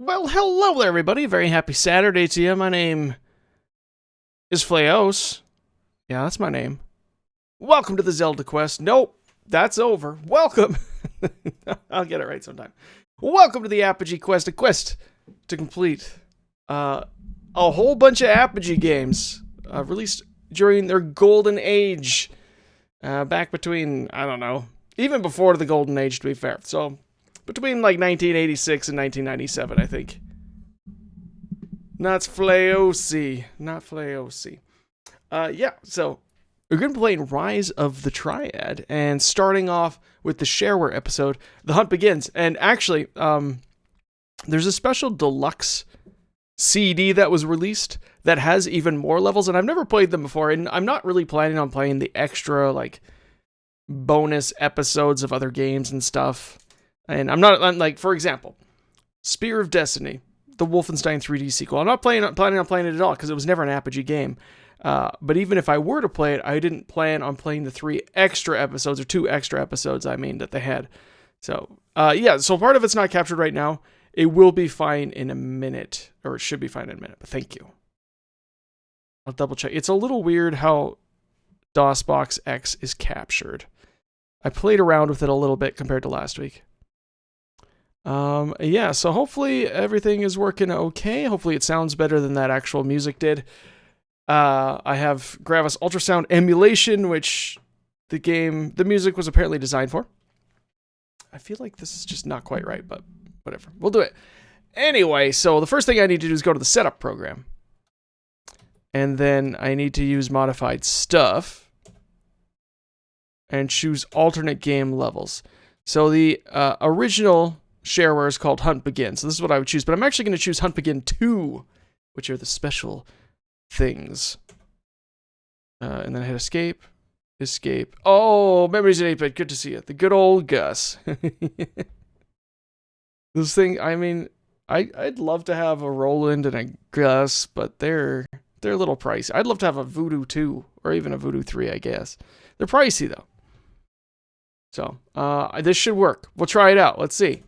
Well, hello there, everybody. Very happy Saturday to you. My name is Fleos. Yeah, that's my name. Welcome to the Zelda quest. Nope, that's over. Welcome. I'll get it right sometime. Welcome to the Apogee quest, a quest to complete a whole bunch of Apogee games released during their golden age. Back between, I don't know, even before the golden age, to be fair. So, between like 1986 and 1997, I think. Not Fleosi. Yeah, so we're going to be playing Rise of the Triad, and starting off with the shareware episode, The Hunt Begins. And actually, there's a special deluxe CD that was released that has even more levels, and I've never played them before, and I'm not really planning on playing the extra, like, bonus episodes of other games and stuff. And I'm like, for example, Spear of Destiny, the Wolfenstein 3D sequel. I'm not planning on playing it at all, because it was never an Apogee game. But even if I were to play it, I didn't plan on playing the 2 extra episodes, that they had. So, yeah, so part of it's not captured right now. It will be fine in a minute, or it should be fine in a minute, but thank you. I'll double check. It's a little weird how DOSBox X is captured. I played around with it a little bit compared to last week. Yeah, so hopefully everything is working okay. Hopefully it sounds better than that actual music did. I have Gravis Ultrasound emulation, which the music was apparently designed for. I feel like this is just not quite right, but whatever. We'll do it. Anyway, so the first thing I need to do is go to the setup program. And then I need to use modified stuff and choose alternate game levels. So the original shareware is called Hunt Begin. So this is what I would choose, but I'm actually going to choose Hunt Begin 2, which are the special things. And then I hit escape. Oh, memories in 8-bit. Good to see you. The good old Gus. This thing, I mean, I'd love to have a Roland and a Gus, but they're a little pricey. I'd love to have a Voodoo 2 or even a Voodoo 3, I guess. They're pricey though. So, this should work. We'll try it out. Let's see.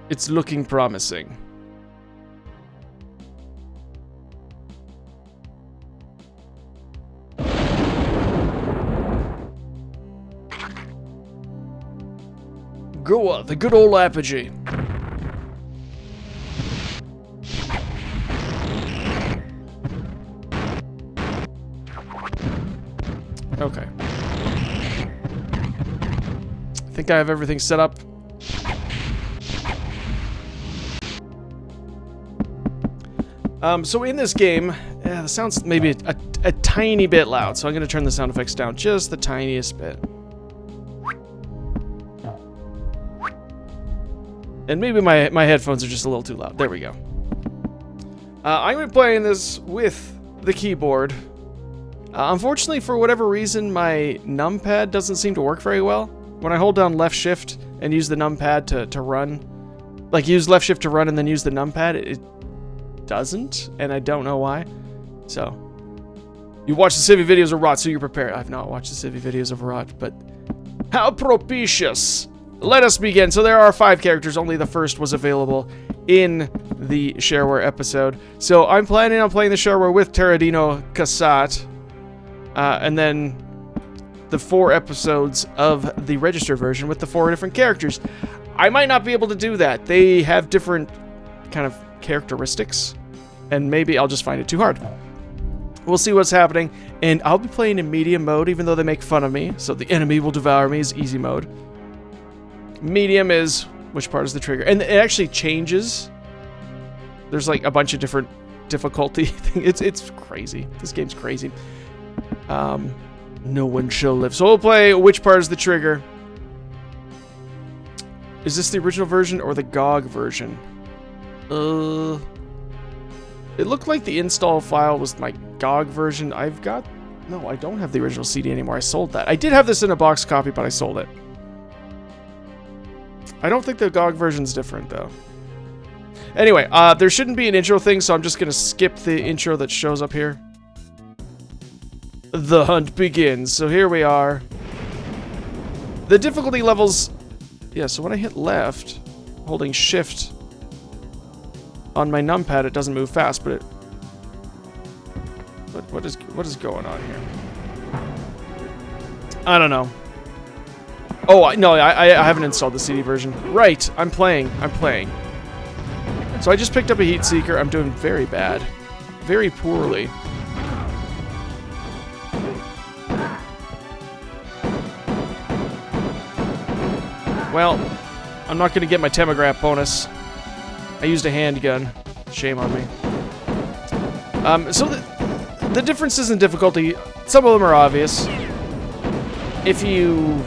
It's looking promising. Goa, the good old Apogee. Okay. I think I have everything set up. So in this game, the sound's maybe a tiny bit loud, so I'm going to turn the sound effects down just the tiniest bit. And maybe my headphones are just a little too loud. There we go. I'm going to be playing this with the keyboard. Unfortunately, for whatever reason, my numpad doesn't seem to work very well. When I hold down left shift and use the numpad to run, like use left shift to run and then use the numpad, it doesn't, and I don't know why. So, you watch the Civi videos of Rot, so you're prepared. I've not watched the Civi videos of Rot, but how propitious! Let us begin. So there are 5 characters, only the first was available in the shareware episode. So I'm planning on playing the shareware with Teradino Casat, and then the 4 episodes of the registered version with the 4 different characters. I might not be able to do that. They have different kind of characteristics, and maybe I'll just find it too hard. We'll see what's happening, and I'll be playing in medium mode, even though they make fun of me, so the enemy will devour me is easy mode. Medium is which part is the trigger, and it actually changes. There's like a bunch of different difficulty things. It's crazy. This game's crazy. No one shall live. So we'll play which part is the trigger. Is this the original version or the GOG version? It looked like the install file was my GOG version. No, I don't have the original CD anymore. I sold that. I did have this in a box copy, but I sold it. I don't think the GOG version's different, though. Anyway, there shouldn't be an intro thing, so I'm just gonna skip the intro that shows up here. The hunt begins. So here we are. The difficulty levels... Yeah, so when I hit left, holding shift on my numpad, it doesn't move fast, but it... What is going on here? I don't know. Oh, no, I haven't installed the CD version. Right, I'm playing. So I just picked up a heat seeker. I'm doing very bad. Very poorly. Well, I'm not going to get my Temograph bonus. I used a handgun. Shame on me. So the differences in difficulty, some of them are obvious. If you...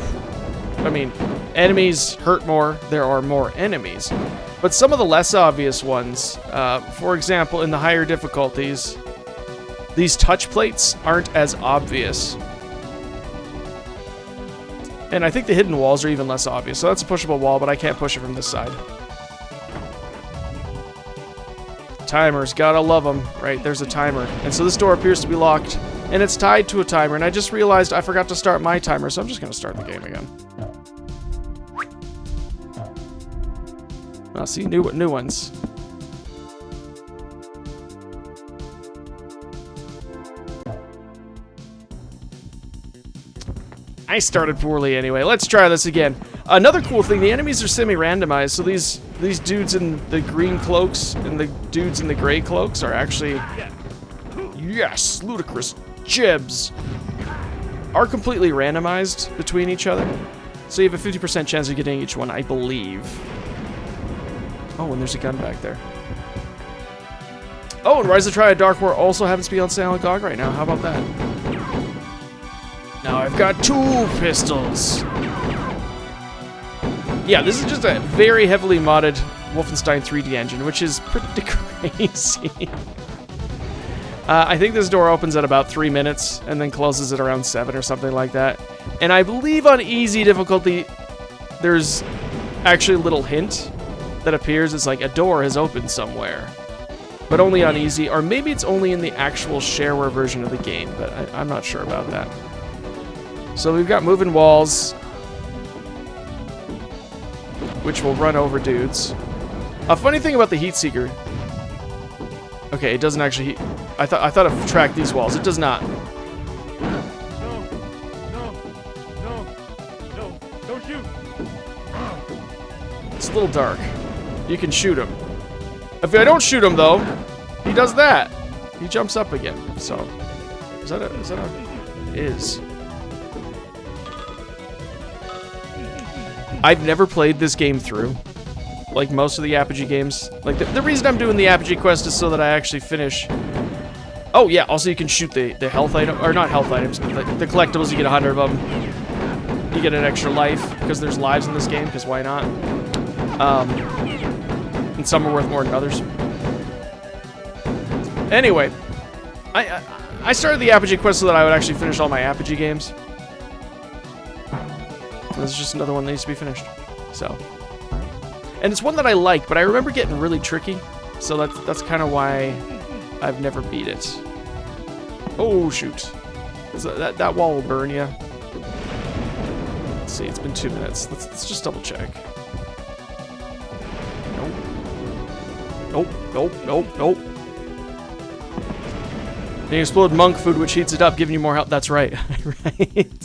I mean, enemies hurt more, there are more enemies. But some of the less obvious ones, for example, in the higher difficulties, these touch plates aren't as obvious. And I think the hidden walls are even less obvious. So that's a pushable wall, but I can't push it from this side. Timers, gotta love them. Right, there's a timer. And so this door appears to be locked, and it's tied to a timer. And I just realized I forgot to start my timer, so I'm just gonna start the game again. I'll see new ones. I started poorly anyway. Let's try this again. Another cool thing, the enemies are semi-randomized, so these dudes in the green cloaks and the dudes in the gray cloaks are actually... Yes, ludicrous jibs! Are completely randomized between each other. So you have a 50% chance of getting each one, I believe. Oh, and there's a gun back there. Oh, and Rise of Triad Dark War also happens to be on sale on GOG right now. How about that? Now I've got 2 pistols. Yeah, this is just a very heavily modded Wolfenstein 3D engine, which is pretty crazy. I think this door opens at about 3 minutes and then closes at around 7 or something like that. And I believe on easy difficulty, there's actually a little hint that appears. It's like a door has opened somewhere, but only on easy, or maybe it's only in the actual shareware version of the game, but I'm not sure about that. So we've got moving walls, which will run over dudes. A funny thing about the heat seeker. Okay, it doesn't actually heat. I thought it tracked these walls. It does not. No, don't shoot. It's a little dark. You can shoot him. If I don't shoot him, though, he does that. He jumps up again. So, is that a... It is. I've never played this game through. Like most of the Apogee games. Like, the reason I'm doing the Apogee quest is so that I actually finish... Oh, yeah, also you can shoot the health item... Or not health items, but the collectibles. You get 100 of them. You get an extra life, because there's lives in this game, because why not? And some are worth more than others. Anyway, I started the Apogee quest so that I would actually finish all my Apogee games. This is just another one that needs to be finished. So, and it's one that I like, but I remember getting really tricky. So that's kind of why I've never beat it. Oh shoot! That wall will burn you. Let's see. It's been 2 minutes. Let's just double check. Nope. You explode monk food, which heats it up, giving you more health. That's right. Right?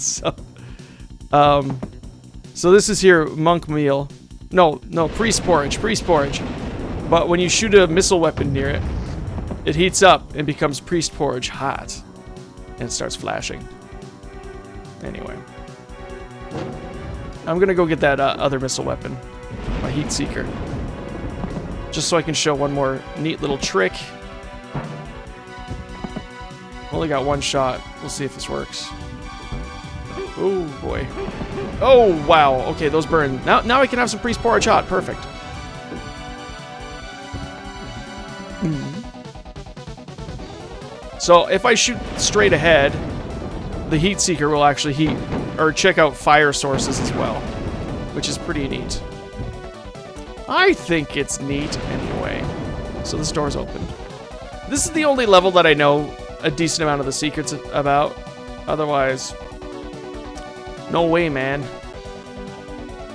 So this is here, monk meal. No, priest porridge. But when you shoot a missile weapon near it, it heats up and becomes priest porridge hot. And it starts flashing. Anyway. I'm gonna go get that other missile weapon. My heat seeker. Just so I can show one more neat little trick. Only got 1 shot. We'll see if this works. Oh boy. Oh wow. Okay, those burn. Now I can have some priest porridge hot. Perfect. So if I shoot straight ahead, the heat seeker will actually heat or check out fire sources as well, which is pretty neat. I think it's neat anyway. So this door's open. This is the only level that I know a decent amount of the secrets about. Otherwise, no way, man.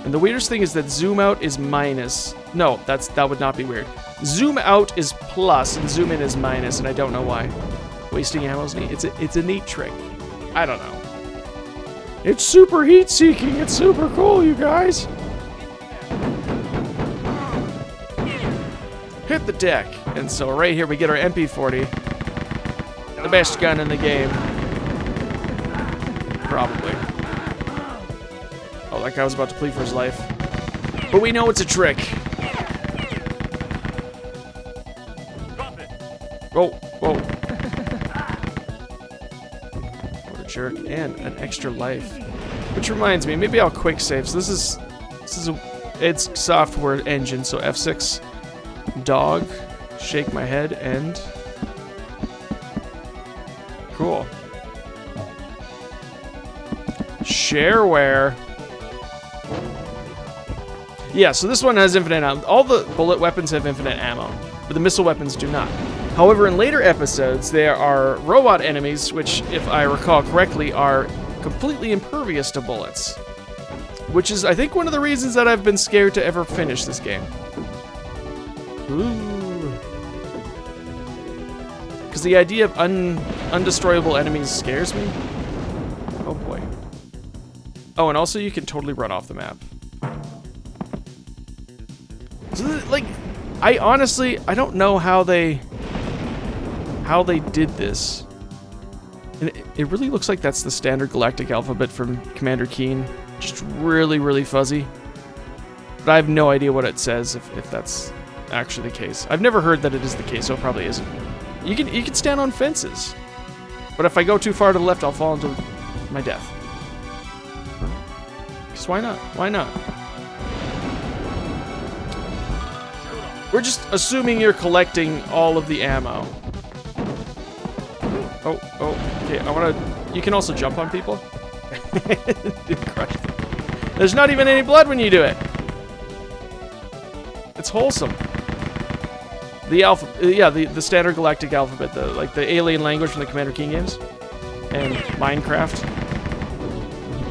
And the weirdest thing is that zoom out is minus. No, that would not be weird. Zoom out is plus and zoom in is minus, and I don't know why. Wasting ammo's neat. It's a neat trick. I don't know. It's super heat seeking. It's super cool, you guys. Hit the deck. And so right here we get our MP40. The best gun in the game. Probably. Oh, that guy was about to plead for his life. But we know it's a trick. Whoa, whoa. What a jerk. And an extra life. Which reminds me, maybe I'll quick save. So this is it's software engine, so F6 dog, shake my head, and cool. Shareware. Yeah, so this one has infinite ammo. All the bullet weapons have infinite ammo, but the missile weapons do not. However, in later episodes, there are robot enemies, which, if I recall correctly, are completely impervious to bullets. Which is, I think, one of the reasons that I've been scared to ever finish this game. Ooh. Because the idea of undestroyable enemies scares me. Oh boy. Oh, and also you can totally run off the map. So, like, I honestly don't know how they did this. And it really looks like that's the standard galactic alphabet from Commander Keen. Just really, really fuzzy. But I have no idea what it says if that's actually the case. I've never heard that it is the case, so it probably isn't. You can stand on fences. But if I go too far to the left, I'll fall into my death. Because why not? Why not? We're just assuming you're collecting all of the ammo. Oh, okay, you can also jump on people. Didn't crush them. There's not even any blood when you do it. It's wholesome. The standard galactic alphabet, the alien language from the Commander Keen games. And Minecraft.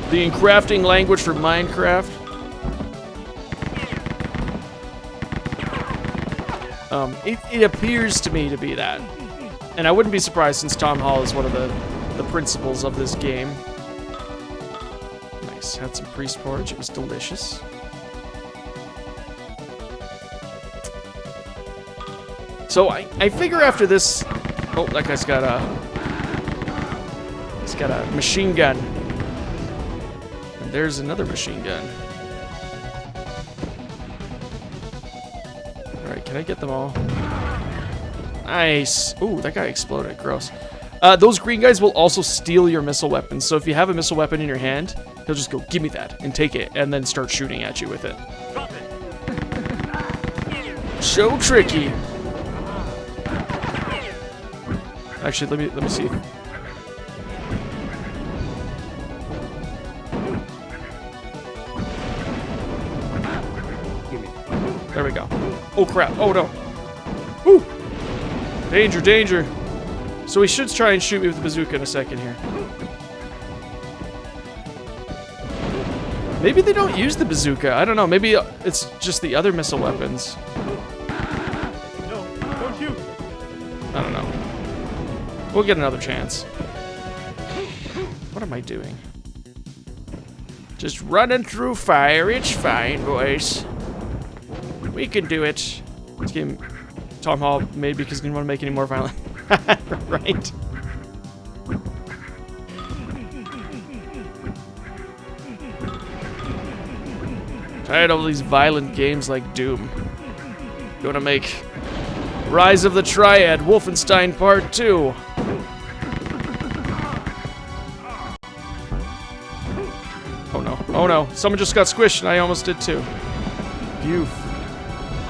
The encrafting language for Minecraft. It appears to me to be that. And I wouldn't be surprised since Tom Hall is one of the principals of this game. Nice, had some priest porridge, it was delicious. So I figure after this... Oh, that guy's got a... He's got a machine gun. And there's another machine gun. Alright, can I get them all? Nice. Ooh, that guy exploded. Gross. Those green guys will also steal your missile weapons. So if you have a missile weapon in your hand, he'll just go, give me that, and take it, and then start shooting at you with it. So tricky. Actually, let me see. There we go. Oh crap. Oh no. Woo! Danger, danger. So he should try and shoot me with the bazooka in a second here. Maybe they don't use the bazooka. I don't know. Maybe it's just the other missile weapons. No, don't shoot. I don't know. We'll get another chance. What am I doing? Just running through fire. It's fine, boys. We can do it. This game, Tom Hall made because he didn't want to make any more violent. Right. Tired of all these violent games like Doom. Gonna make Rise of the Triad, Wolfenstein Part 2. Oh no, oh no. Someone just got squished and I almost did too. Phew.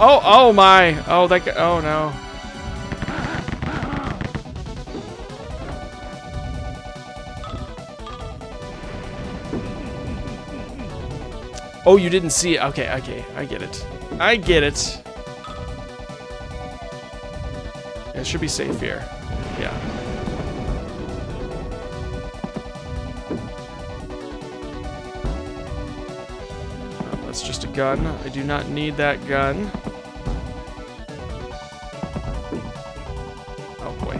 Oh my. Oh, that guy, oh no. Oh, you didn't see it. Okay, I get it. I get it. It should be safe here. Yeah. Oh, that's just a gun. I do not need that gun. Oh boy.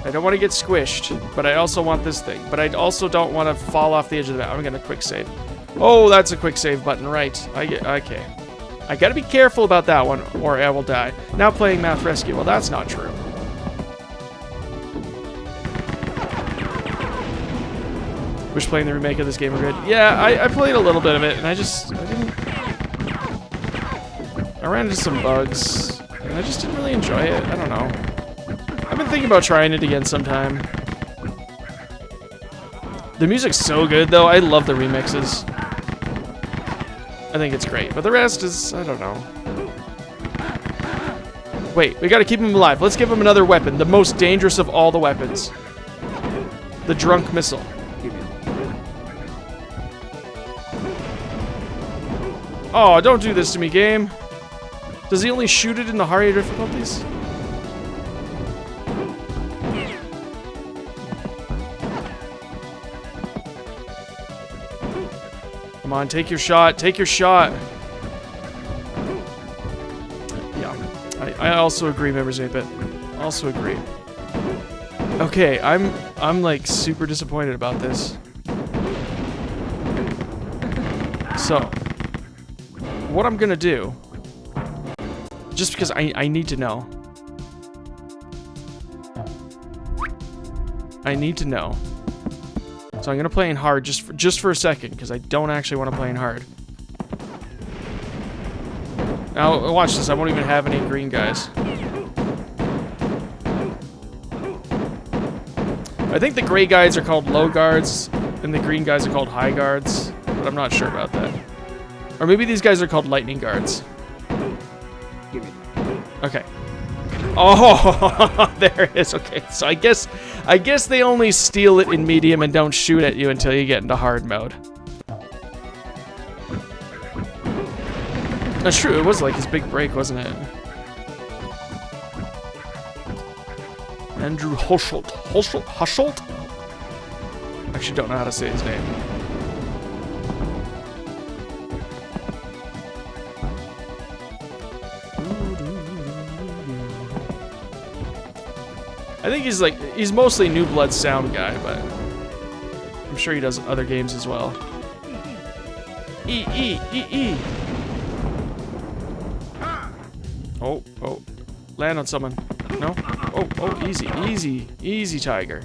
I don't want to get squished, but I also want this thing. But I also don't want to fall off the edge of the map. I'm going to quick save. Oh, that's a quick save button, right. Okay. I gotta be careful about that one, or I will die. Now playing Math Rescue. Well, that's not true. Wish playing the remake of this game were good. Yeah, I played a little bit of it, and I ran into some bugs, and I just didn't really enjoy it. I don't know. I've been thinking about trying it again sometime. The music's so good, though. I love the remixes. I think it's great, but the rest is, I don't know. Wait, we gotta keep him alive. Let's give him another weapon, the most dangerous of all the weapons. The drunk missile. Oh, don't do this to me, game. Does he only shoot it in the harder difficulties? Come on, take your shot. Take your shot. Yeah, I also agree, members 8-bit. Also agree. Okay, I'm like super disappointed about this. So, what I'm gonna do, just because I need to know. I need to know. So I'm gonna play in hard just for a second, because I don't actually want to play in hard. Now watch this. I won't even have any green guys. I think the gray guys are called low guards, and the green guys are called high guards, but I'm not sure about that. Or maybe these guys are called lightning guards. Okay. Oh, there it is. Okay, so I guess they only steal it in medium and don't shoot at you until you get into hard mode. That's true. It was like his big break, wasn't it? Andrew Husholt. Husholt? Actually, don't know how to say his name. I think he's mostly New Blood sound guy, but I'm sure he does other games as well. E. Oh. Land on someone. No? Oh, easy, tiger.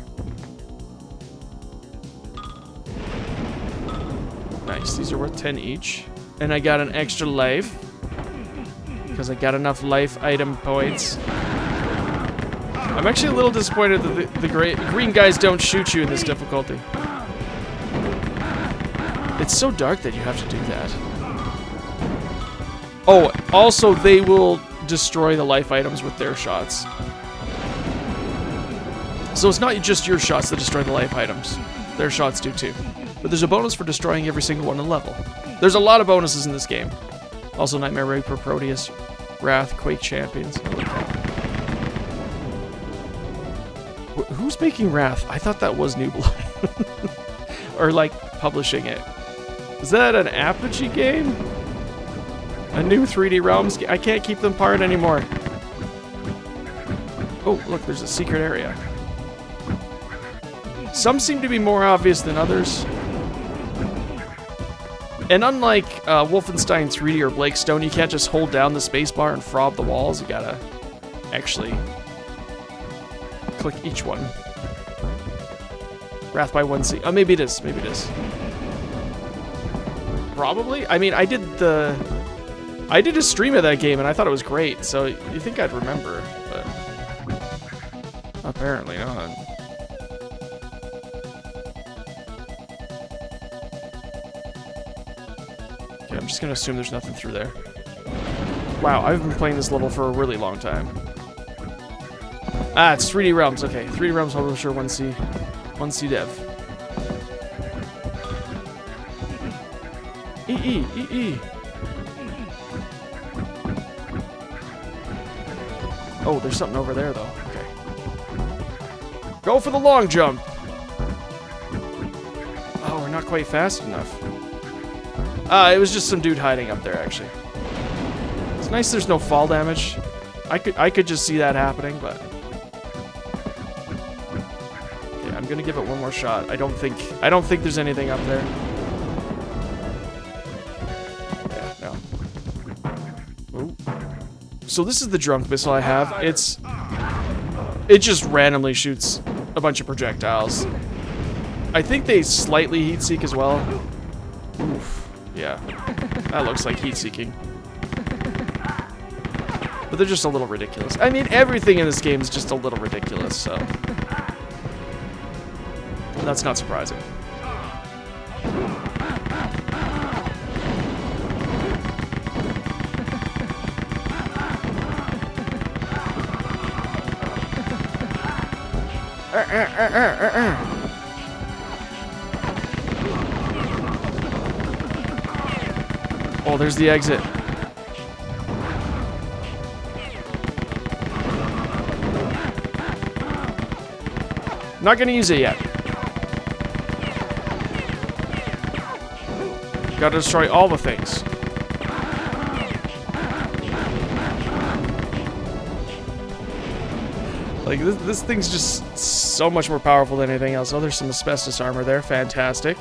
Nice, these are worth 10 each. And I got an extra life, because I got enough life item points. I'm actually a little disappointed that the green guys don't shoot you in this difficulty. It's so dark that you have to do that. Oh, also they will destroy the life items with their shots. So it's not just your shots that destroy the life items. Their shots do too. But there's a bonus for destroying every single one in the level. There's a lot of bonuses in this game. Also Nightmare Reaper, Proteus, Wrath, Quake Champions. Who's making Wrath? I thought that was New Blood. Or like publishing it. Is that an Apogee game? A new 3D Realms game? I can't keep them apart anymore. Oh, look, there's a secret area. Some seem to be more obvious than others. And unlike Wolfenstein 3D or Blake Stone, you can't just hold down the spacebar and frob the walls. You gotta actually click each one. Wrath by 1C. Oh, maybe it is. Maybe it is. Probably. I mean, I did a stream of that game and I thought it was great. So you think I'd remember, but apparently not. Okay, I'm just gonna assume there's nothing through there. Wow, I've been playing this level for a really long time. Ah, it's 3D Realms. Okay, 3D Realms publisher 1C dev. E. Oh, there's something over there, though. Okay. Go for the long jump. Oh, we're not quite fast enough. It was just some dude hiding up there, actually. It's nice there's no fall damage. I could just see that happening, but... Okay, I'm gonna give it one more shot. I don't think there's anything up there. Yeah, no. Ooh. So this is the drunk missile I have. It just randomly shoots a bunch of projectiles. I think they slightly heat seek as well. Oof. Yeah. That looks like heat seeking. But they're just a little ridiculous. I mean, everything in this game is just a little ridiculous, so... That's not surprising. Oh, there's the exit. Not gonna use it yet. Gotta destroy all the things. Like, this thing's just so much more powerful than anything else. Oh, there's some asbestos armor there. Fantastic.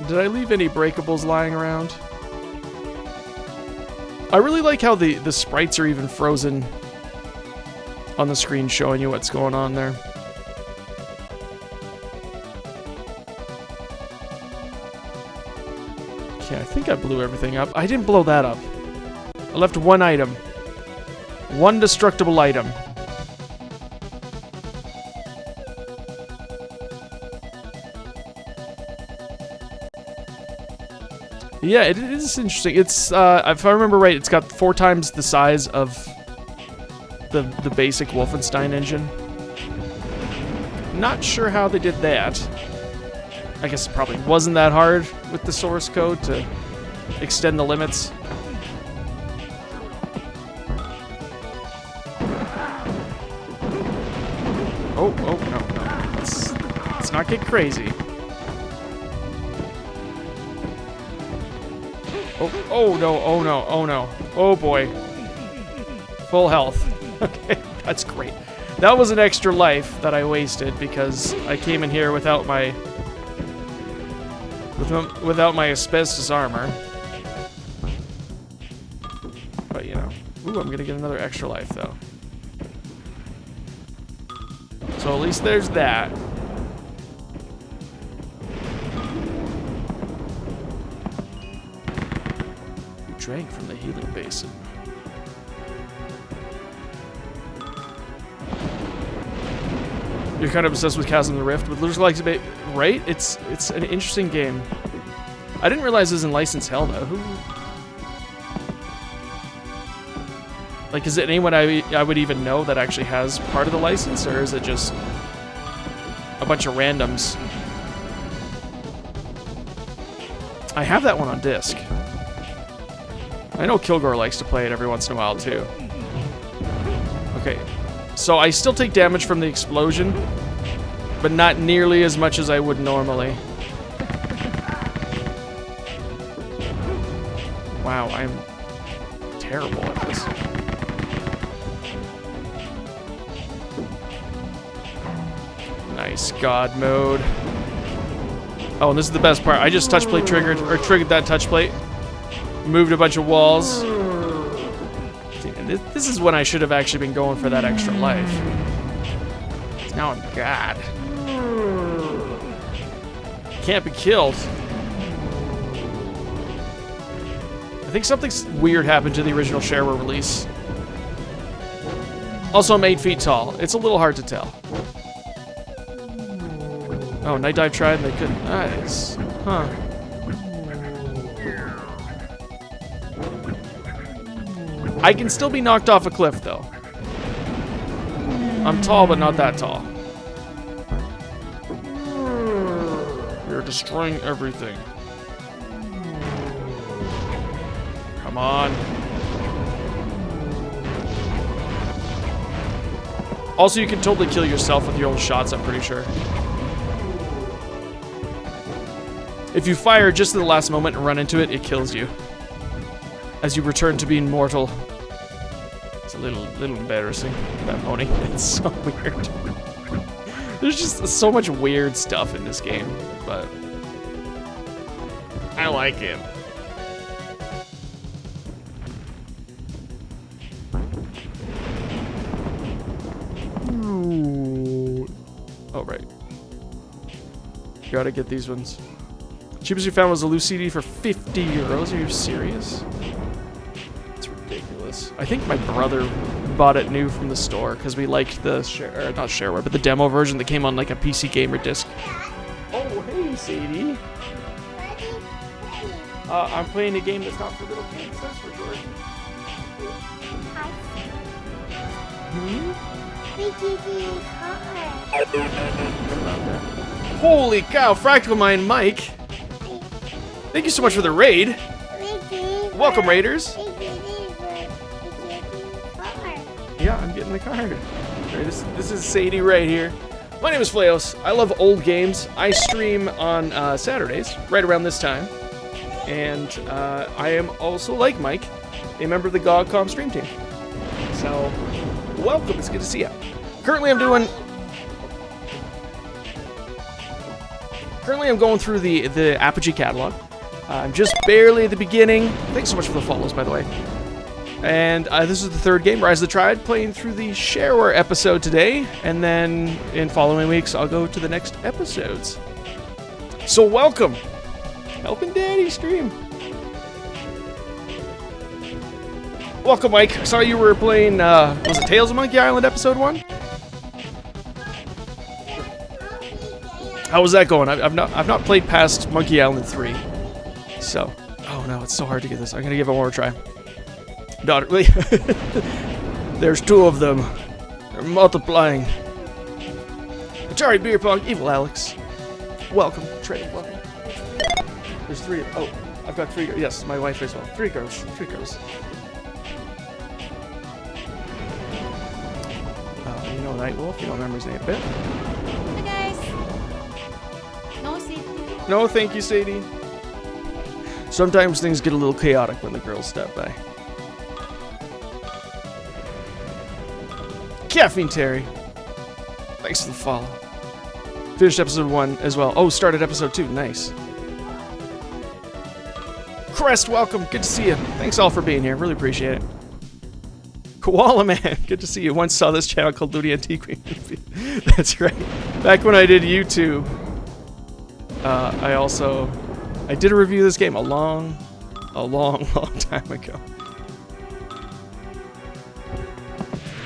Did I leave any breakables lying around? I really like how the sprites are even frozen on the screen showing you what's going on there. Okay, I think I blew everything up. I didn't blow that up. I left one item. One destructible item. Yeah, it is interesting. It's, if I remember right, it's got 4 times the size of the basic Wolfenstein engine. Not sure how they did that. I guess it probably wasn't that hard with the source code to extend the limits. Oh, no. Let's not get crazy. Oh no. Oh boy. Full health. Okay, that's great. That was an extra life that I wasted because I came in here without my asbestos armor. But you know, ooh, I'm gonna get another extra life though. So at least there's that. Drank from the healing basin. You're kind of obsessed with Chasm of the Rift, but looks like right? It's an interesting game. I didn't realize it was in licensed hell though. Like, is it anyone I would even know that actually has part of the license, or is it just a bunch of randoms? I have that one on disc. I know Kilgore likes to play it every once in a while, too. Okay, so I still take damage from the explosion, but not nearly as much as I would normally. Wow, I'm terrible at this. Nice God mode. Oh, and this is the best part. I just triggered that touch plate. Moved a bunch of walls. This is when I should have actually been going for that extra life. Now I'm God. Can't be killed. I think something weird happened to the original shareware release. Also, I'm 8 feet tall. It's a little hard to tell. Oh, Night Dive tried and they couldn't. Nice. Huh. I can still be knocked off a cliff, though. I'm tall, but not that tall. We're destroying everything. Come on. Also, you can totally kill yourself with your own shots, I'm pretty sure. If you fire just at the last moment and run into it, it kills you. As you return to being mortal. It's a little embarrassing, that pony. It's so weird. There's just so much weird stuff in this game, but I like it. Ooh. Oh, right. Gotta get these ones. Cheapest you found was a loose CD for 50 euros. Are you serious? It's ridiculous. I think my brother bought it new from the store because we liked the not shareware, but the demo version that came on like a PC Gamer disc. Oh, hey, Sadie. I'm playing a game that's not for little kids. That's for sure. Holy cow, Fractal Mind Mike. Thank you so much for the raid. Welcome, Raiders. Yeah, I'm getting the card. Right, this is Sadie right here. My name is Fleos. I love old games. I stream on Saturdays, right around this time. And I am also, like Mike, a member of the GOGCOM stream team. So, welcome. It's good to see you. Currently, I'm going through the Apogee catalog. I'm just barely at the beginning. Thanks so much for the follows, by the way. And this is the third game, Rise of the Triad, playing through the shareware episode today. And then in following weeks, I'll go to the next episodes. So welcome. Helping Daddy stream. Welcome, Mike. I saw you were playing, was it Tales of Monkey Island episode 1? How was that going? I've not played past Monkey Island 3. So, oh no, it's so hard to get this. I'm gonna give it one more try. Daughter, there's 2 of them. They're multiplying. Atari Beer Pong, Evil Alex. Welcome, Triad, welcome. There's 3. Oh, I've got 3. Yes, my wife as well. 3 girls. 3 girls. You know Nightwolf. You don't remember his name a bit. Hi guys. No, Sadie. No, thank you, Sadie. Sometimes things get a little chaotic when the girls step by. Caffeine Terry. Thanks for the follow. Finished episode 1 as well. Oh, started episode 2. Nice. Crest, welcome. Good to see you. Thanks all for being here. Really appreciate it. Koala Man, good to see you. Once saw this channel called Looney Antique. That's right. Back when I did YouTube, I did a review of this game a long time ago.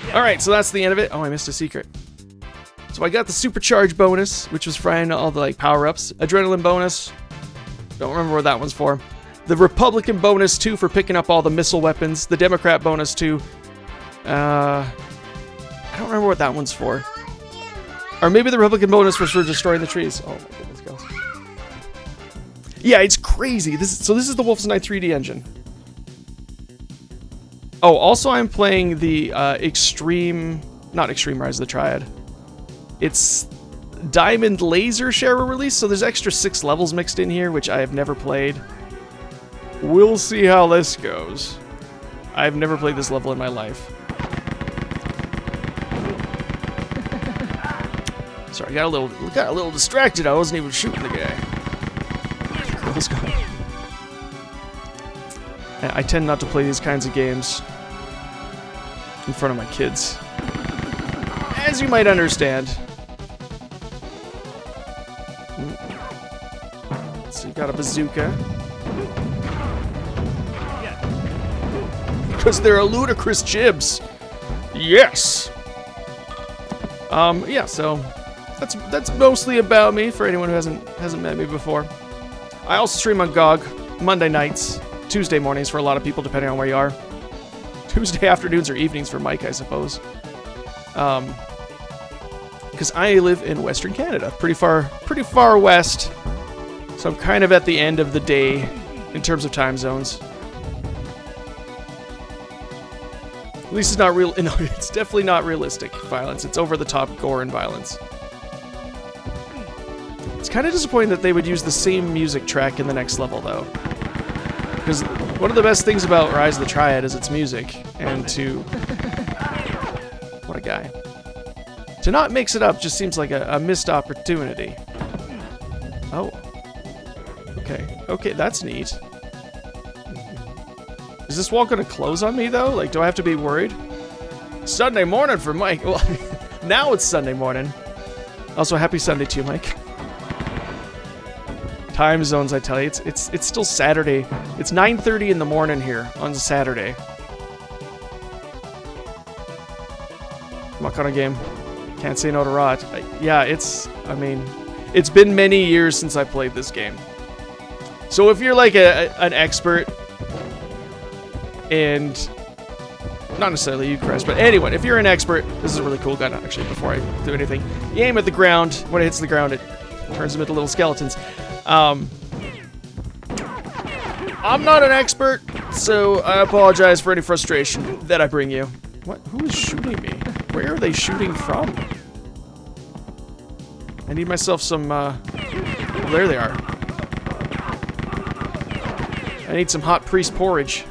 Alright, so that's the end of it. Oh, I missed a secret. So I got the supercharge bonus, which was for all the like power-ups. Adrenaline bonus. Don't remember what that one's for. The Republican bonus 2 for picking up all the missile weapons. The Democrat bonus 2. I don't remember what that one's for. Or maybe the Republican bonus was for destroying the trees. Oh my goodness, girls. Yeah, it's crazy. This is the Wolfenstein 3D engine. Oh, also I'm playing the not Extreme Rise of the Triad. It's Diamond Laser shareware release, so there's extra 6 levels mixed in here, which I have never played. We'll see how this goes. I've never played this level in my life. Sorry, got a little distracted. I wasn't even shooting the guy. Girls gone. I tend not to play these kinds of games in front of my kids, as you might understand. So you got a bazooka. Because they're a ludicrous jibs. Yes. Yeah. So that's mostly about me for anyone who hasn't met me before. I also stream on GOG Monday nights, Tuesday mornings for a lot of people, depending on where you are. Tuesday afternoons or evenings for Mike, I suppose. Because I live in Western Canada, pretty far west. So I'm kind of at the end of the day in terms of time zones. At least it's not real. No, it's definitely not realistic violence. It's over-the-top gore and violence. It's kind of disappointing that they would use the same music track in the next level, though. Because one of the best things about Rise of the Triad is its music, and to... What a guy. To not mix it up just seems like a missed opportunity. Oh. Okay. Okay, that's neat. Is this wall gonna close on me, though? Like, do I have to be worried? Sunday morning for Mike. Well, now it's Sunday morning. Also, happy Sunday to you, Mike. Time zones, I tell you. It's still Saturday. It's 9:30 in the morning here on Saturday. What kind of game? Can't say no to rot. Yeah, I mean, it's been many years since I played this game. So if you're like an expert, and not necessarily you, Chris, but anyone, if you're an expert, this is a really cool gun, actually, before I do anything. You aim at the ground. When it hits the ground, it turns them into little skeletons. I'm not an expert, so I apologize for any frustration that I bring you. What? Who is shooting me? Where are they shooting from? I need myself some, oh, there they are. I need some hot priest porridge.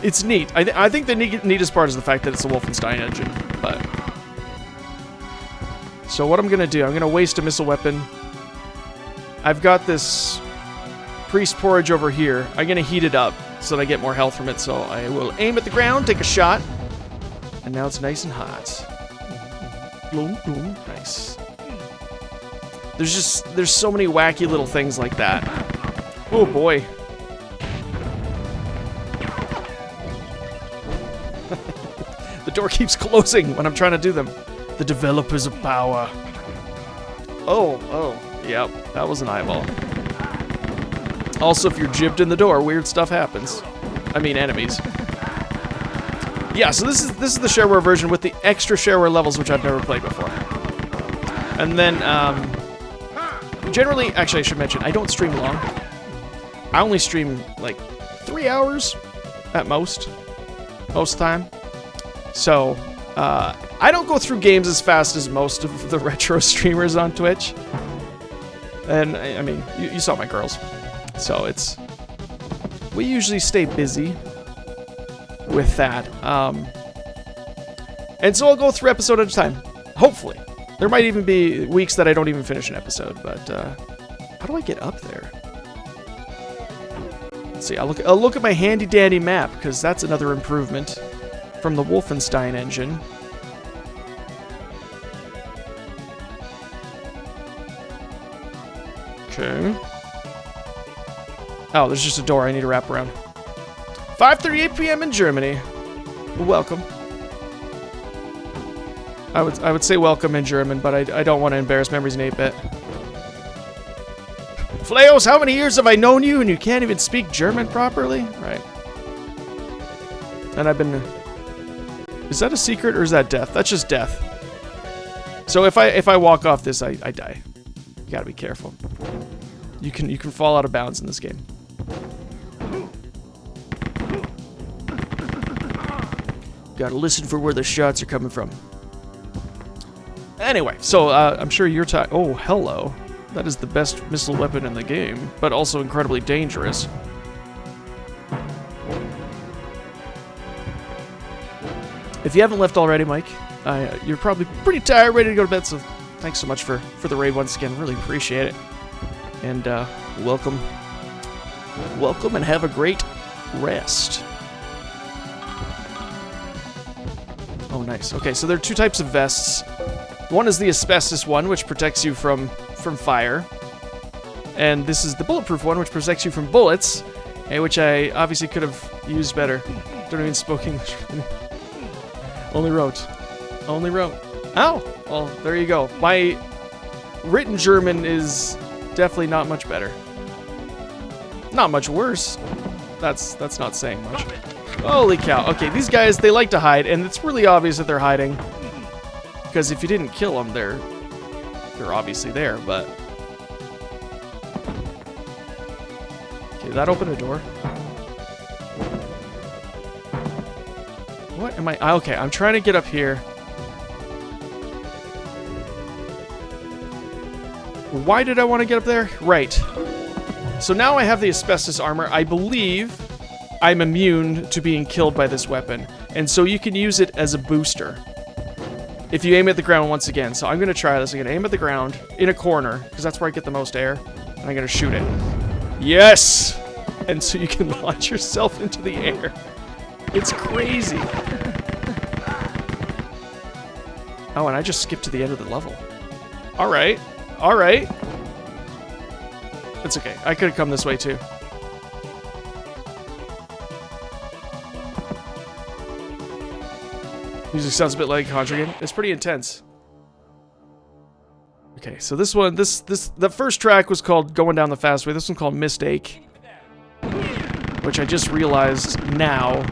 It's neat. I think the neatest part is the fact that it's a Wolfenstein engine, but... So what I'm gonna do, I'm gonna waste a missile weapon. I've got this priest porridge over here. I'm gonna heat it up so that I get more health from it, so I will aim at the ground, take a shot, and now it's nice and hot. Boom, boom, nice. There's so many wacky little things like that. Oh boy. The door keeps closing when I'm trying to do them. The developers of power. Oh, yep, that was an eyeball. Also, if you're jibbed in the door, weird stuff happens. I mean, enemies. Yeah, so this is the shareware version with the extra shareware levels, which I've never played before. And then, generally, actually, I should mention, I don't stream long. I only stream, like, 3 hours at most of the time. So, I don't go through games as fast as most of the retro streamers on Twitch. And, I mean, you saw my girls. So, we usually stay busy with that. And so I'll go through episode at a time. Hopefully. There might even be weeks that I don't even finish an episode, but, how do I get up there? Let's see, I'll look at my handy-dandy map, because that's another improvement from the Wolfenstein engine. Okay. Oh, there's just a door I need to wrap around. 5:38 p.m. in Germany. Welcome. I would say welcome in German, but I don't want to embarrass memories in 8-bit. Fleos, how many years have I known you and you can't even speak German properly? Right. And I've been... Is that a secret or is that death? That's just death. So if I walk off this, I die. You gotta be careful. You can fall out of bounds in this game. Gotta listen for where the shots are coming from. Anyway, so I'm sure you're talking... Oh, hello. That is the best missile weapon in the game, but also incredibly dangerous. If you haven't left already, Mike, you're probably pretty tired, ready to go to bed, so thanks so much for the raid once again. Really appreciate it. And welcome. Welcome and have a great rest. Oh, nice. Okay, so there are two types of vests. One is the asbestos one, which protects you from fire. And this is the bulletproof one, which protects you from bullets, which I obviously could have used better. Don't even speak English. Only wrote. Only wrote. Oh! Well, there you go. My written German is definitely not much better. Not much worse. That's not saying much. Holy cow. Okay, these guys, they like to hide, and it's really obvious that they're hiding. Because if you didn't kill them, they're obviously there, but... Okay, Did that open a door? What am I? Okay, I'm trying to get up here. Why did I want to get up there? Right. So now I have the asbestos armor. I believe I'm immune to being killed by this weapon. And so you can use it as a booster. If you aim at the ground once again. So I'm going to try this. I'm going to aim at the ground in a corner, because that's where I get the most air. And I'm going to shoot it. Yes! And so you can launch yourself into the air. It's crazy. Oh, and I just skipped to the end of the level. Alright. Alright. It's okay. I could have come this way too. Music sounds a bit like Conjuring. It's pretty intense. Okay, so this one, the first track was called Going Down the Fast Way. This one called Mistake, which I just realized now,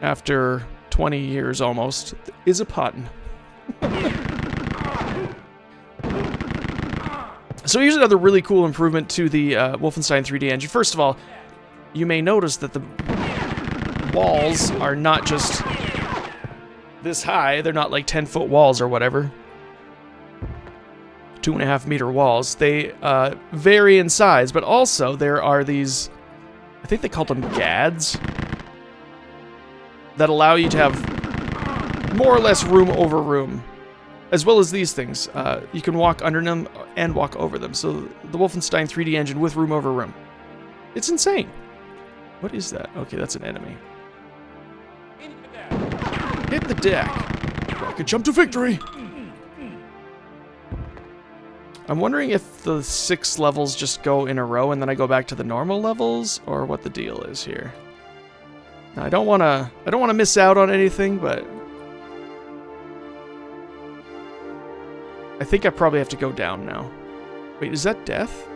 after 20 years almost, is a pun. So here's another really cool improvement to the Wolfenstein 3D engine. First of all, you may notice that the walls are not just this high. They're not like 10-foot walls or whatever. 2.5-meter walls. They vary in size, but also there are these, I think they called them GADs, that allow you to have more or less room over room. As well as these things. You can walk under them and walk over them. So the Wolfenstein 3D engine with room over room. It's insane. What is that? Okay, that's an enemy. Hit the deck. Rocket jump to victory. I'm wondering if the 6 levels just go in a row and then I go back to the normal levels, or what the deal is here. Now, I don't want to miss out on anything, but I think I probably have to go down now. Wait, is that death?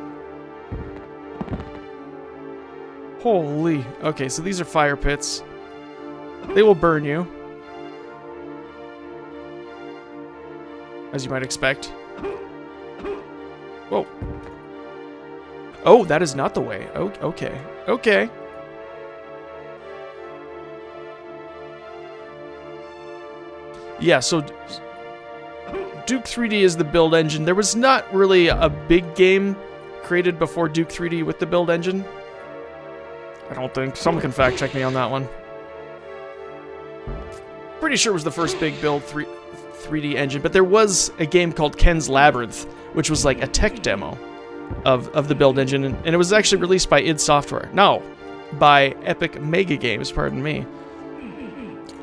Holy. Okay, so these are fire pits. They will burn you, as you might expect. Whoa. Oh, that is not the way. Oh, okay. Okay. Yeah, so Duke 3D is the build engine. There was not really a big game created before Duke 3D with the build engine. I don't think. Someone can fact check me on that one. Pretty sure it was the first big build 3D engine, but there was a game called Ken's Labyrinth, which was like a tech demo of the build engine, and it was actually released by id Software. No, by Epic Mega Games, pardon me.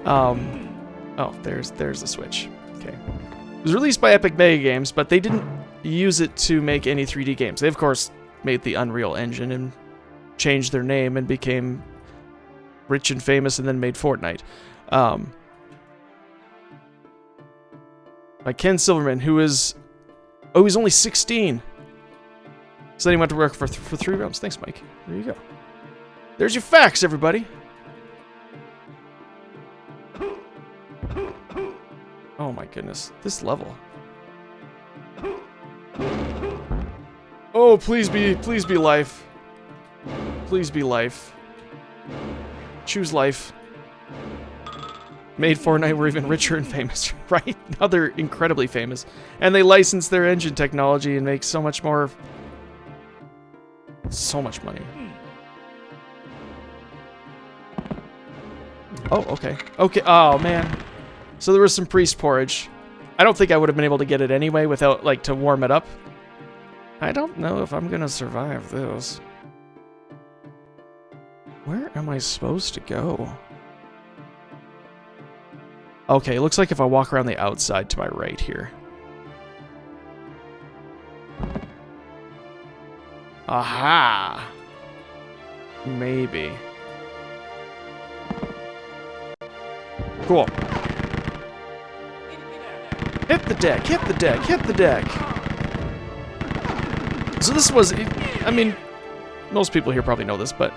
Oh, there's the Switch. Okay. It was released by Epic Mega Games, but they didn't use it to make any 3D games. They, of course, made the Unreal Engine and changed their name and became rich and famous and then made Fortnite. By Ken Silverman, who is... Oh, he's only 16. So then he went to work for 3 rounds. Thanks, Mike. There you go. There's your facts, everybody. Oh my goodness. This level. Oh, please be life. Please be life. Choose life. Made Fortnite were even richer and famous, right? Now they're incredibly famous. And they license their engine technology and make so much more... So much money. Oh, okay. Okay, oh man. So there was some priest porridge. I don't think I would have been able to get it anyway without, like, to warm it up. I don't know if I'm gonna survive this. Where am I supposed to go? Okay, it looks like if I walk around the outside to my right here. Aha! Maybe. Cool. Hit the deck, hit the deck, hit the deck! So this was... I mean, most people here probably know this, but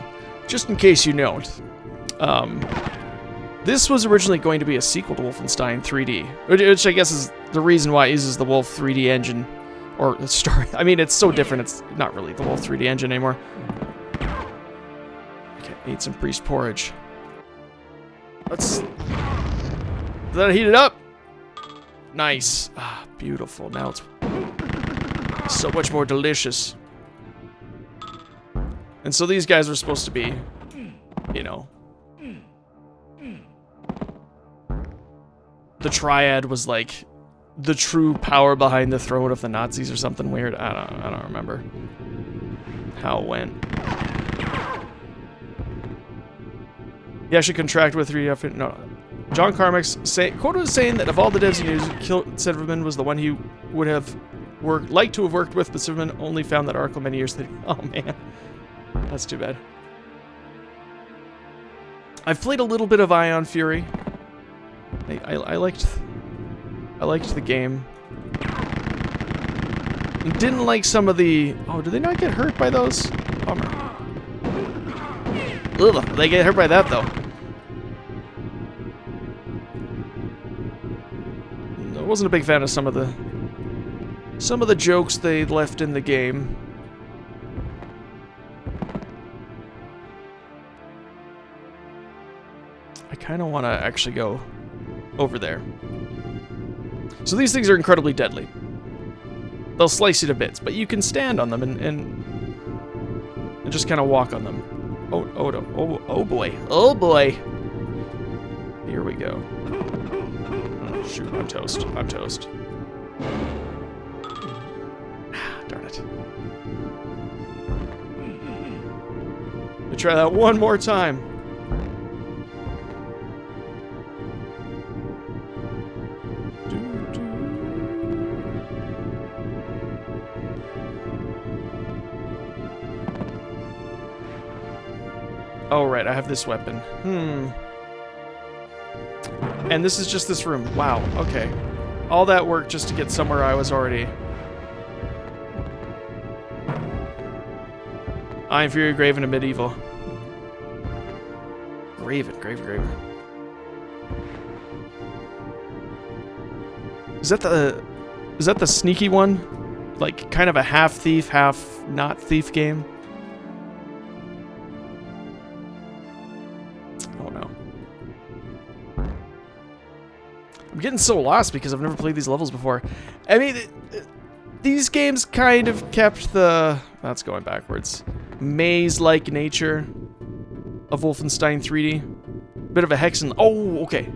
just in case you don't, this was originally going to be a sequel to Wolfenstein 3D, which I guess is the reason why it uses the Wolf 3D engine, or the story. I mean, it's so different, it's not really the Wolf 3D engine anymore. Ate some priest porridge. Let's... Let it heat it up. Nice. Ah, beautiful. Now it's so much more delicious. And so these guys were supposed to be, you know... The Triad was like the true power behind the throne of the Nazis or something weird. I don't remember how it went. Yeah, I should contract with 3F. No, John Carmack's quote was saying that of all the devs he knew, Silverman was the one he would have liked to have worked with, but Silverman only found that article many years later. Oh man, that's too bad. I've played a little bit of Ion Fury. I liked the game. Didn't like some of the... Oh, do they not get hurt by those? Bummer. Ugh, they get hurt by that though. I wasn't a big fan of some of the jokes they left in the game. I kind of want to actually go over there. So these things are incredibly deadly. They'll slice you to bits, but you can stand on them and just kind of walk on them. Oh boy. Oh boy. Here we go. Oh, shoot, I'm toast. I'm toast. Darn it. Let me try that one more time. Oh, right, I have this weapon. And this is just this room. Wow, okay. All that work just to get somewhere I was already. Iron Fury, Graven, and Medieval. Graven. Is that the sneaky one? Like, kind of a half thief, half not thief game? I'm getting so lost because I've never played these levels before. I mean, these games kind of kept the... That's going backwards. Maze-like nature of Wolfenstein 3D. Bit of a Hexen... Oh, okay.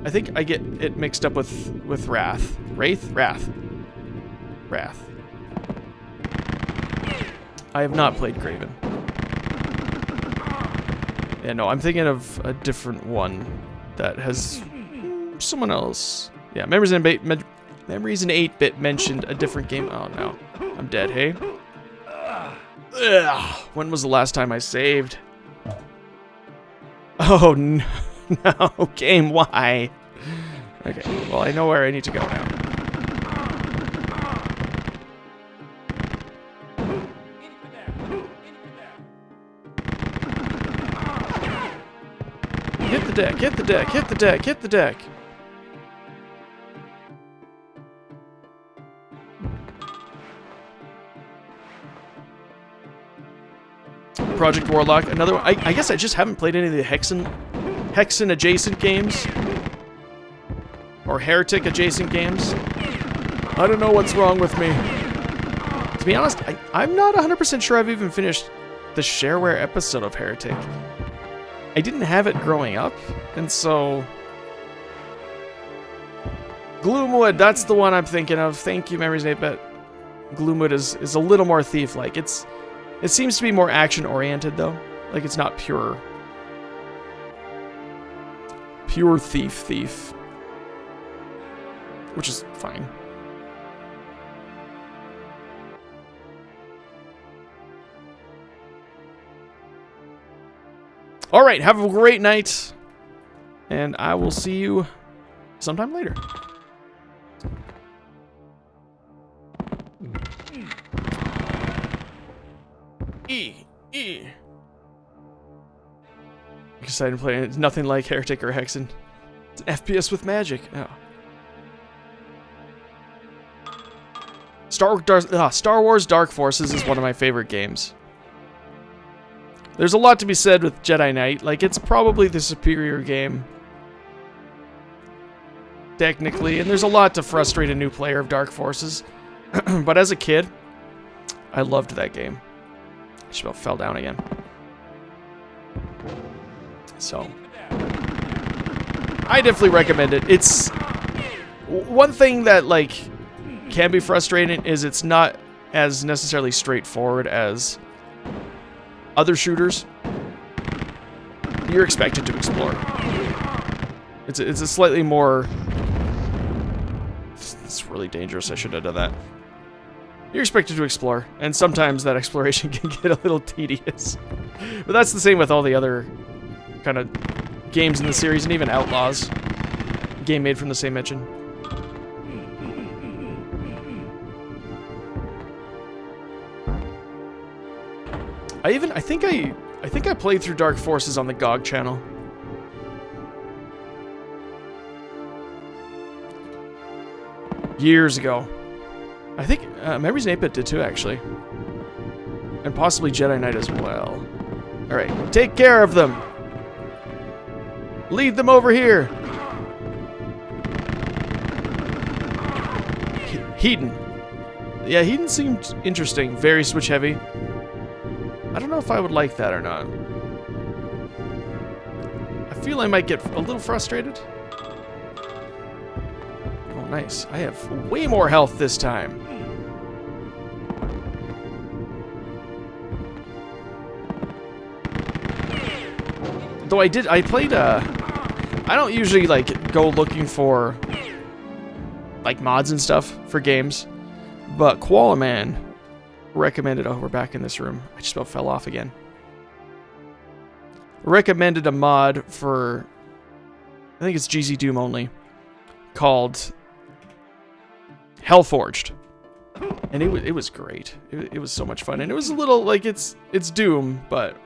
I think I get it mixed up with Wrath. Wraith? Wrath. I have not played Graven. Yeah, no, I'm thinking of a different one that has... someone else. Yeah, Memories in 8-bit mentioned a different game. Oh no, I'm dead. Hey. Ugh. When was the last time I saved? Oh no, no, game. Why? Okay, well I know where I need to go now. Hit the deck. Hit the deck. Hit the deck. Hit the deck. Project Warlock, another one. I guess I just haven't played any of the Hexen adjacent games. Or Heretic adjacent games. I don't know what's wrong with me. To be honest, I'm not 100% sure I've even finished the shareware episode of Heretic. I didn't have it growing up, and so... Gloomwood, that's the one I'm thinking of. Thank you, Memories 8-bit. Gloomwood is a little more thief-like. It seems to be more action-oriented, though. Like, it's not pure thief. Which is fine. Alright, have a great night. And I will see you sometime later. I'm excited to play it. It's nothing like Heretic or Hexen. It's an FPS with magic. Oh. Star Wars Dark Forces is one of my favorite games. There's a lot to be said with Jedi Knight. Like, it's probably the superior game. Technically, and there's a lot to frustrate a new player of Dark Forces. But as a kid, I loved that game. I just about fell down again. So, I definitely recommend it. It's one thing that, like, can be frustrating is it's not as necessarily straightforward as other shooters. You're expected to explore. It's a slightly more... It's really dangerous. I should have done that. You're expected to explore, and sometimes that exploration can get a little tedious. But that's the same with all the other kind of games in the series, and even Outlaws. A game made from the same engine. I think I played through Dark Forces on the GOG channel. Years ago. I think Memories and 8-Bit did too, actually. And possibly Jedi Knight as well. Alright, take care of them! Lead them over here! Hedon. Yeah, Hedon seemed interesting. Very switch heavy. I don't know if I would like that or not. I feel I might get a little frustrated. Oh, nice. I have way more health this time. Though I played, I don't usually, like, go looking for, like, mods and stuff for games. But Koalaman recommended... Oh, we're back in this room. I just about fell off again. Recommended a mod for... I think it's GZ Doom only. Called... Hellforged. And it was great. It was so much fun. And it was a little, like, it's Doom, but...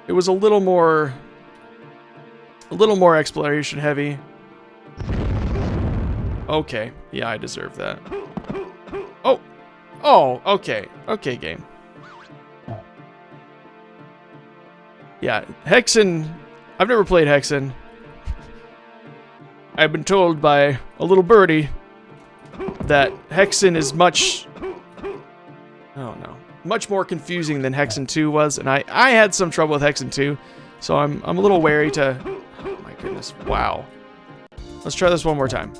It was a little more exploration heavy. Okay. Yeah, I deserve that. Oh! Oh, okay. Okay, game. Yeah, Hexen... I've never played Hexen. I've been told by a little birdie that Hexen is much... Oh, no. Much more confusing than Hexen 2 was, and I had some trouble with Hexen 2, so I'm a little wary to... Oh, my goodness. Wow. Let's try this one more time.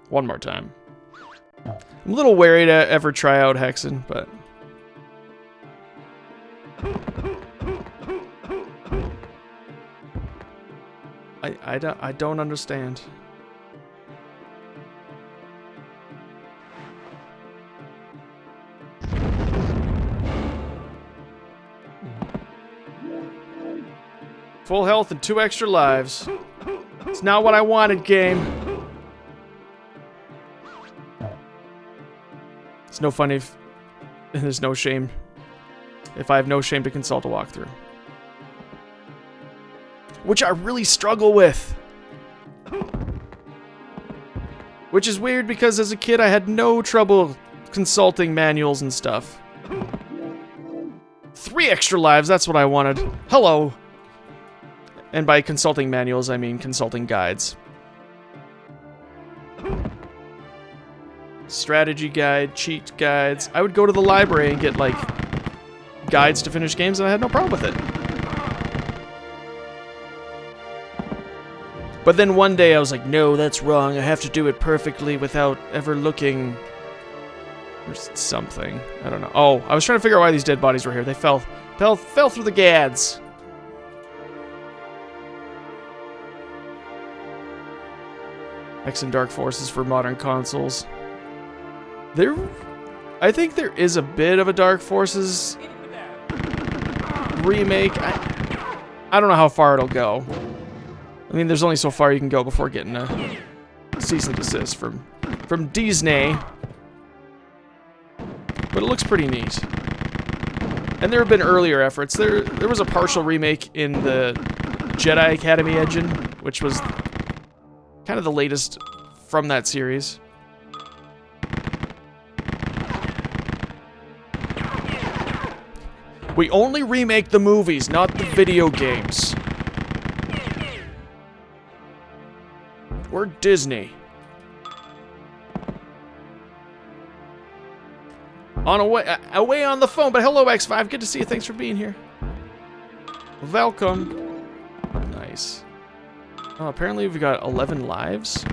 One more time. I'm a little wary to ever try out Hexen, but... I don't understand. Full health and 2 extra lives. It's not what I wanted, game. It's no fun if... There's no shame. If I have no shame to consult a walkthrough. Which I really struggle with. Which is weird because as a kid I had no trouble consulting manuals and stuff. 3 extra lives, that's what I wanted. Hello. And by consulting manuals, I mean consulting guides. Strategy guide, cheat guides. I would go to the library and get, like, guides to finish games, and I had no problem with it. But then one day I was like, no, that's wrong. I have to do it perfectly without ever looking... or something. I don't know. Oh, I was trying to figure out why these dead bodies were here. They fell through the gads. Hexen Dark Forces for modern consoles. I think there is a bit of a Dark Forces remake. I don't know how far it'll go. I mean, there's only so far you can go before getting a cease and desist from Disney. But it looks pretty neat. And there have been earlier efforts. There was a partial remake in the Jedi Academy engine, which was kind of the latest from that series. We only remake the movies, not the video games. We're Disney. Away on the phone, but hello X5, good to see you, thanks for being here. Welcome. Nice. Oh, apparently we've got 11 lives.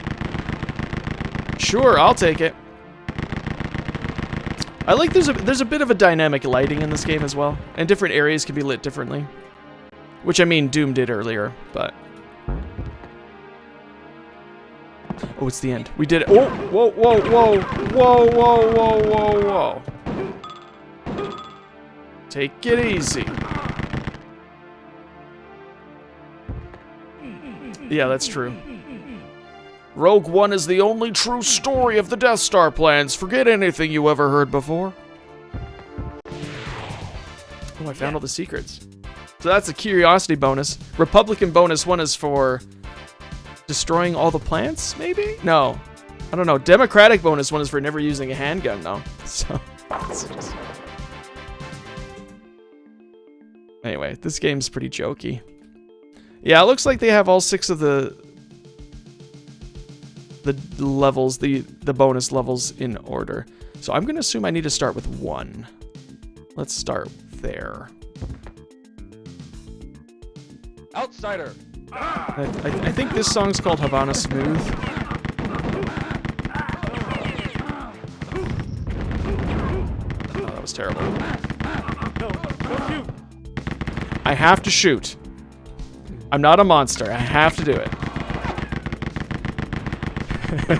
Sure, I'll take it. I like there's a bit of a dynamic lighting in this game as well, and different areas can be lit differently. Which I mean Doom did earlier, but... Oh, it's the end. We did it. Oh, whoa, whoa, whoa, whoa, whoa, whoa, whoa, whoa. Take it easy. Yeah, that's true. Rogue One is the only true story of the Death Star plans. Forget anything you ever heard before. Oh, I found all the secrets. So that's a curiosity bonus. Republican bonus 1 is for destroying all the plants, maybe? No. I don't know. Democratic bonus 1 is for never using a handgun, though. So, anyway, this game's pretty jokey. Yeah, it looks like they have all 6 of the levels, the bonus levels in order. So I'm going to assume I need to start with 1. Let's start there. Outsider. I think this song's called Havana Smooth. Oh, that was terrible. No, don't shoot. I have to shoot. I'm not a monster. I have to do it.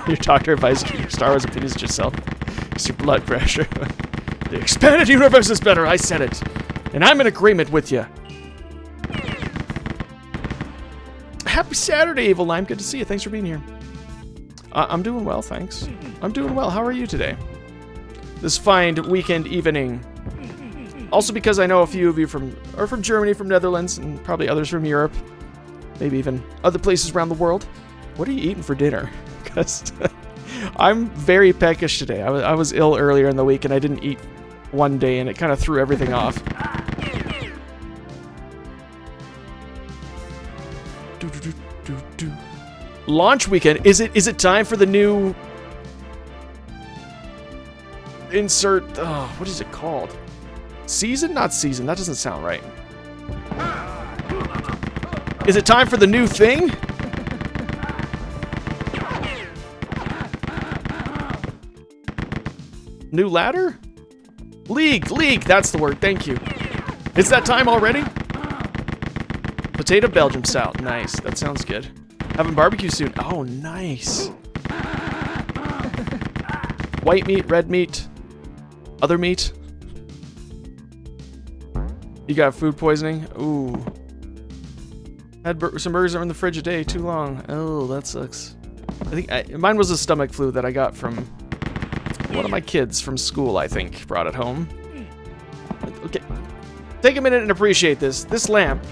Your doctor advice keep your Star Wars opinions to yourself. It's your blood pressure. The expanded universe is better. I said it. And I'm in agreement with you. Happy Saturday, Evil Lime. Good to see you. Thanks for being here. I'm doing well, thanks. I'm doing well. How are you today? This fine weekend evening. Also because I know a few of you are from Germany, from Netherlands, and probably others from Europe. Maybe even other places around the world. What are you eating for dinner? Because I'm very peckish today. I was ill earlier in the week and I didn't eat one day and it kind of threw everything off. Launch weekend. Is it time for the new insert? Oh, what is it called? Season? Not season. That doesn't sound right. Is it time for the new thing? New ladder? League. That's the word. Thank you. It's that time already? Potato Belgium style. Nice. That sounds good. Having barbecue soon. Oh, nice. White meat, red meat, other meat. You got food poisoning? Ooh. Had some burgers in the fridge a day. Too long. Oh, that sucks. I think mine was a stomach flu that I got from one of my kids from school, I think. Brought it home. Okay. Take a minute and appreciate this. This lamp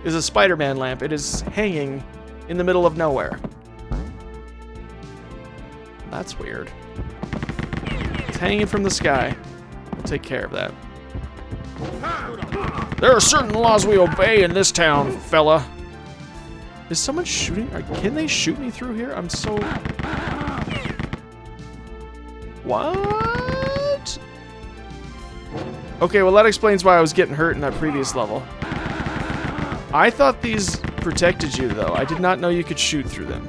is a Spider-Man lamp. It is hanging in the middle of nowhere. That's weird. It's hanging from the sky. We'll take care of that. There are certain laws we obey in this town, fella. Is someone shooting? Can they shoot me through here? I'm so... What? Okay, well that explains why I was getting hurt in that previous level. I thought these protected you, though. I did not know you could shoot through them.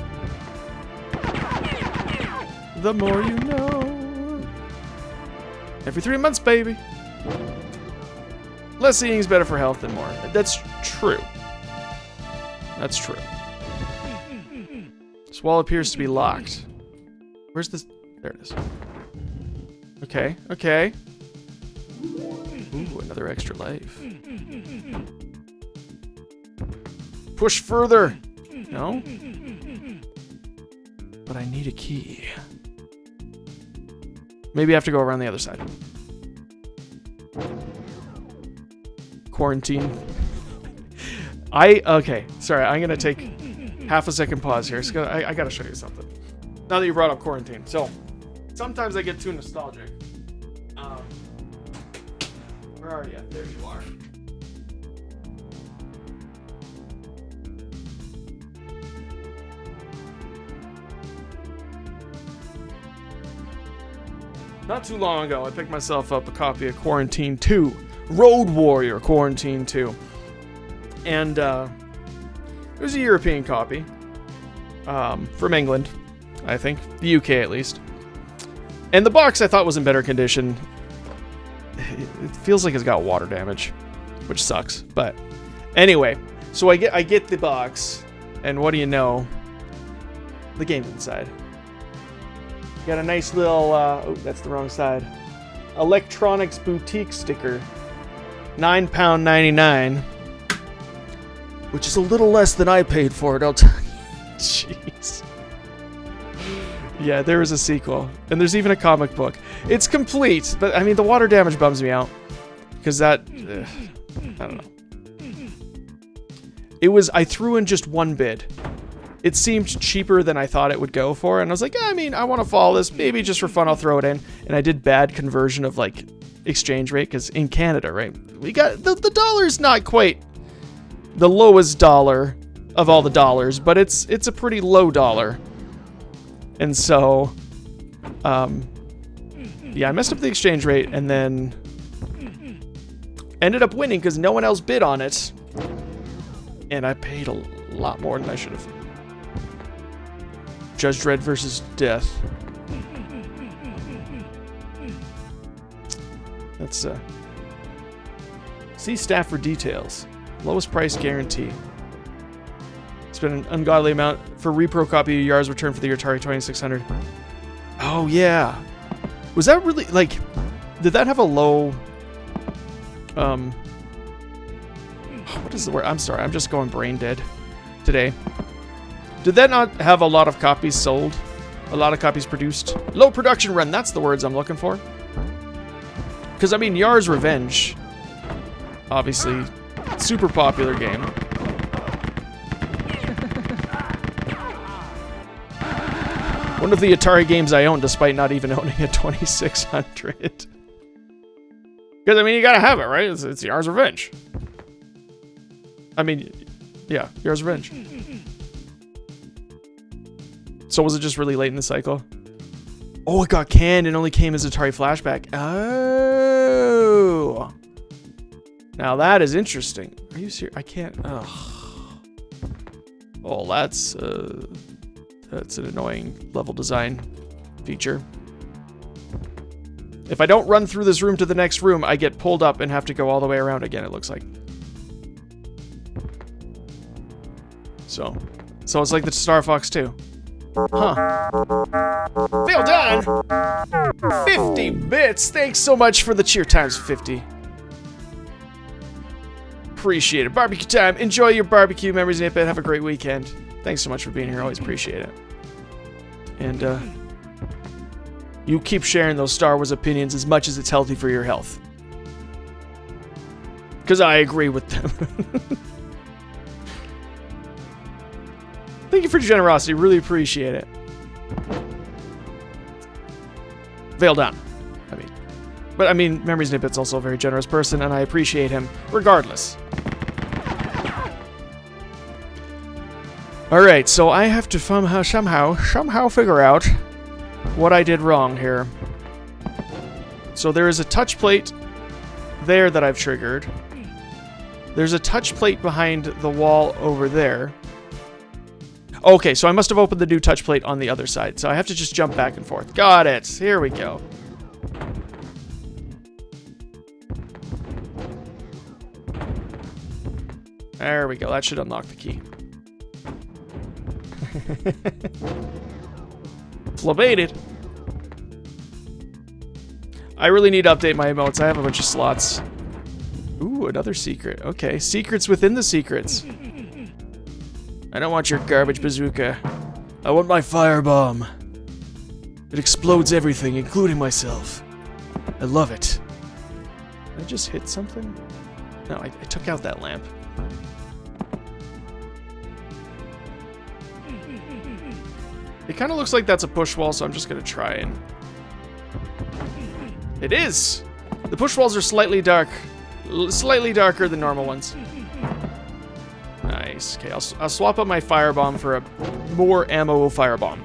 The more you know. Every 3 months, baby. Less eating is better for health than more. That's true. That's true. This wall appears to be locked. Where's this? There it is. Okay, okay. Ooh, another extra life. Push further. No? But I need a key. Maybe I have to go around the other side. Quarantine. Okay, sorry, I'm gonna take half a second pause here. I gotta show you something. Now that you brought up quarantine. So, sometimes I get too nostalgic. Where are you? There you are. Not too long ago, I picked myself up a copy of Quarantine 2. Road Warrior Quarantine 2. And, it was a European copy. From England, I think. The UK, at least. And the box I thought was in better condition. It feels like it's got water damage, which sucks. But anyway, so I get the box, and what do you know? The game's inside. Got a nice little, oh, that's the wrong side. Electronics Boutique sticker. £9.99. Which is a little less than I paid for it, I'll tell you. Jeez. Yeah, there is a sequel. And there's even a comic book. It's complete, but I mean, the water damage bums me out. Because that, I don't know. I threw in just one bid. It seemed cheaper than I thought it would go for, and I was like, yeah, I mean, I want to follow this. Maybe just for fun, I'll throw it in. And I did bad conversion of, like, exchange rate, because in Canada, right, we got, the dollar's not quite the lowest dollar of all the dollars, but it's a pretty low dollar. And so, yeah, I messed up the exchange rate, and then ended up winning because no one else bid on it. And I paid a lot more than I should have. Judge Dredd versus Death. Let's see staff for details. Lowest price guarantee. Spend an ungodly amount for repro copy of Yar's return for the Atari 2600. Oh yeah. Was that really, like, did that have a low what is the word? I'm sorry, I'm just going brain dead today. Did that not have a lot of copies sold? A lot of copies produced? Low production run, that's the words I'm looking for. Because, I mean, Yar's Revenge, obviously, super popular game. One of the Atari games I own, despite not even owning a 2600. Because, I mean, you gotta have it, right? It's Yar's Revenge. I mean, yeah, Yar's Revenge. So was it just really late in the cycle? Oh, it got canned and only came as Atari Flashback. Oh. Now that is interesting. Are you serious? I can't. Ugh. Oh, that's an annoying level design feature. If I don't run through this room to the next room, I get pulled up and have to go all the way around again, it looks like. So it's like the Star Fox 2. Huh. Well done! 50 bits! Thanks so much for the cheer times 50. Appreciate it. Barbecue time. Enjoy your barbecue. Memories in 8-bit. Have a great weekend. Thanks so much for being here. Always appreciate it. And, you keep sharing those Star Wars opinions as much as it's healthy for your health. Because I agree with them. Thank you for your generosity. Really appreciate it. Veil down. I mean, Memories Nippet's also a very generous person, and I appreciate him regardless. Alright, so I have to somehow figure out what I did wrong here. So there is a touch plate there that I've triggered. There's a touch plate behind the wall over there. Okay, so I must have opened the new touch plate on the other side. So I have to just jump back and forth. Got it. Here we go. There we go. That should unlock the key. Flabated. I really need to update my emotes. I have a bunch of slots. Ooh, another secret. Okay, secrets within the secrets. I don't want your garbage bazooka. I want my firebomb. It explodes everything, including myself. I love it. Did I just hit something? No, I took out that lamp. It kind of looks like that's a push wall, so I'm just going to try and... It is! The push walls are slightly darker than normal ones. Nice. Okay, I'll swap out my firebomb for a more ammo firebomb.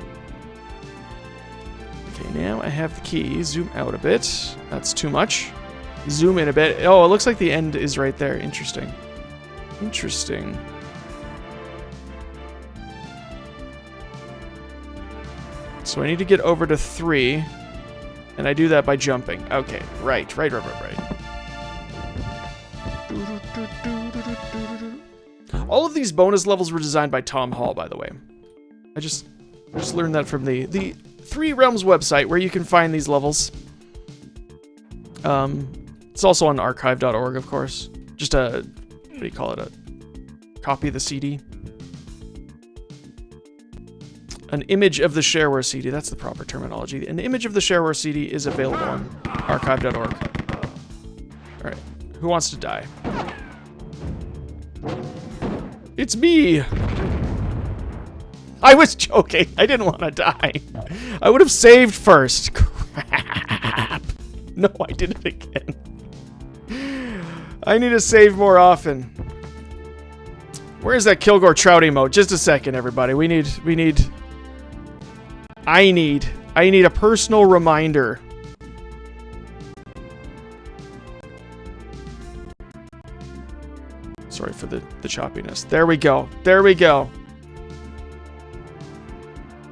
Okay, now I have the key. Zoom out a bit. That's too much. Zoom in a bit. Oh, it looks like the end is right there. Interesting. Interesting. So I need to get over to 3. And I do that by jumping. Okay, right. All of these bonus levels were designed by Tom Hall, by the way. I just learned that from the Three Realms website, where you can find these levels. It's also on archive.org, of course. Just a, what do you call it? A copy of the CD. An image of the shareware CD. That's the proper terminology. An image of the shareware CD is available on archive.org. All right. Who wants to die? It's me! I was joking. I didn't want to die. I would have saved first. Crap. No, I did it again. I need to save more often. Where's that Kilgore Trout emote? Just a second, everybody. I need a personal reminder. Sorry for the choppiness. There we go. There we go.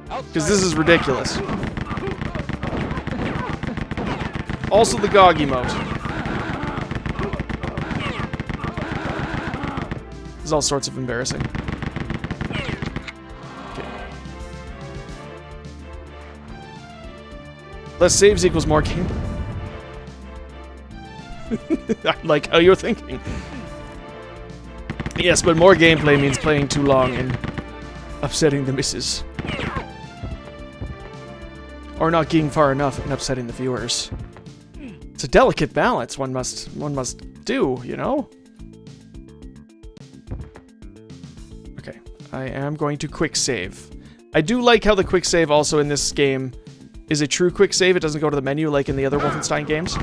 Because this is ridiculous. Also the GOG emote. This is all sorts of embarrassing. Okay. Less saves equals more game. I like how you're thinking. Yes, but more gameplay means playing too long and upsetting the missus. Or not getting far enough and upsetting the viewers. It's a delicate balance one must do, you know? Okay, I am going to quick save. I do like how the quick save also in this game is a true quick save. It doesn't go to the menu like in the other Wolfenstein games.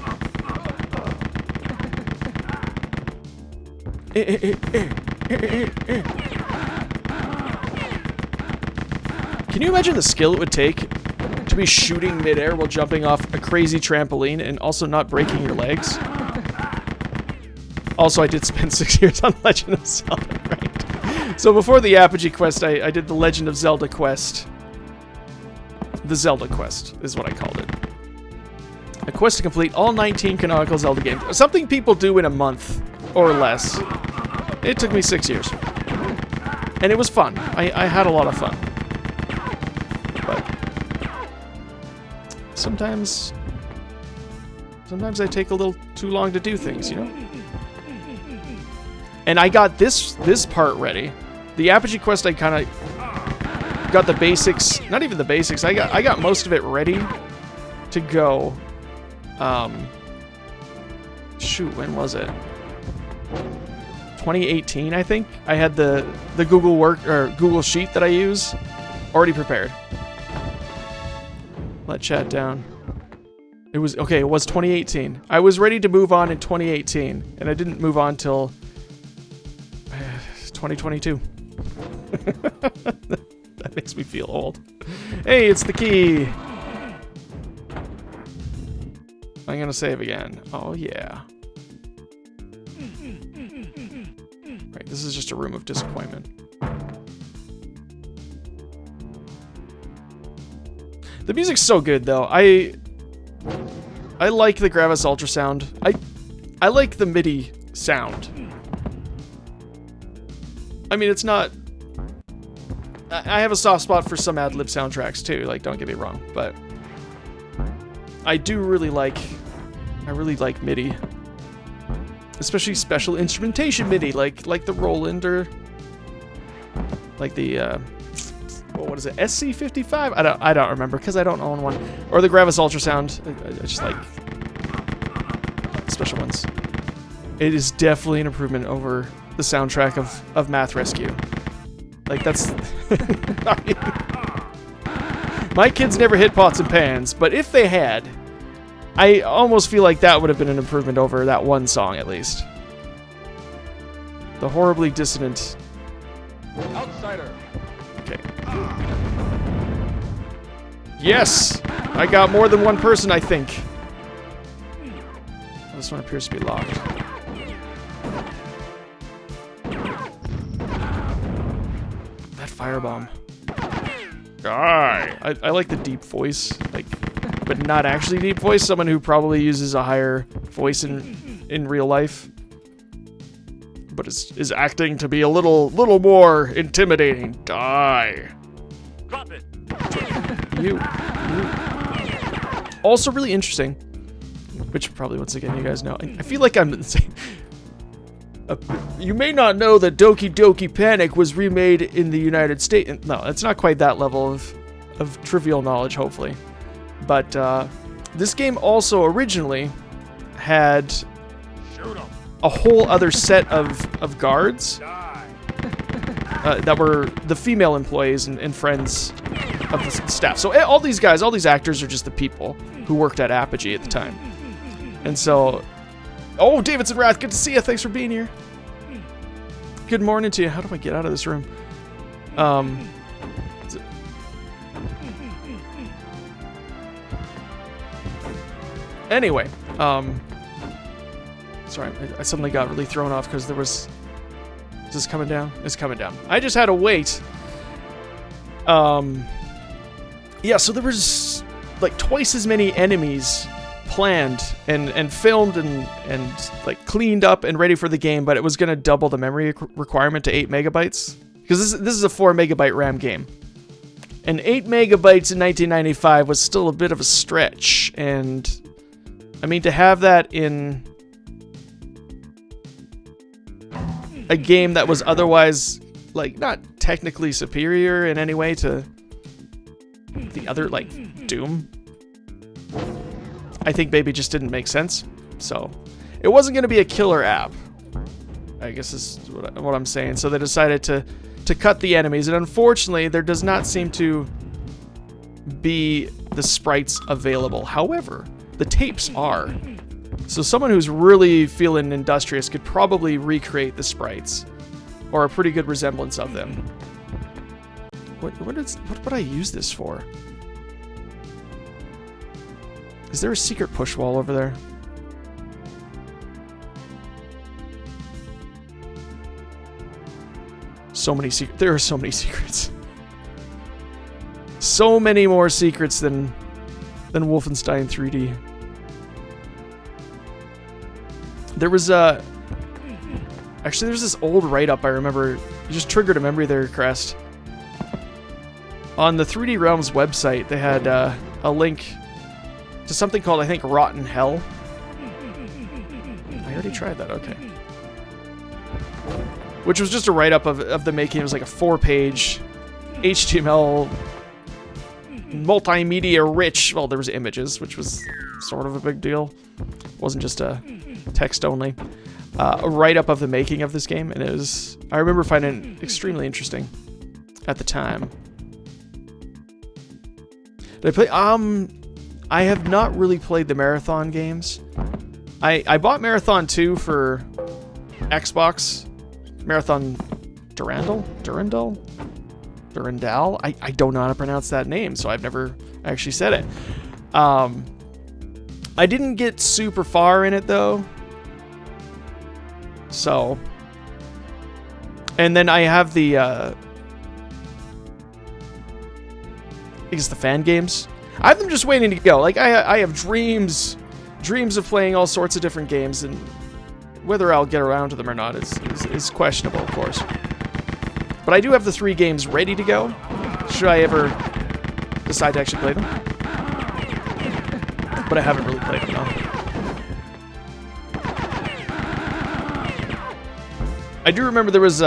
Can you imagine the skill it would take to be shooting midair while jumping off a crazy trampoline and also not breaking your legs? Also, I did spend 6 years on Legend of Zelda, right? So before the Apogee quest, I did the Legend of Zelda quest. The Zelda quest is what I called it. A quest to complete all 19 canonical Zelda games. Something people do in a month or less. It took me 6 years. And it was fun. I had a lot of fun. But sometimes I take a little too long to do things, you know? And I got this part ready. The Apogee quest, I kind of got the basics, not even the basics. I got most of it ready to go. Shoot, when was it? 2018, I think. I had the Google Sheet that I use already prepared. Let chat down. It was 2018. I was ready to move on in 2018, and I didn't move on till 2022. That makes me feel old. Hey, it's the key. I'm gonna save again. Oh yeah. Right, this is just a room of disappointment. The music's so good though. I like the Gravis ultrasound. I like the MIDI sound. I mean, it's not... I have a soft spot for some ad-lib soundtracks too, like, don't get me wrong, but I really like MIDI. Especially special instrumentation MIDI, like the Roland or like the what is it, SC55? I don't remember because I don't own one. Or the Gravis ultrasound. I just like special ones. It is definitely an improvement over the soundtrack of Math Rescue. Like that's My kids never hit pots and pans, but if they had, I almost feel like that would have been an improvement over that one song, at least. The horribly dissonant... Outsider. Okay. Yes! I got more than one person, I think. This one appears to be locked. That firebomb. I like the deep voice, like, but not actually deep voice. Someone who probably uses a higher voice in real life, but is acting to be a little more intimidating. Die. Drop it. You. Also really interesting, which probably once again you guys know. I feel like I'm saying. You may not know that Doki Doki Panic was remade in the United States. No, it's not quite that level of trivial knowledge, hopefully. But this game also originally had a whole other set of guards that were the female employees and friends of the staff. So all these guys, all these actors are just the people who worked at Apogee at the time. And so... Oh, Davidson Wrath, good to see you. Thanks for being here. Good morning to you. How do I get out of this room? Anyway, sorry, I suddenly got really thrown off because there was... Is this coming down? It's coming down. I just had to wait. Yeah, so there was like twice as many enemies planned and filmed and like cleaned up and ready for the game, but it was going to double the memory requirement to 8 megabytes because this is a 4 megabyte RAM game, and 8 megabytes in 1995 was still a bit of a stretch. And I mean, to have that in a game that was otherwise like not technically superior in any way to the other, like Doom, I think maybe just didn't make sense. So it wasn't going to be a killer app, I guess is what I'm saying. So they decided to cut the enemies, and unfortunately there does not seem to be the sprites available. However, the tapes are. So someone who's really feeling industrious could probably recreate the sprites, or a pretty good resemblance of them. What would I use this for? Is there a secret push wall over there? So many secrets. There are so many secrets. So many more secrets than Wolfenstein 3D. There was actually there's this old write-up I remember. You just triggered a memory there, Crest. On the 3D Realms website, they had a link to something called, I think, Rotten Hell. I already tried that, okay. Which was just a write-up of the making. It was like a 4-page HTML multimedia rich, well, there was images, which was sort of a big deal. It wasn't just a text only. A write-up of the making of this game, and it was, I remember finding it extremely interesting at the time. Did I play? I have not really played the Marathon games. I bought Marathon 2 for Xbox. Marathon Durandal? I don't know how to pronounce that name, so I've never actually said it. I didn't get super far in it, though. So... And then I have the... I guess the fan games. I have them just waiting to go. Like, I have dreams of playing all sorts of different games, and whether I'll get around to them or not is questionable, of course. But I do have the 3 games ready to go, should I ever decide to actually play them. But I haven't really played them, no. I do remember there was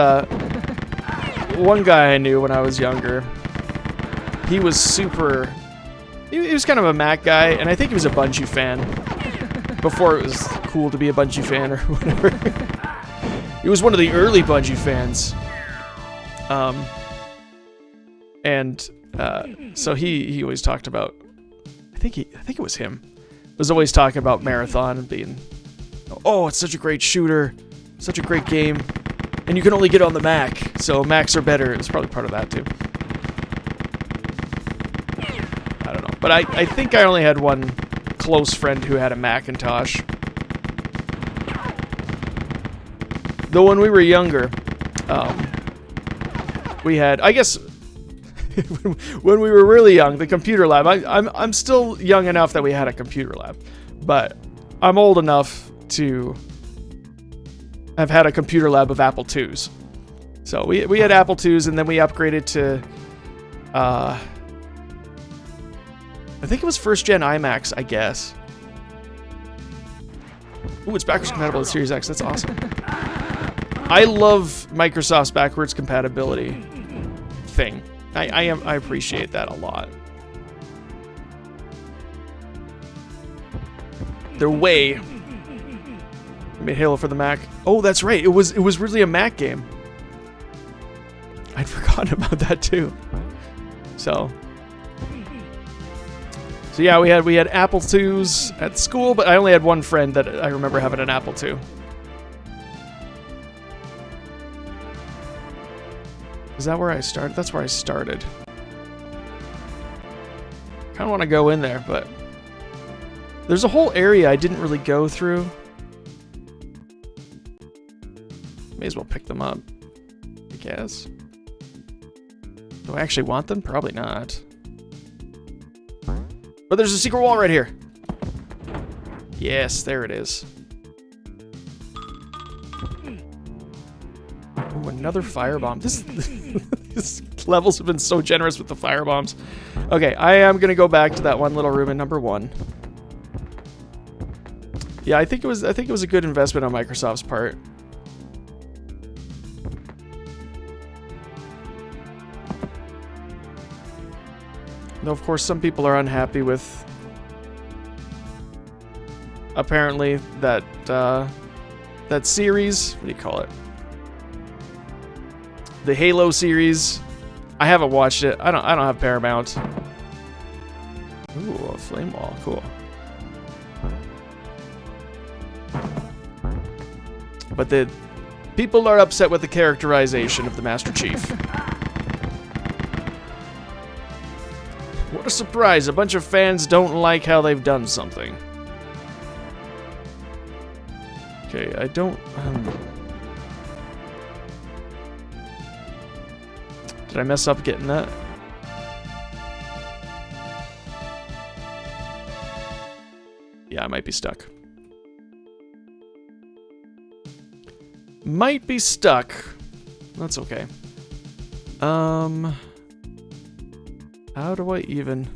one guy I knew when I was younger. He was super... He was kind of a Mac guy, and I think he was a Bungie fan. Before it was cool to be a Bungie fan or whatever. He was one of the early Bungie fans. And So he always talked about, I think it was him, was always talking about Marathon and being, oh, it's such a great shooter, such a great game, and you can only get it on the Mac, so Macs are better. It's probably part of that too. I don't know, but I think I only had one close friend who had a Macintosh. Though when we were younger, we had, I guess, when we were really young, the computer lab. I'm still young enough that we had a computer lab, but I'm old enough to have had a computer lab of Apple IIs. So we had Apple IIs, and then we upgraded to, I think it was first gen iMacs, I guess. Ooh, it's backwards compatible with Series X. That's awesome. I love Microsoft's backwards compatibility thing. I appreciate that a lot. They're way. I made Halo for the Mac. Oh, that's right. It was really a Mac game. I'd forgotten about that too. So yeah, we had Apple IIs at school, but I only had one friend that I remember having an Apple II. Is that where I started? That's where I started. Kind of want to go in there, but there's a whole area I didn't really go through. May as well pick them up, I guess. Do I actually want them? Probably not. But there's a secret wall right here. Yes, there it is. Ooh, another firebomb. These levels have been so generous with the firebombs. Okay, I am gonna go back to that one little room in number 1. Yeah, I think it was a good investment on Microsoft's part. Though of course some people are unhappy with apparently that that series. What do you call it? The Halo series. I haven't watched it. I don't have Paramount. Ooh, a flame wall. Cool. But the people are upset with the characterization of the Master Chief. What a surprise. A bunch of fans don't like how they've done something. Okay, I don't... Did I mess up getting that? Yeah, I might be stuck. Might be stuck. That's okay. How do I even...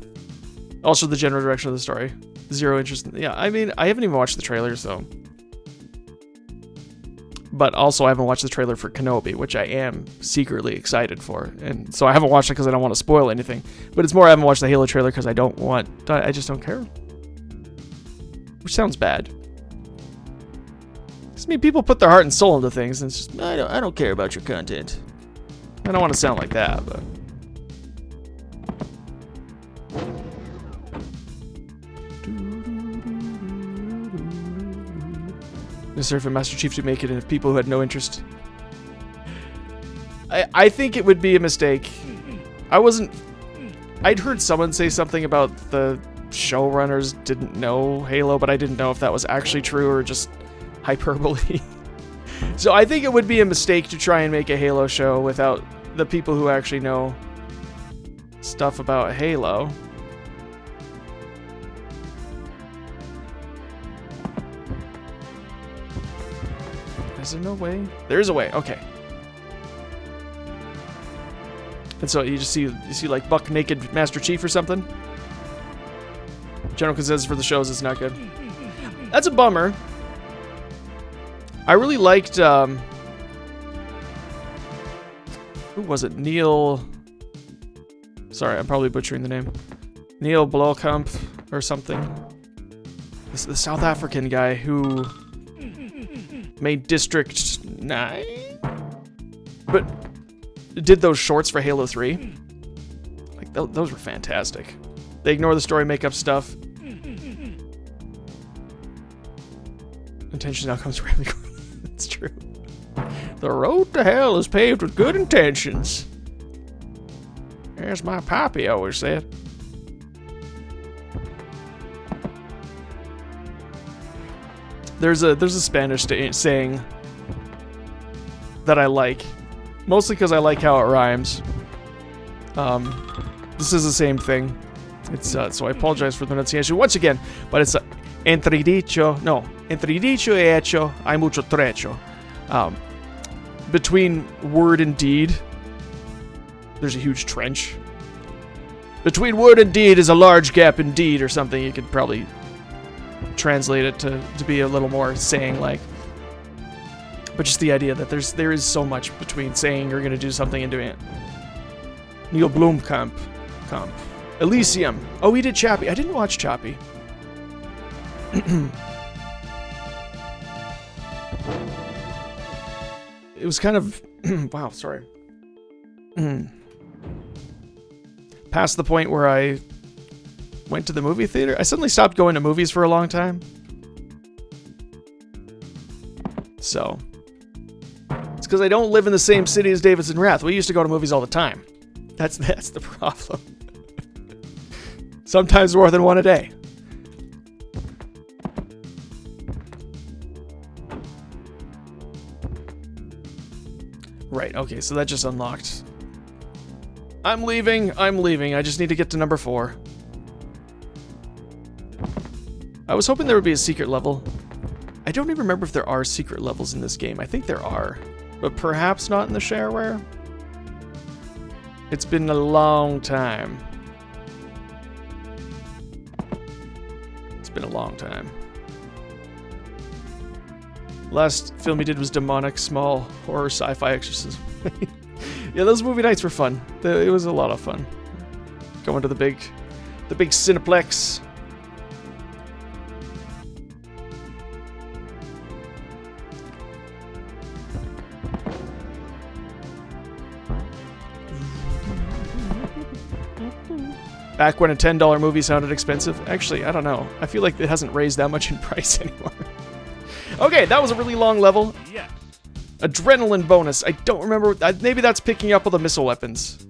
Also, the general direction of the story. Zero interest in... Yeah, I mean, I haven't even watched the trailers, though. But also, I haven't watched the trailer for Kenobi, which I am secretly excited for. And so I haven't watched it because I don't want to spoil anything. But it's more I haven't watched the Halo trailer because I just don't care. Which sounds bad. I mean, people put their heart and soul into things, and it's just, I don't care about your content. I don't want to sound like that, but... Necessary for Master Chief to make it, and if people who had no interest... I think it would be a mistake. I'd heard someone say something about the showrunners didn't know Halo, but I didn't know if that was actually true or just hyperbole. So I think it would be a mistake to try and make a Halo show without the people who actually know stuff about Halo. Is there no way? There is a way. Okay. And so you see like buck naked Master Chief or something. General consensus for the shows is not good. That's a bummer. I really liked who was it? Neil. Sorry, I'm probably butchering the name. Neil Blomkamp or something. This is the South African guy who made District 9, but did those shorts for Halo 3. Like, Those were fantastic. They ignore the story, make up stuff. Intentions outcomes rarely. That's true. The road to hell is paved with good intentions. As my pappy always said. There's a Spanish saying that I like, mostly because I like how it rhymes. This is the same thing. It's so I apologize for the pronunciation once again, but it's entre dicho y hecho hay mucho trecho. Between word and deed, there's a huge trench. Between word and deed is a large gap indeed, or something. You could probably translate it to be a little more saying-like. But just the idea that there is so much between saying you're going to do something and doing it. Neil Blomkamp. Elysium. Oh, we did Chappie. I didn't watch Chappie. It was kind of... wow, sorry. Past the point where I went to the movie theater. I suddenly stopped going to movies for a long time. So... it's because I don't live in the same city as Davidson Rath. We used to go to movies all the time. That's the problem. Sometimes more than one a day. Right, okay, so that just unlocked. I'm leaving. I just need to get to number 4. I was hoping there would be a secret level. I don't even remember if there are secret levels in this game. I think there are, but perhaps not in the shareware. It's been a long time. It's been a long time. Last film he did was demonic, small, horror, sci-fi exorcism. Yeah, those movie nights were fun. It was a lot of fun. Going to the big Cineplex. Back when a $10 movie sounded expensive. Actually, I don't know. I feel like it hasn't raised that much in price anymore. Okay, that was a really long level. Yes. Adrenaline bonus. I don't remember. Maybe that's picking up all the missile weapons.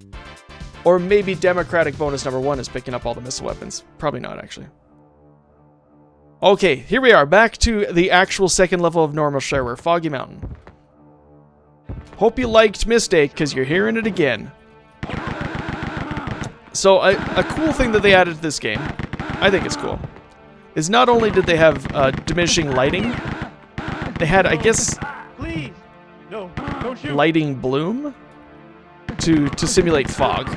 Or maybe Democratic bonus number 1 is picking up all the missile weapons. Probably not, actually. Okay, here we are. Back to the actual second level of normal shareware. Foggy Mountain. Hope you liked Mistake, because you're hearing it again. So, a cool thing that they added to this game, I think it's cool, is not only did they have diminishing lighting, they had, I guess, Please. No, don't shoot. lighting bloom to simulate fog.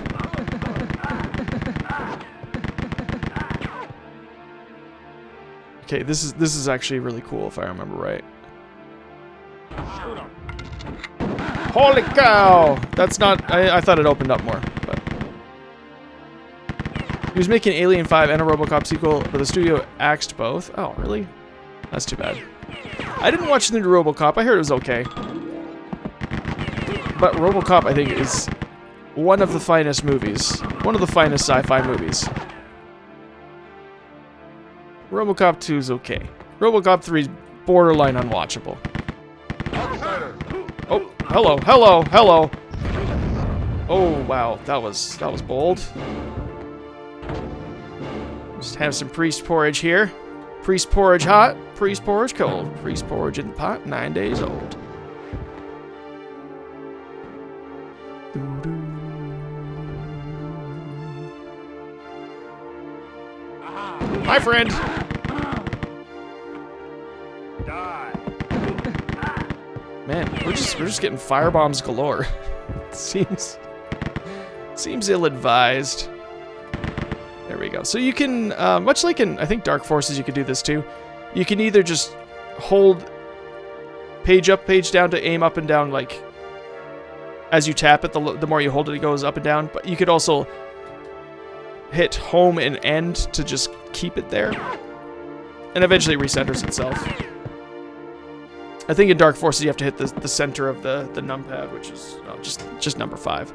Okay, this is actually really cool if I remember right. Shoot him. Holy cow! That's not... I thought it opened up more, but... He was making Alien 5 and a RoboCop sequel, but the studio axed both. Oh, really? That's too bad. I didn't watch the new RoboCop. I heard it was okay. But RoboCop, I think, is one of the finest movies. One of the finest sci-fi movies. RoboCop 2 is okay. RoboCop 3 is borderline unwatchable. Oh, hello, hello, hello. Oh, wow, that was bold. Just have some priest porridge here. Priest porridge hot, priest porridge cold. Priest porridge in the pot, 9 days old. My friend. Die. Man, we're just getting firebombs galore. Seems ill-advised. There we go. So you can, much like in, I think, Dark Forces, you could do this too. You can either just hold page up, page down to aim up and down, like, as you tap it, the more you hold it, it goes up and down. But you could also hit home and end to just keep it there. And eventually it recenters itself. I think in Dark Forces you have to hit the center of the numpad, which is just number 5.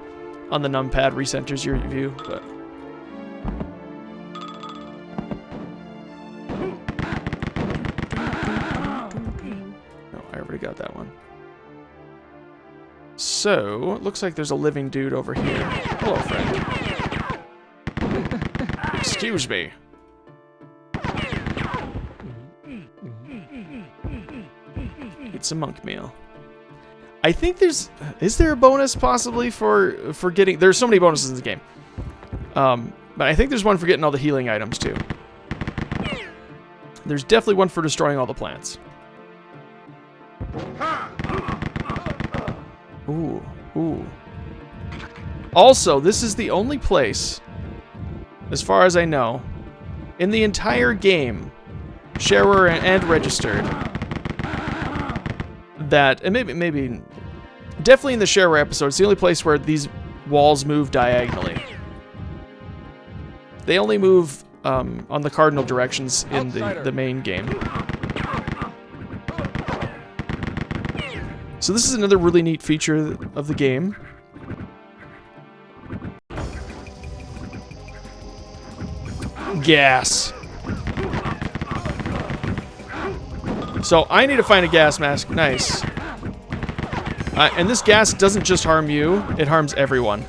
On the numpad recenters your view, but... No, I already got that one. So, it looks like there's a living dude over here. Hello, friend. Excuse me. Eat some monk meal. I think there's... Is there a bonus, possibly, for getting... There's so many bonuses in the game. But I think there's one for getting all the healing items, too. There's definitely one for destroying all the plants. Ooh, ooh. Also, this is the only place, as far as I know, in the entire game, shareware and registered, that, and maybe, definitely in the shareware episode, it's the only place where these walls move diagonally. They only move on the cardinal directions in the main game. So this is another really neat feature of the game. Gas. So I need to find a gas mask. Nice. And this gas doesn't just harm you, it harms everyone.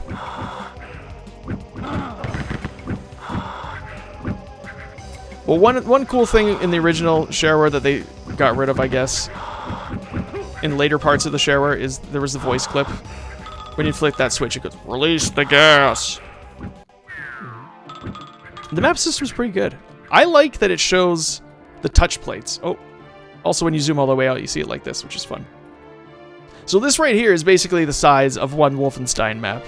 Well, one cool thing in the original shareware that they got rid of, I guess, in later parts of the shareware, is there was the voice clip. When you flick that switch, it goes, "Release the gas!" The map system's pretty good. I like that it shows the touch plates. Oh, also when you zoom all the way out, you see it like this, which is fun. So this right here is basically the size of one Wolfenstein map.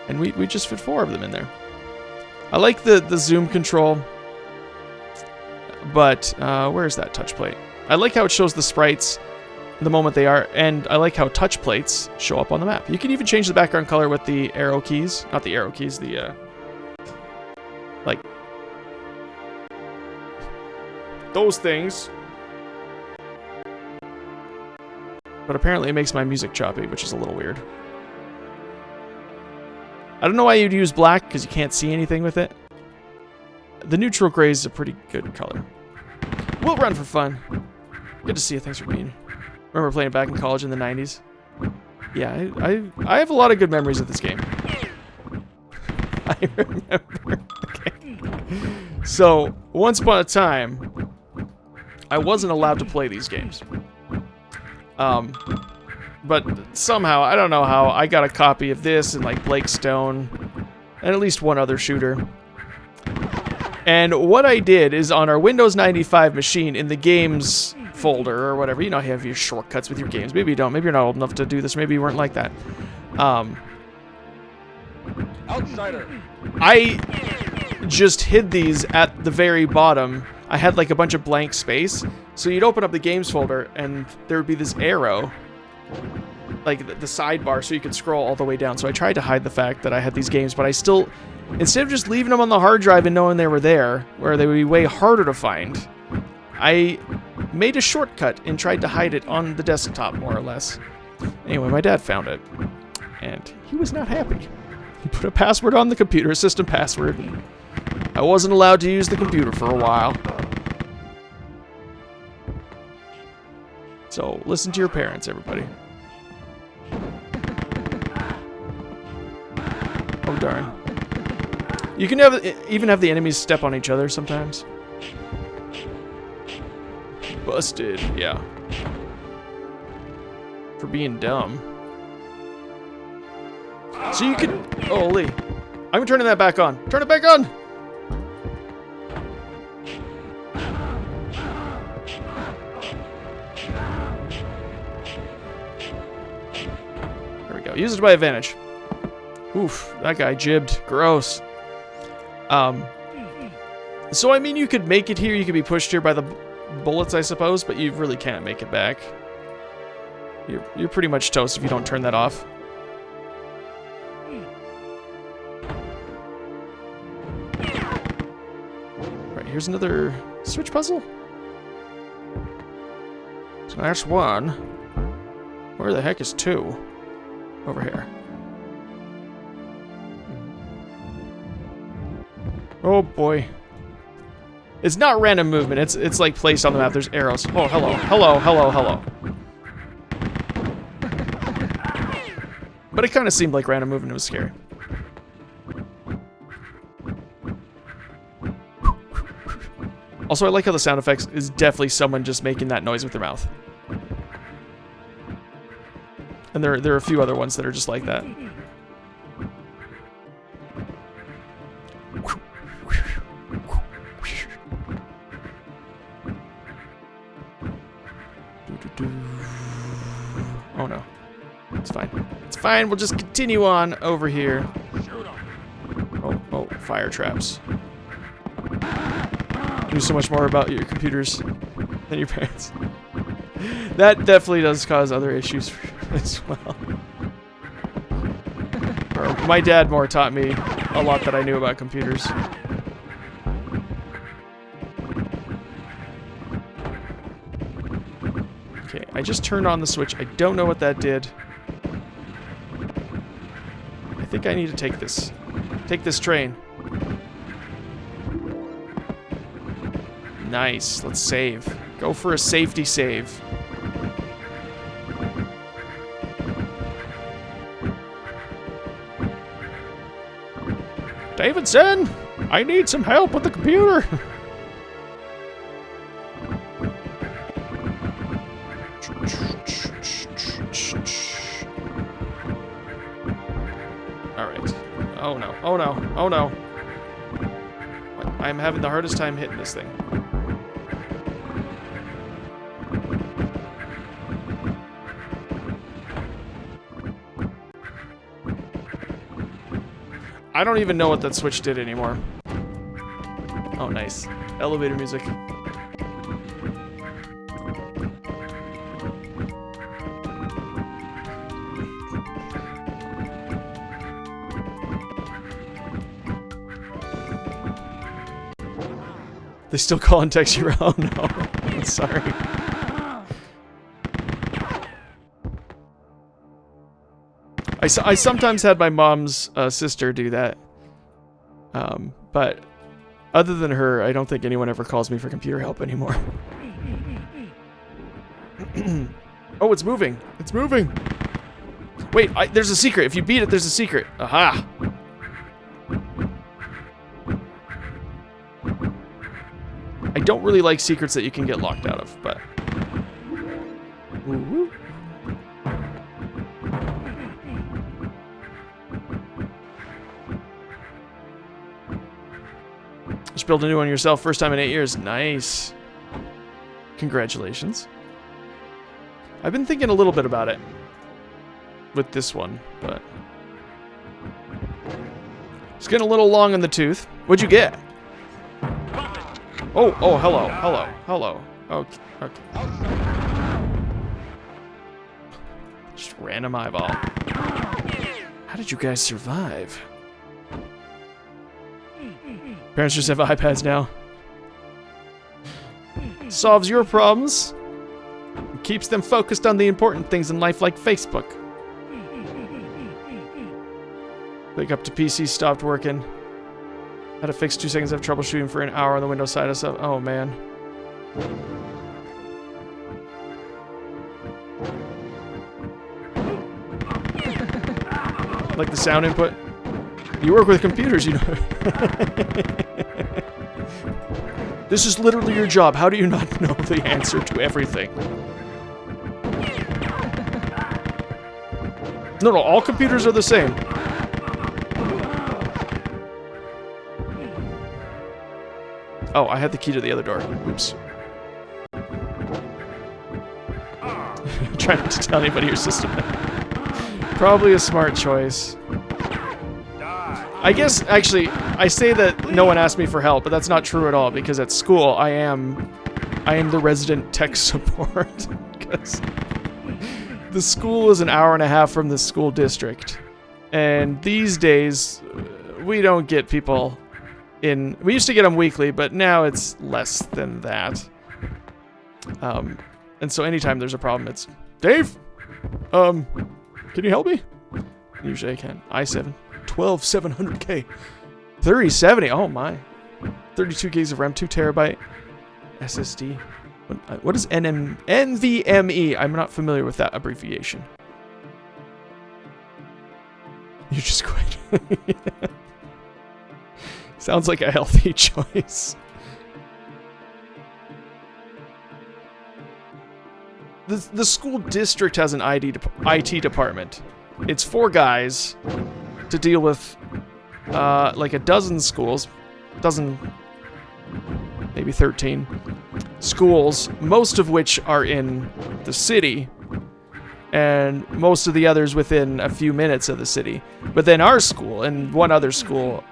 And we just fit 4 of them in there. I like the zoom control. But, where's that touch plate? I like how it shows the sprites the moment they are, and I like how touch plates show up on the map. You can even change the background color with the arrow keys. Not the arrow keys, the, like, those things. But apparently it makes my music choppy, which is a little weird. I don't know why you'd use black, because you can't see anything with it. The neutral gray is a pretty good color. We'll run for fun. Good to see you. Thanks for being here. Remember playing it back in college in the 90s? Yeah, I have a lot of good memories of this game. I remember. Okay. So, once upon a time, I wasn't allowed to play these games. But somehow, I don't know how, I got a copy of this and like Blake Stone and at least one other shooter. And what I did is on our Windows 95 machine in the games folder or whatever, you know, you have your shortcuts with your games. Maybe you don't. Maybe you're not old enough to do this. Maybe you weren't like that. Outsider. I just hid these at the very bottom. I had like a bunch of blank space. So you'd open up the games folder and there would be this arrow, like the sidebar, so you could scroll all the way down. So I tried to hide the fact that I had these games, but I still, instead of just leaving them on the hard drive and knowing they were there, where they would be way harder to find, I made a shortcut and tried to hide it on the desktop, more or less. Anyway, my dad found it, and he was not happy. He put a password on the computer, a system password, and I wasn't allowed to use the computer for a while. So, listen to your parents, everybody. Oh, darn. You can even have the enemies step on each other sometimes. Busted, yeah. For being dumb. So you can... Holy. I'm turning that back on. Turn it back on! There we go. Use it to my advantage. Oof, that guy jibbed. Gross. So I mean, you could make it here, you could be pushed here by the bullets, I suppose, but you really can't make it back. You're pretty much toast if you don't turn that off. Right, here's another switch puzzle. So that's 1. Where the heck is 2? Over here. Oh boy. It's not random movement. It's like placed on the map. There's arrows. Oh, hello. Hello, hello, hello. But it kind of seemed like random movement. It was scary. Also, I like how the sound effects is definitely someone just making that noise with their mouth. And there are a few other ones that are just like that. Oh no. It's fine. It's fine. We'll just continue on over here. Oh, fire traps. Knew so much more about your computers than your parents. That definitely does cause other issues as well. Or my dad more taught me a lot that I knew about computers. Okay, I just turned on the switch. I don't know what that did. I think I need to take this. Take this train. Nice. Let's save. Go for a safety save. Davidson, I need some help with the computer. All right. Oh no. Oh no. Oh no. I'm having the hardest time hitting this thing. I don't even know what that switch did anymore. Oh, nice. Elevator music. They still call and text you. Oh no. I'm sorry. I sometimes had my mom's sister do that. But other than her, I don't think anyone ever calls me for computer help anymore. Oh, it's moving. It's moving. Wait, there's a secret. If you beat it, there's a secret. Aha. I don't really like secrets that you can get locked out of, but... Ooh. Just build a new one yourself. First time in 8 years. Nice. Congratulations. I've been thinking a little bit about it with this one, but... It's getting a little long in the tooth. What'd you get? Oh, hello, hello, hello. Okay, okay. Just random eyeball. How did you guys survive? Parents just have iPads now. Solves your problems. Keeps them focused on the important things in life like Facebook. Wake up to PC stopped working. Had to fix 2 seconds of troubleshooting for an hour on the Windows side of stuff. Oh man. Like the sound input. You work with computers, you know. This is literally your job. How do you not know the answer to everything? No, all computers are the same. Oh, I had the key to the other door. Oops. Try not to tell anybody your system. Probably a smart choice. I guess, actually, I say that no one asked me for help, but that's not true at all, because at school, I am the resident tech support, because the school is an hour and a half from the school district, and these days, we don't get people in... We used to get them weekly, but now it's less than that. And so anytime there's a problem, it's, Dave, can you help me? Usually I can. i7. 12700K. 3070. Oh my. 32 gigs of RAM, 2 terabyte SSD. What is NVMe? I'm not familiar with that abbreviation. You just quit. Sounds like a healthy choice. The school district has an IT department. It's 4 guys to deal with like a dozen schools, maybe 13 schools, most of which are in the city, and most of the others within a few minutes of the city. But then our school and one other school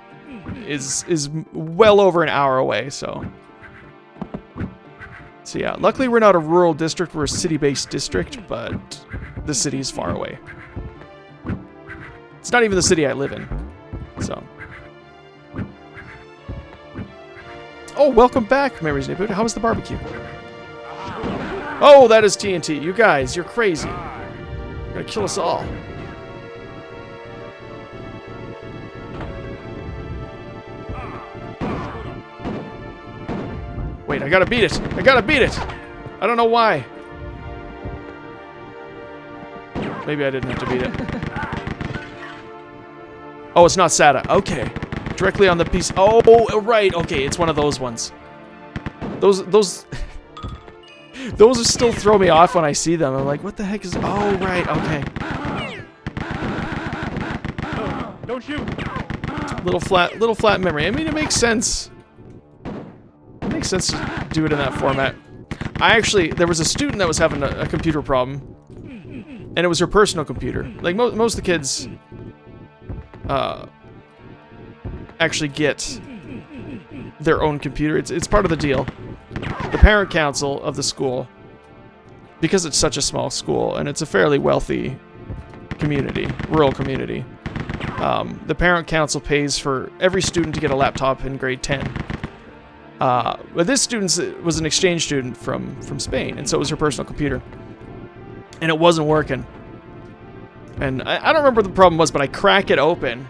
is well over an hour away, so yeah, luckily we're not a rural district, we're a city-based district, but the city is far away. It's not even the city I live in, so. Oh, welcome back, Memories Neighborhood. How was the barbecue? Oh, that is TNT. You guys, you're crazy. You're gonna kill us all. Wait, I gotta beat it. I gotta beat it. I don't know why. Maybe I didn't have to beat it. Oh, it's not SATA. Okay. Directly on the piece. Oh, right. Okay, it's one of those ones. Those still throw me off when I see them. I'm like, what the heck is... Oh, right. Okay. Don't shoot. Little flat memory. I mean, it makes sense. It makes sense to do it in that format. There was a student that was having a computer problem, and it was her personal computer. Like, most of the kids actually get their own computer. It's part of the deal. The parent council of the school, because it's such a small school and it's a fairly wealthy community, rural community, the parent council pays for every student to get a laptop in grade 10. But this student was an exchange student from Spain, and so it was her personal computer. And it wasn't working. And I don't remember what the problem was, but I crack it open,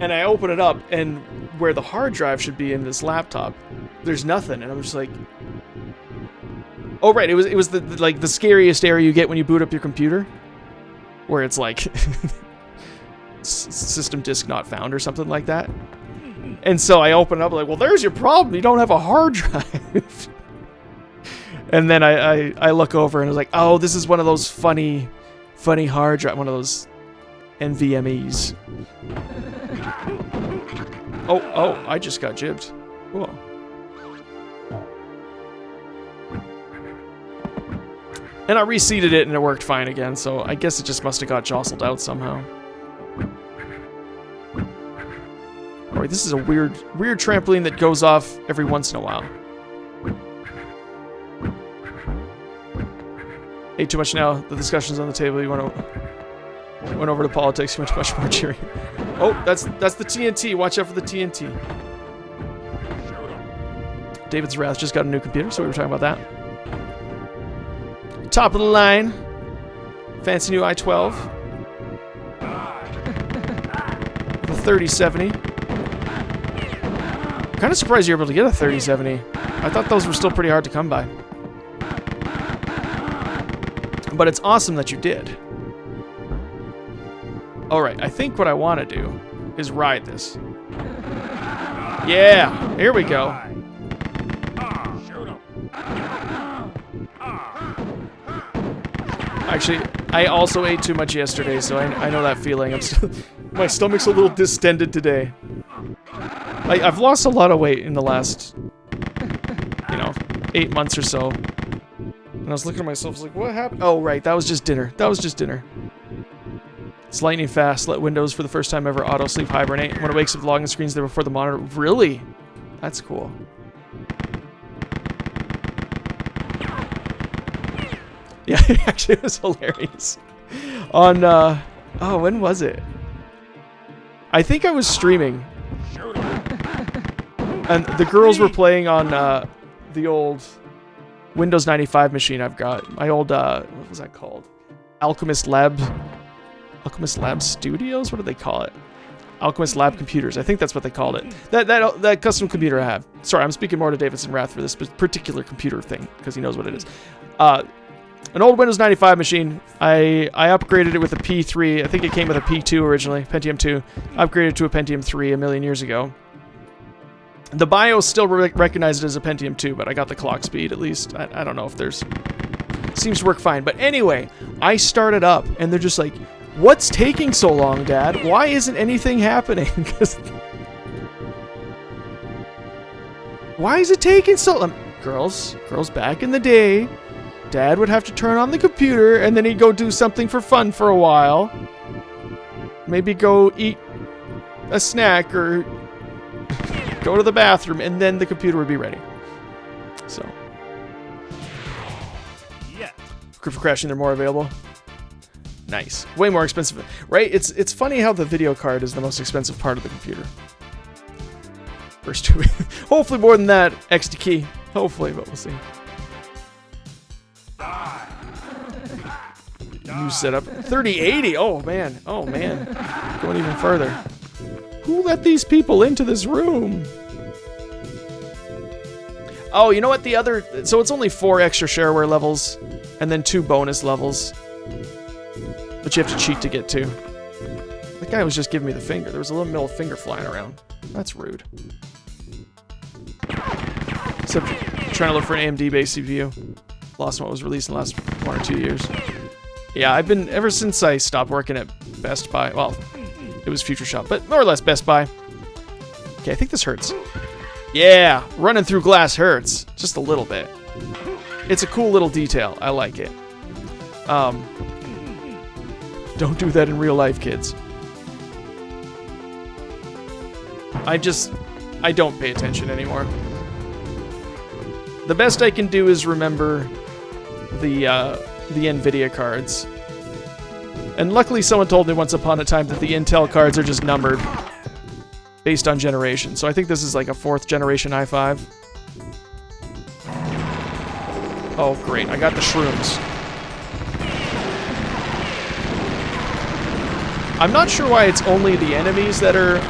and I open it up, and where the hard drive should be in this laptop, there's nothing. And I'm just like, oh right, it was the scariest error you get when you boot up your computer, where it's like system disk not found or something like that. And so I open it up like, well, there's your problem. You don't have a hard drive. And then I look over and I was like, oh, this is one of those funny hard drive, one of those NVMEs. Oh, I just got jibbed. Cool. And I reseated it and it worked fine again, so I guess it just must have got jostled out somehow. Alright, this is a weird trampoline that goes off every once in a while. Ate too much now. The discussion's on the table. You went over to politics. You went too much more cheering. Oh, that's the TNT. Watch out for the TNT. David's Wrath just got a new computer, so we were talking about that. Top of the line. Fancy new i12. With a 3070. Kind of surprised you're able to get a 3070. I thought those were still pretty hard to come by. But it's awesome that you did. Alright, I think what I want to do is ride this. Yeah, here we go. Actually, I also ate too much yesterday, so I know that feeling. My stomach's a little distended today. I've lost a lot of weight in the last, 8 months or so. And I was looking at myself, I was like, what happened? Oh, right, that was just dinner. It's lightning fast. Let Windows for the first time ever auto sleep hibernate. When it wakes up, the login screen's there before the monitor. Really? That's cool. Yeah, actually, it was hilarious. On, when was it? I think I was streaming. And the girls were playing on, the old Windows 95 machine I've got. My old, what was that called? Alchemist Lab Studios? What do they call it? Alchemist Lab Computers. I think that's what they called it. That custom computer I have. Sorry, I'm speaking more to Davidson Rath for this particular computer thing because he knows what it is. An old Windows 95 machine. I upgraded it with a P3. I think it came with a P2 originally, Pentium 2. Upgraded to a Pentium 3 a million years ago. The BIOS still recognized it as a Pentium 2, but I got the clock speed at least. I don't know if there's... Seems to work fine. But anyway, I started up, and they're just like, what's taking so long, Dad? Why isn't anything happening? Why is it taking so long? Girls back in the day, Dad would have to turn on the computer, and then he'd go do something for fun for a while. Maybe go eat a snack, or go to the bathroom, and then the computer would be ready. So. Yeah. For crashing, they're more available. Nice. Way more expensive. Right? It's funny how the video card is the most expensive part of the computer. First two. Hopefully more than that. XT key. Hopefully, but we'll see. New setup. 3080. Oh, man. Oh, man. Going even further. Who let these people into this room? Oh, you know what? So it's only 4 extra shareware levels, and then 2 bonus levels. But you have to cheat to get to. That guy was just giving me the finger. There was a little middle finger flying around. That's rude. Except trying to look for an AMD-based CPU. Lost what was released in the last 1 or 2 years. Yeah, I've been, ever since I stopped working at Best Buy, well, it was Future Shop, but more or less Best Buy. Okay, I think this hurts. Yeah, running through glass hurts. Just a little bit. It's a cool little detail. I like it. Don't do that in real life, kids. I don't pay attention anymore. The best I can do is remember the NVIDIA cards. And luckily someone told me once upon a time that the Intel cards are just numbered based on generation. So I think this is like a 4th generation i5. Oh, great. I got the shrooms. I'm not sure why it's only the enemies that are...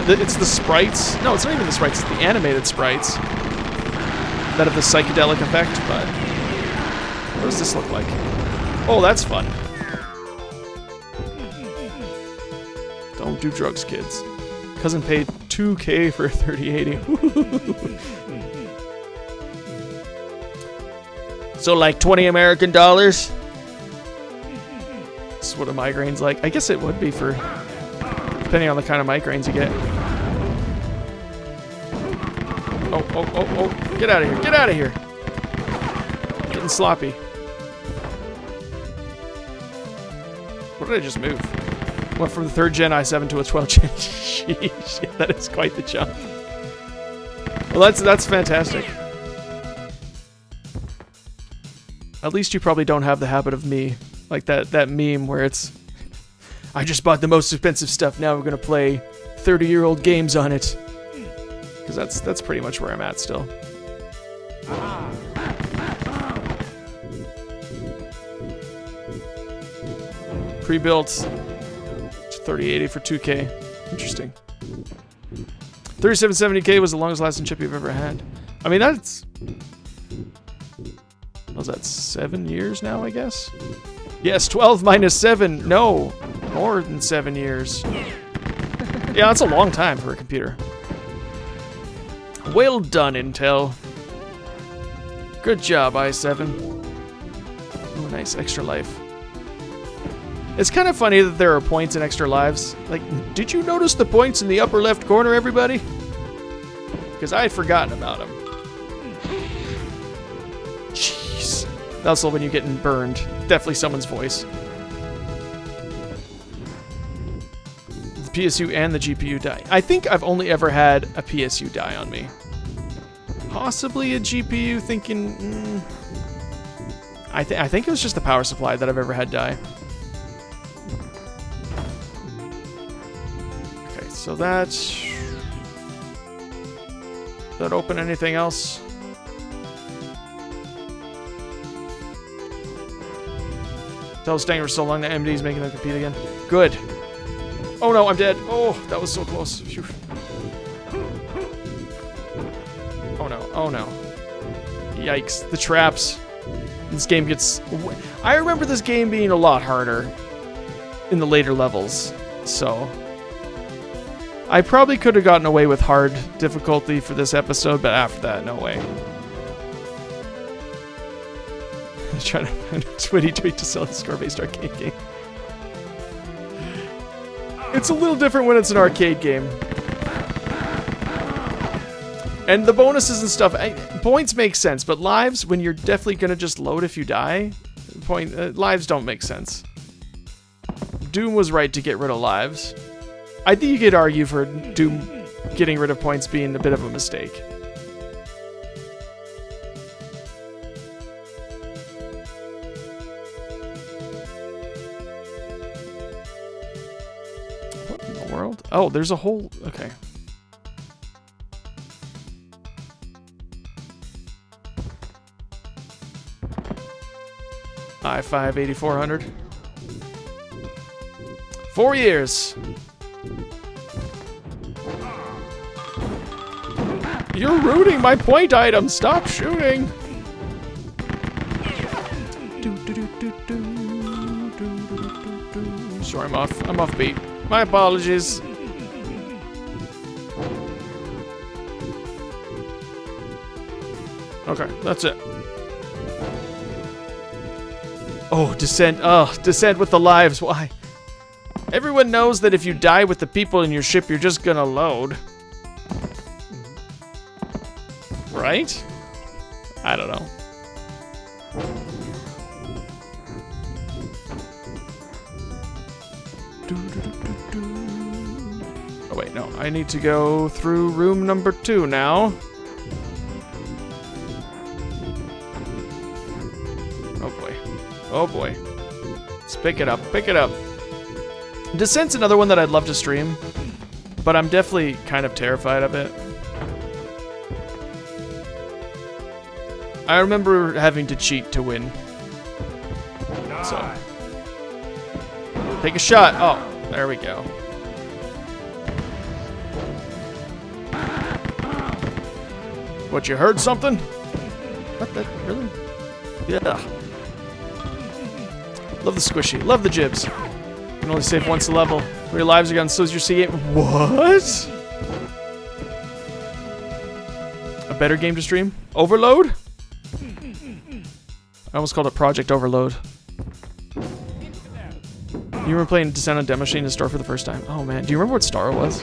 it's the sprites. No, it's not even the sprites. It's the animated sprites that have the psychedelic effect, but... What does this look like? Oh, that's fun. Don't do drugs, kids. Cousin paid $2K for a 3080. So like 20 American dollars? This is what a migraine's like. I guess it would be for... depending on the kind of migraines you get. Oh. Get out of here. Get out of here. Getting sloppy. What did I just move? Went from the 3rd gen i7 to a 12th gen. Sheesh, yeah, that is quite the jump. Well, that's fantastic. At least you probably don't have the habit of me. Like that meme where it's... I just bought the most expensive stuff, now we're gonna play 30-year-old games on it. Because that's pretty much where I'm at still. Pre-built 3080 for 2K. Interesting. 3770K was the longest lasting chip you've ever had. I mean, that's... what was that, 7 years now, I guess? Yes, 12 minus 7. No, more than 7 years. Yeah, that's a long time for a computer. Well done, Intel. Good job, i7. Oh, nice, extra life. It's kind of funny that there are points in extra lives. Like, did you notice the points in the upper left corner, everybody? Because I had forgotten about them. Jeez. That's when you're getting burned. Definitely someone's voice. The PSU and the GPU die. I think I've only ever had a PSU die on me. Possibly a GPU thinking... I think it was just the power supply that I've ever had die. Okay, so that's... Does that open anything else? Tell us staying for so long that AMD is making them compete again. Good. Oh no, I'm dead. Oh, that was so close. Phew. Oh no, oh no. Yikes, the traps. This game gets... I remember this game being a lot harder in the later levels, so... I probably could have gotten away with hard difficulty for this episode, but after that, no way. I'm trying to find a Twitty tweet to sell the score-based arcade game. It's a little different when it's an arcade game. And the bonuses and stuff, points make sense, but lives, when you're definitely gonna just load if you die, lives don't make sense. Doom was right to get rid of lives. I think you could argue for Doom getting rid of points being a bit of a mistake. What in the world? Oh, there's a whole... Okay. I-5 8400. 4 years. You're ruining my point item. Stop shooting. Sorry, I'm off beat. My apologies. Okay, that's it. Oh, descent. Oh, descent with the lives. Why? Everyone knows that if you die with the people in your ship, you're just gonna load. Right? I don't know. Oh wait, no. I need to go through room number 2 now. Oh boy. Oh boy. Let's pick it up. Pick it up. Descent's another one that I'd love to stream, but I'm definitely kind of terrified of it. I remember having to cheat to win. So. Take a shot. Oh, there we go. What, you heard something? What the? Really? Yeah. Love the squishy. Love the jibs. You can only save once a level. When your lives are gone, so is your C game. What? A better game to stream? Overload? I almost called it Project Overload. You were playing Descent on Demo Machine in store for the first time. Oh man, do you remember what star it was?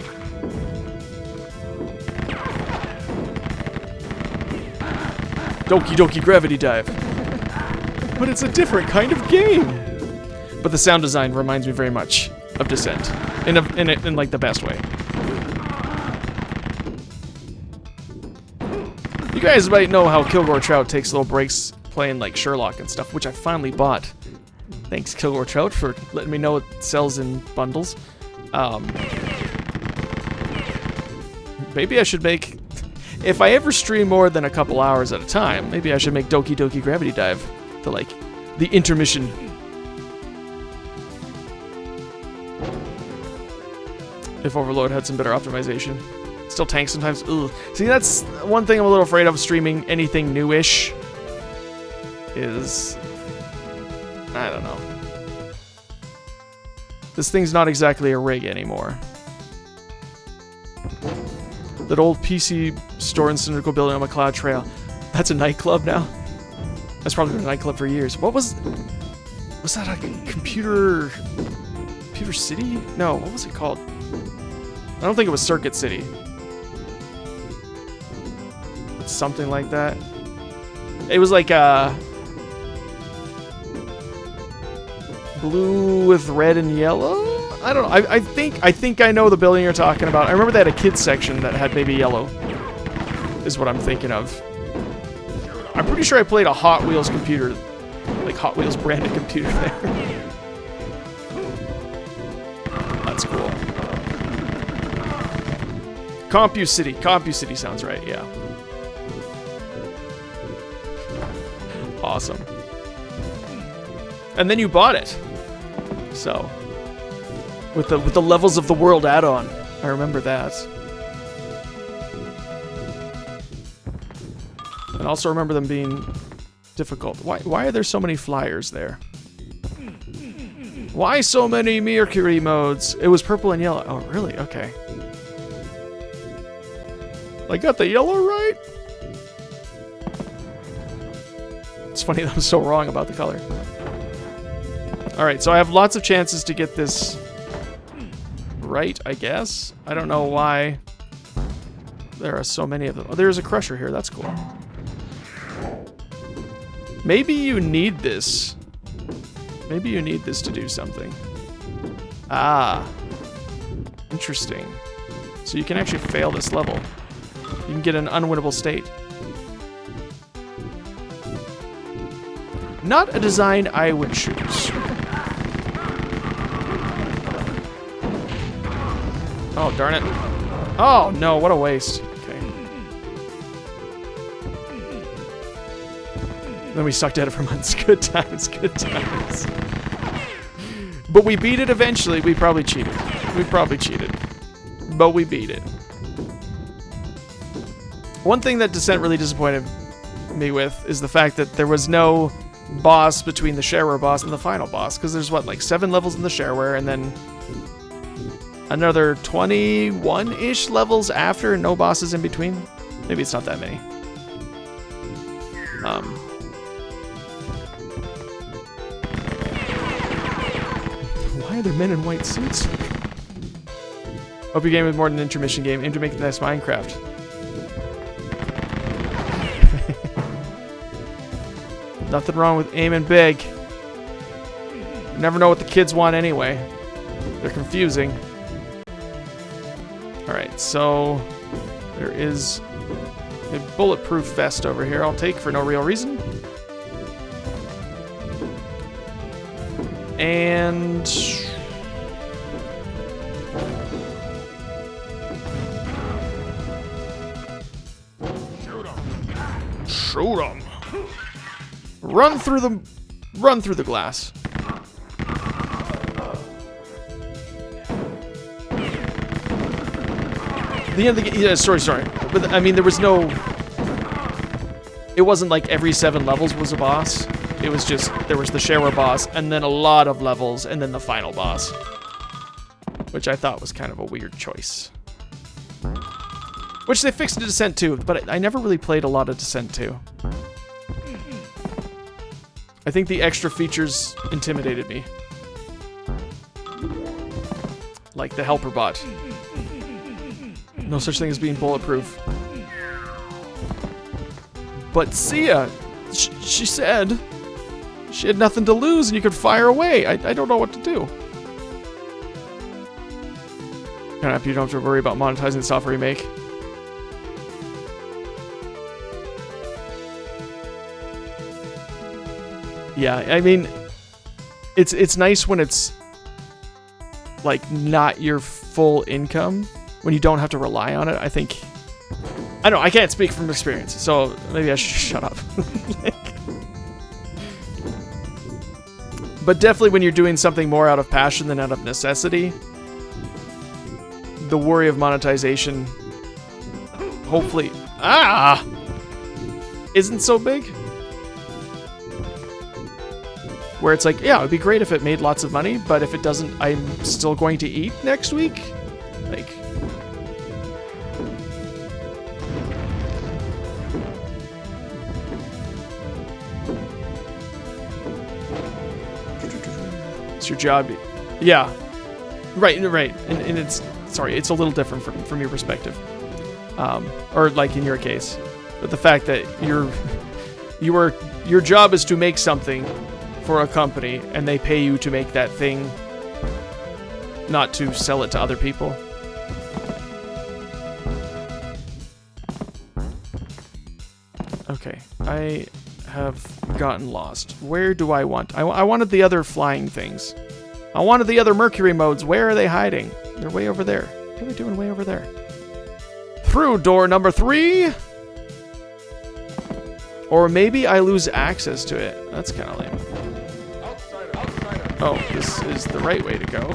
Doki Doki Gravity Dive. But it's a different kind of game. But the sound design reminds me very much of Descent, in like the best way. You guys might know how Kilgore Trout takes little breaks playing like Sherlock and stuff, which I finally bought. Thanks, Kilgore Trout, for letting me know it sells in bundles. Maybe I should make... If I ever stream more than a couple hours at a time, maybe I should make Doki Doki Gravity Dive to, like, the intermission. If Overload had some better optimization. Still tanks sometimes. Ugh. See, that's one thing I'm a little afraid of streaming anything newish. Is... I don't know. This thing's not exactly a rig anymore. That old PC store and cylindrical building on McLeod Trail. That's a nightclub now? That's probably been a nightclub for years. What was... Was that a computer... Computer City? No, what was it called? I don't think it was Circuit City. It's something like that. It was like blue with red and yellow? I don't know. I think I know the building you're talking about. I remember they had a kids section that had baby yellow. Is what I'm thinking of. I'm pretty sure I played a Hot Wheels computer, like Hot Wheels branded computer there. That's cool. CompuCity. CompuCity sounds right, yeah. Awesome. And then you bought it. So. With the Levels of the World add-on. I remember that. And also remember them being difficult. Why are there so many flyers there? Why so many Mercury modes? It was purple and yellow. Oh, really? Okay. I got the yellow right? It's funny that I'm so wrong about the color. Alright, so I have lots of chances to get this right, I guess. I don't know why there are so many of them. Oh, there's a crusher here. That's cool. Maybe you need this. Maybe you need this to do something. Ah. Interesting. So you can actually fail this level. You can get an unwinnable state. Not a design I would choose. Oh, darn it. Oh, no, what a waste. Okay. Then we sucked at it for months. Good times, good times. But we beat it eventually. We probably cheated. We probably cheated. But we beat it. One thing that Descent really disappointed me with is the fact that there was no boss between the shareware boss and the final boss. Because there's, what, like 7 levels in the shareware, and then another 21-ish levels after, and no bosses in between? Maybe it's not that many. Why are there men in white suits? Hope your game is more than an intermission game. Aim to make the best Minecraft. Nothing wrong with aiming big. You never know what the kids want anyway. They're confusing. Alright, so there is a bulletproof vest over here I'll take for no real reason. And shoot 'em. Run through the glass. The end of the game, yeah, sorry. But I mean, there was no. It wasn't like every 7 levels was a boss. It was just there was the shareware boss, and then a lot of levels, and then the final boss, which I thought was kind of a weird choice. Which they fixed in Descent 2, but I never really played a lot of Descent 2. I think the extra features intimidated me. Like the helper bot. No such thing as being bulletproof. But Sia, she said she had nothing to lose and you could fire away. I don't know what to do. Kind of happy you don't have to worry about monetizing the software you make. Yeah, I mean, it's nice when it's like not your full income, when you don't have to rely on it. I think, I don't know, I can't speak from experience, so maybe I should shut up. But definitely when you're doing something more out of passion than out of necessity, the worry of monetization, hopefully, isn't so big. Where it's like, yeah, it would be great if it made lots of money, but if it doesn't, I'm still going to eat next week? Like... It's your job. Yeah. Right. And it's... Sorry, it's a little different from your perspective. Or like in your case. But the fact that your job is to make something for a company, and they pay you to make that thing, not to sell it to other people. Okay, I have gotten lost. Where do I want? I wanted the other flying things. I wanted the other Mercury modes. Where are they hiding? They're way over there. What are they doing way over there? Through door number 3? Or maybe I lose access to it. That's kind of lame. Oh, this is the right way to go.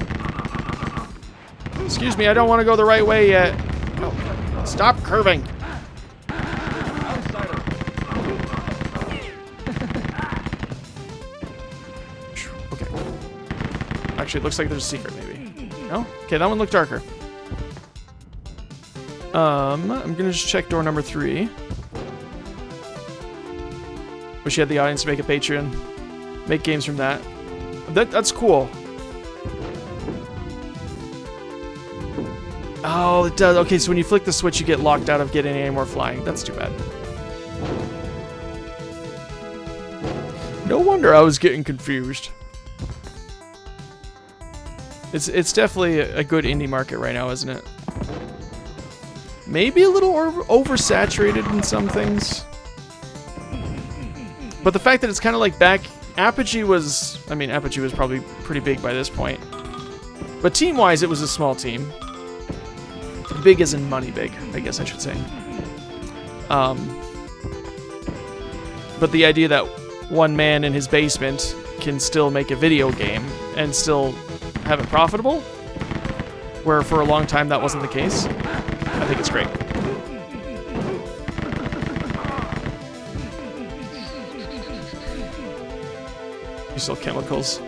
Excuse me, I don't want to go the right way yet. Oh, stop curving. Okay. Actually, it looks like there's a secret, maybe. No? Okay, that one looked darker. I'm gonna just check door number 3. Wish you had the audience to make a Patreon. Make games from that. That's cool. Oh, it does. Okay, so when you flick the switch, you get locked out of getting any more flying. That's too bad. No wonder I was getting confused. It's definitely a good indie market right now, isn't it? Maybe a little oversaturated in some things. But the fact that it's kind of like back... Apogee was... I mean, Apogee was probably pretty big by this point. But team-wise, it was a small team. Big as in money big, I guess I should say. But the idea that one man in his basement can still make a video game and still have it profitable, where for a long time that wasn't the case, I think it's great. You sell chemicals.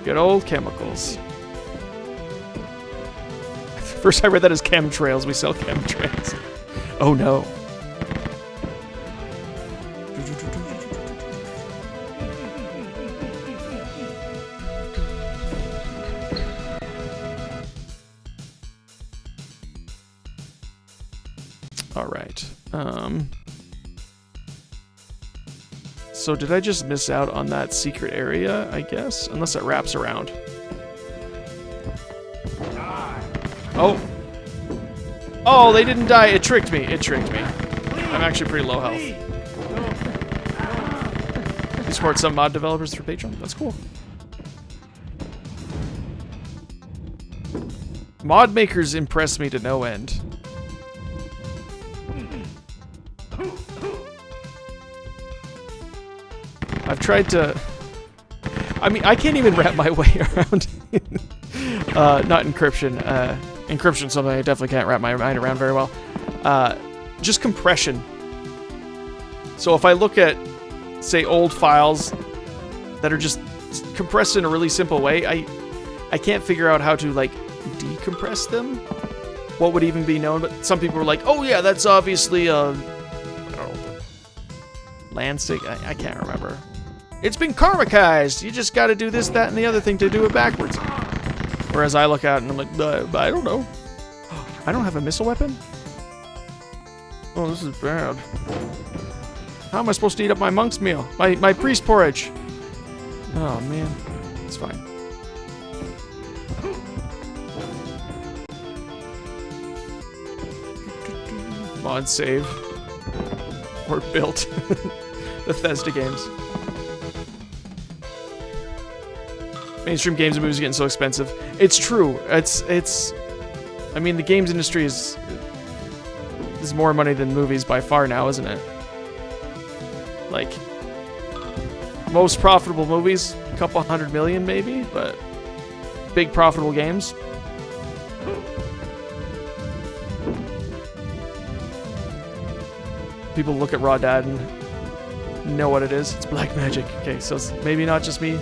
Good old chemicals. First I read that as chemtrails. We sell chemtrails. Oh no. Alright. So did I just miss out on that secret area, I guess? Unless it wraps around. Oh. Oh, they didn't die. It tricked me. It tricked me. I'm actually pretty low health. You support some mod developers for Patreon? That's cool. Mod makers impress me to no end. I've tried to... I mean, I can't even wrap my way around... not encryption. Encryption's something I definitely can't wrap my mind around very well. Just compression. So if I look at, say, old files that are just compressed in a really simple way, I can't figure out how to, like, decompress them. What would even be known? But some people were like, oh yeah, that's obviously, I don't know, Lansing? I can't remember. It's been karmicized. You just got to do this, that, and the other thing to do it backwards. Whereas I look out and I'm like, I don't know. I don't have a missile weapon? Oh, this is bad. How am I supposed to eat up my monk's meal? My priest porridge? Oh, man. It's fine. Mod save. Or built. Bethesda games. Mainstream games and movies are getting so expensive. It's true. It's. I mean, the games industry is more money than movies by far now, isn't it? Like, most profitable movies, a couple $100 million maybe, but big profitable games. People look at Raw Dad and know what it is. It's black magic. Okay, so it's maybe not just me.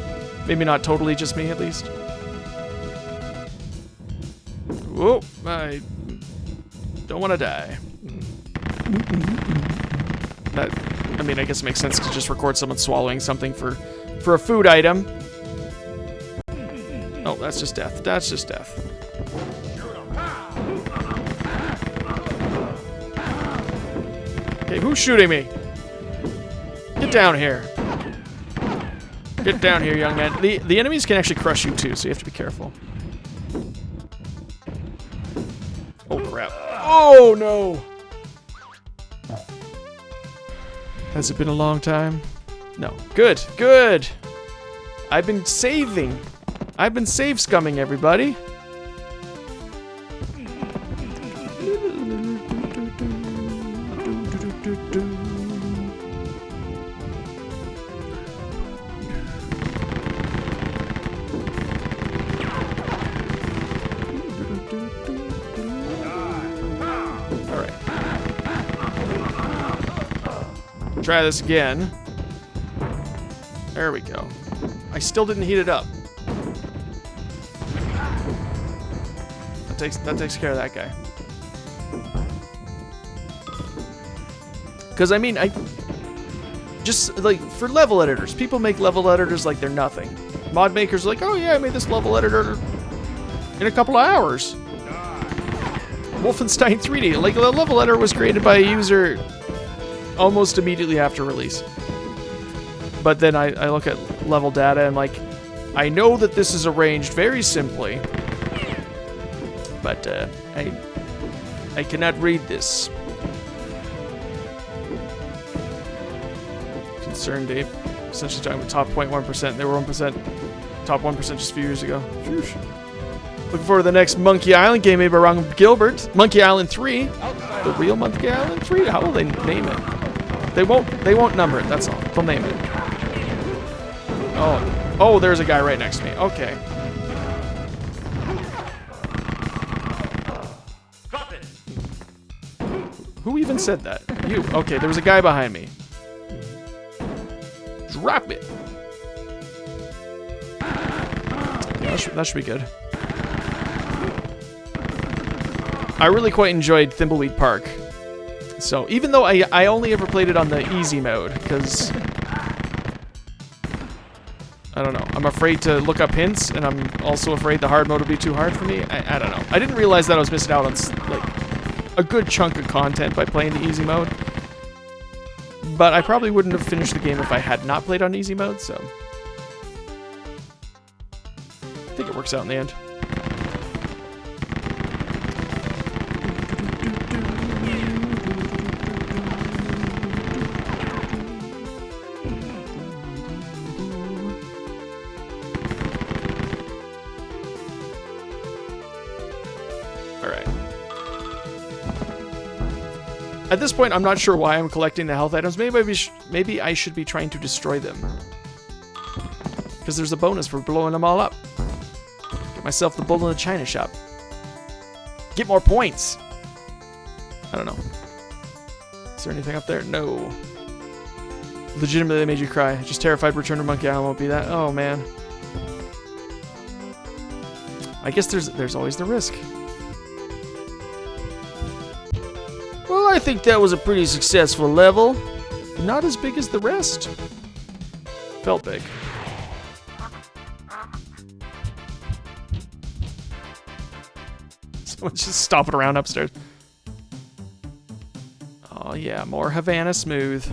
Maybe not totally just me, at least. Whoa, I don't want to die. That, I mean, I guess it makes sense to just record someone swallowing something for a food item. Oh, that's just death. That's just death. Okay, who's shooting me? Get down here. Get down here, young man. The enemies can actually crush you too, so you have to be careful. Oh crap. Oh no! Has it been a long time? No. Good, good! I've been saving. I've been save scumming, everybody. Try this again. There we go. I still didn't heat it up. That takes care of that guy. Because I mean, just like for level editors, people make level editors like they're nothing. Mod makers are like, oh yeah, I made this level editor in a couple of hours. Wolfenstein 3D, like the level editor was created by a user almost immediately after release. But then I look at level data and like, I know that this is arranged very simply, but I cannot read this. Concerned Ape, essentially talking about top 0.1%. They were 1%, top 1% just a few years ago. Sheesh. Looking forward to the next Monkey Island game made by Ron Gilbert. Monkey Island 3. The real Monkey Island 3? How will they name it? They won't number it, that's all. They'll name it. Oh, there's a guy right next to me. Okay. Drop it. Who even said that? You. Okay, there was a guy behind me. Drop it. Yeah, that should be good. I really quite enjoyed Thimbleweed Park. So, even though I only ever played it on the easy mode, because I don't know. I'm afraid to look up hints, and I'm also afraid the hard mode will be too hard for me. I don't know. I didn't realize that I was missing out on like a good chunk of content by playing the easy mode. But I probably wouldn't have finished the game if I had not played on easy mode, so I think it works out in the end. At this point, I'm not sure why I'm collecting the health items. Maybe I should be trying to destroy them. Because there's a bonus for blowing them all up. Get myself the bull in the china shop. Get more points. I don't know. Is there anything up there? No. Legitimately made you cry. Just terrified Return to Monkey Island won't be that. Oh, man. I guess there's always the risk. Well, I think that was a pretty successful level. Not as big as the rest. Felt big. Someone's just stomping around upstairs. Oh yeah, more Havana Smooth.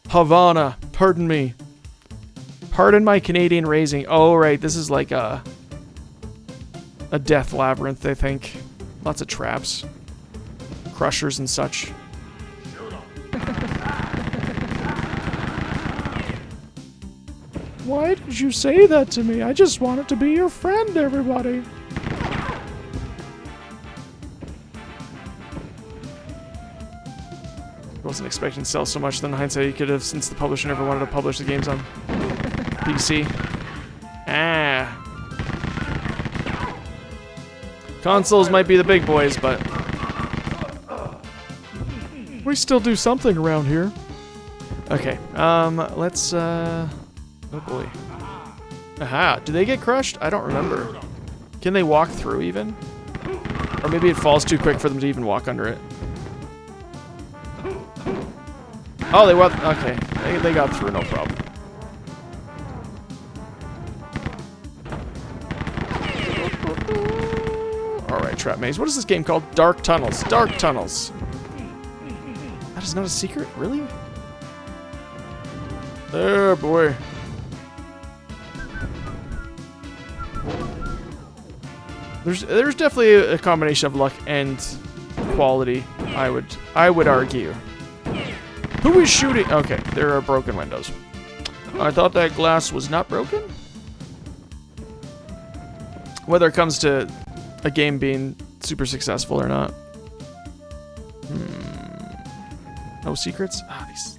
Havana, pardon me. Pardon my Canadian raising. Oh right, this is like a death labyrinth, I think. Lots of traps. Crushers and such. Why did you say that to me? I just wanted to be your friend, everybody. Wasn't expecting to sell so much. Then in hindsight, you could have, since the publisher never wanted to publish the games on PC. Ah. Consoles might be the big boys, but we still do something around here. Okay, let's, oh boy. Aha, do they get crushed? I don't remember. Can they walk through even? Or maybe it falls too quick for them to even walk under it. Oh, they walked, okay. They got through, no problem. Alright, Trap Maze. What is this game called? Dark Tunnels. Dark Tunnels. That is not a secret? Really? Oh, boy. There's definitely a combination of luck and quality, I would argue. Who is shooting? Okay, there are broken windows. I thought that glass was not broken? Whether it comes to a game being super successful or not. No secrets? Ah, these.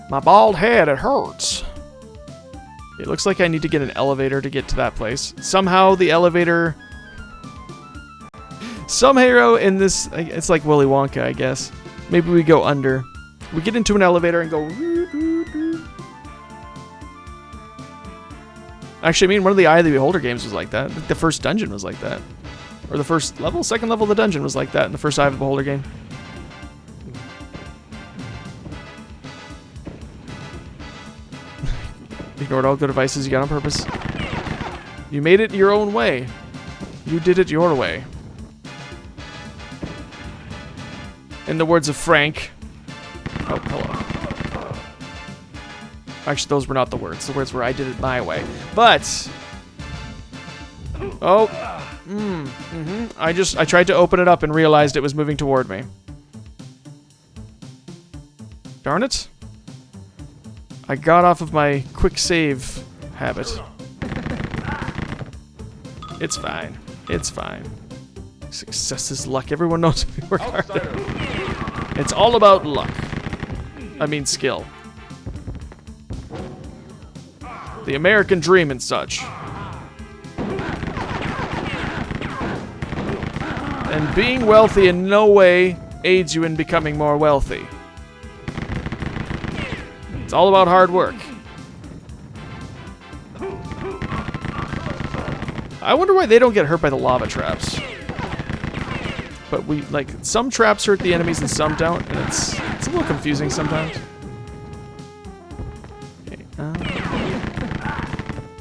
My bald head, it hurts. It looks like I need to get an elevator to get to that place. Somehow the elevator... Some hero in this... It's like Willy Wonka, I guess. Maybe we go under. We get into an elevator and go. Actually, I mean, one of the Eye of the Beholder games was like that. The first dungeon was like that. Or the first level, second level of the dungeon was like that in the first Eye of the Beholder game. Ignored all good advices you got on purpose. You made it your own way. You did it your way. In the words of Frank. Oh, hello. Actually, those were not the words. The words were, I did it my way. But... Oh. I tried to open it up and realized it was moving toward me. Darn it. I got off of my quick save habit. It's fine. It's fine. Success is luck. Everyone knows we work hard. It's all about luck. I mean skill. The American dream and such. And being wealthy in no way aids you in becoming more wealthy. It's all about hard work. I wonder why they don't get hurt by the lava traps. But we, like, some traps hurt the enemies and some don't, and it's a little confusing sometimes. Okay,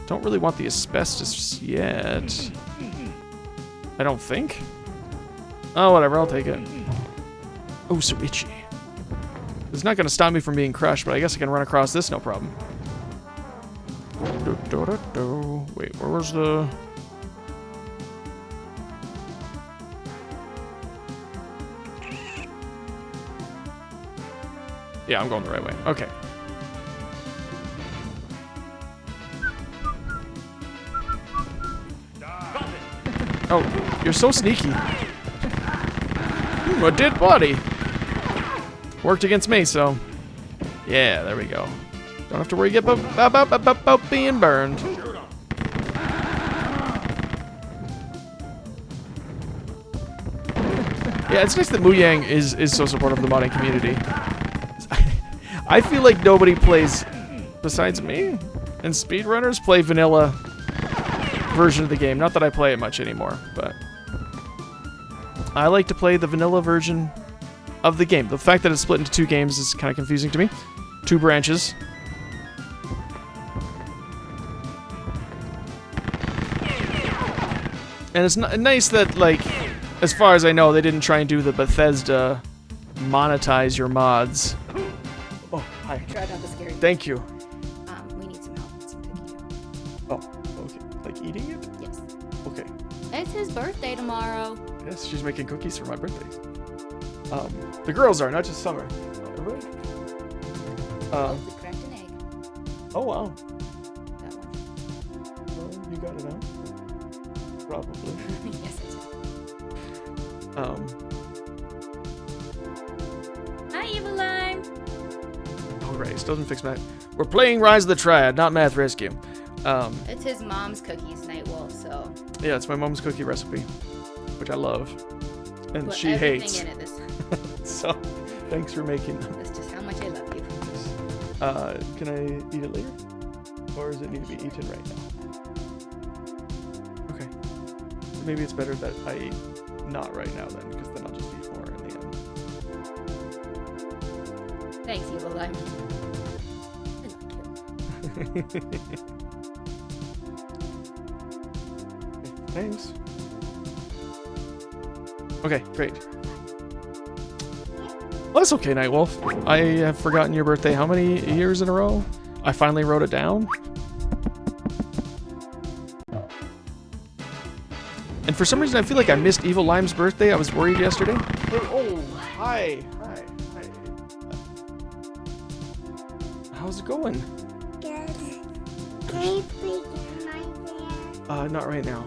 don't really want the asbestos yet. I don't think. Oh, whatever, I'll take it. Oh, so itchy. It's not going to stop me from being crushed, but I guess I can run across this, no problem. Wait, where was the... Yeah, I'm going the right way. Okay. Oh, you're so sneaky. A dead body. Worked against me, so... Yeah, there we go. Don't have to worry about being burned. Yeah, it's nice that Muyang is so supportive of the modding community. I feel like nobody plays, besides me, and speedrunners play vanilla version of the game. Not that I play it much anymore, but I like to play the vanilla version of the game. The fact that it's split into two games is kind of confusing to me. Two branches. And it's nice that, like, as far as I know, they didn't try and do the Bethesda monetize your mods. Oh, hi. Try not to scare you. Thank you. We need some help with some cookie dough. Oh, okay. Like eating it? Yes. Okay. It's his birthday tomorrow. Yes, she's making cookies for my birthday. The girls are, not just Summer. Everybody? We cracked an egg. Oh, wow. That one. Well, you got it out. Probably. Yes, I did. Hi, Evil Lime. Oh, right. It doesn't fix math. We're playing Rise of the Triad, not Math Rescue. It's his mom's cookies, Nightwolf, so... Yeah, it's my mom's cookie recipe, which I love. And Put she everything hates. in it this time. So, thanks for making them. That's just how much I love you. Can I eat it later? Or does it need to be eaten right now? Okay. Maybe it's better that I eat not right now then, because then I'll just eat more in the end. Thanks, Evil Lime. I like you. Thanks. Okay, great. Well, that's okay, Nightwolf. I have forgotten your birthday how many years in a row? I finally wrote it down. And for some reason, I feel like I missed Evil Lime's birthday. I was worried yesterday. Oh, hi. Hi. How's it going? Good. Can you please get my hair? Not right now.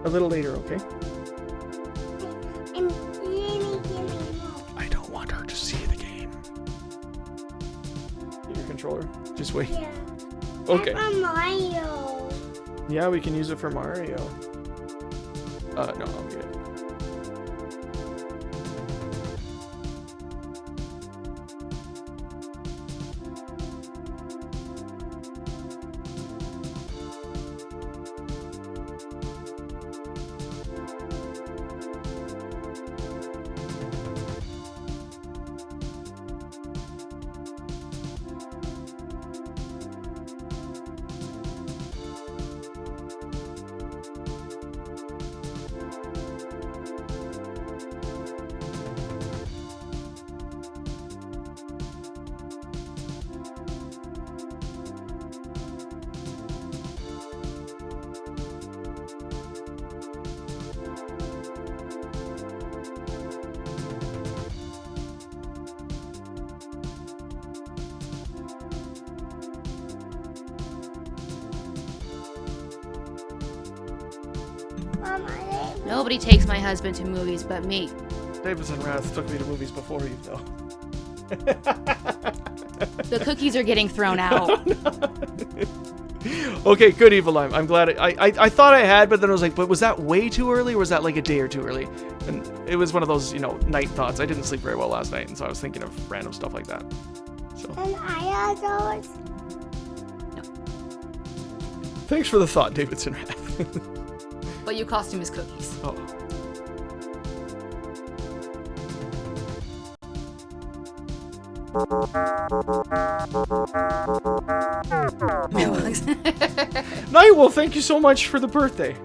A little later, okay? I'm really giving up. I don't want her to see the game. Your controller? Just wait. Yeah. Okay. I'm from Mario. Yeah, we can use it for Mario. No, I'll get it. Nobody takes my husband to movies but me. Davidson Wrath took me to movies before you, though. The cookies are getting thrown out. Okay, good Evil Lime. I'm glad I thought I had, but then I was like, but was that way too early, or was that like a day or two early? And it was one of those, night thoughts. I didn't sleep very well last night, and so I was thinking of random stuff like that. So. And I have those. No. Thanks for the thought, Davidson Wrath. But you cost him his cookies. Oh. Nightwolf, thank you so much for the birthday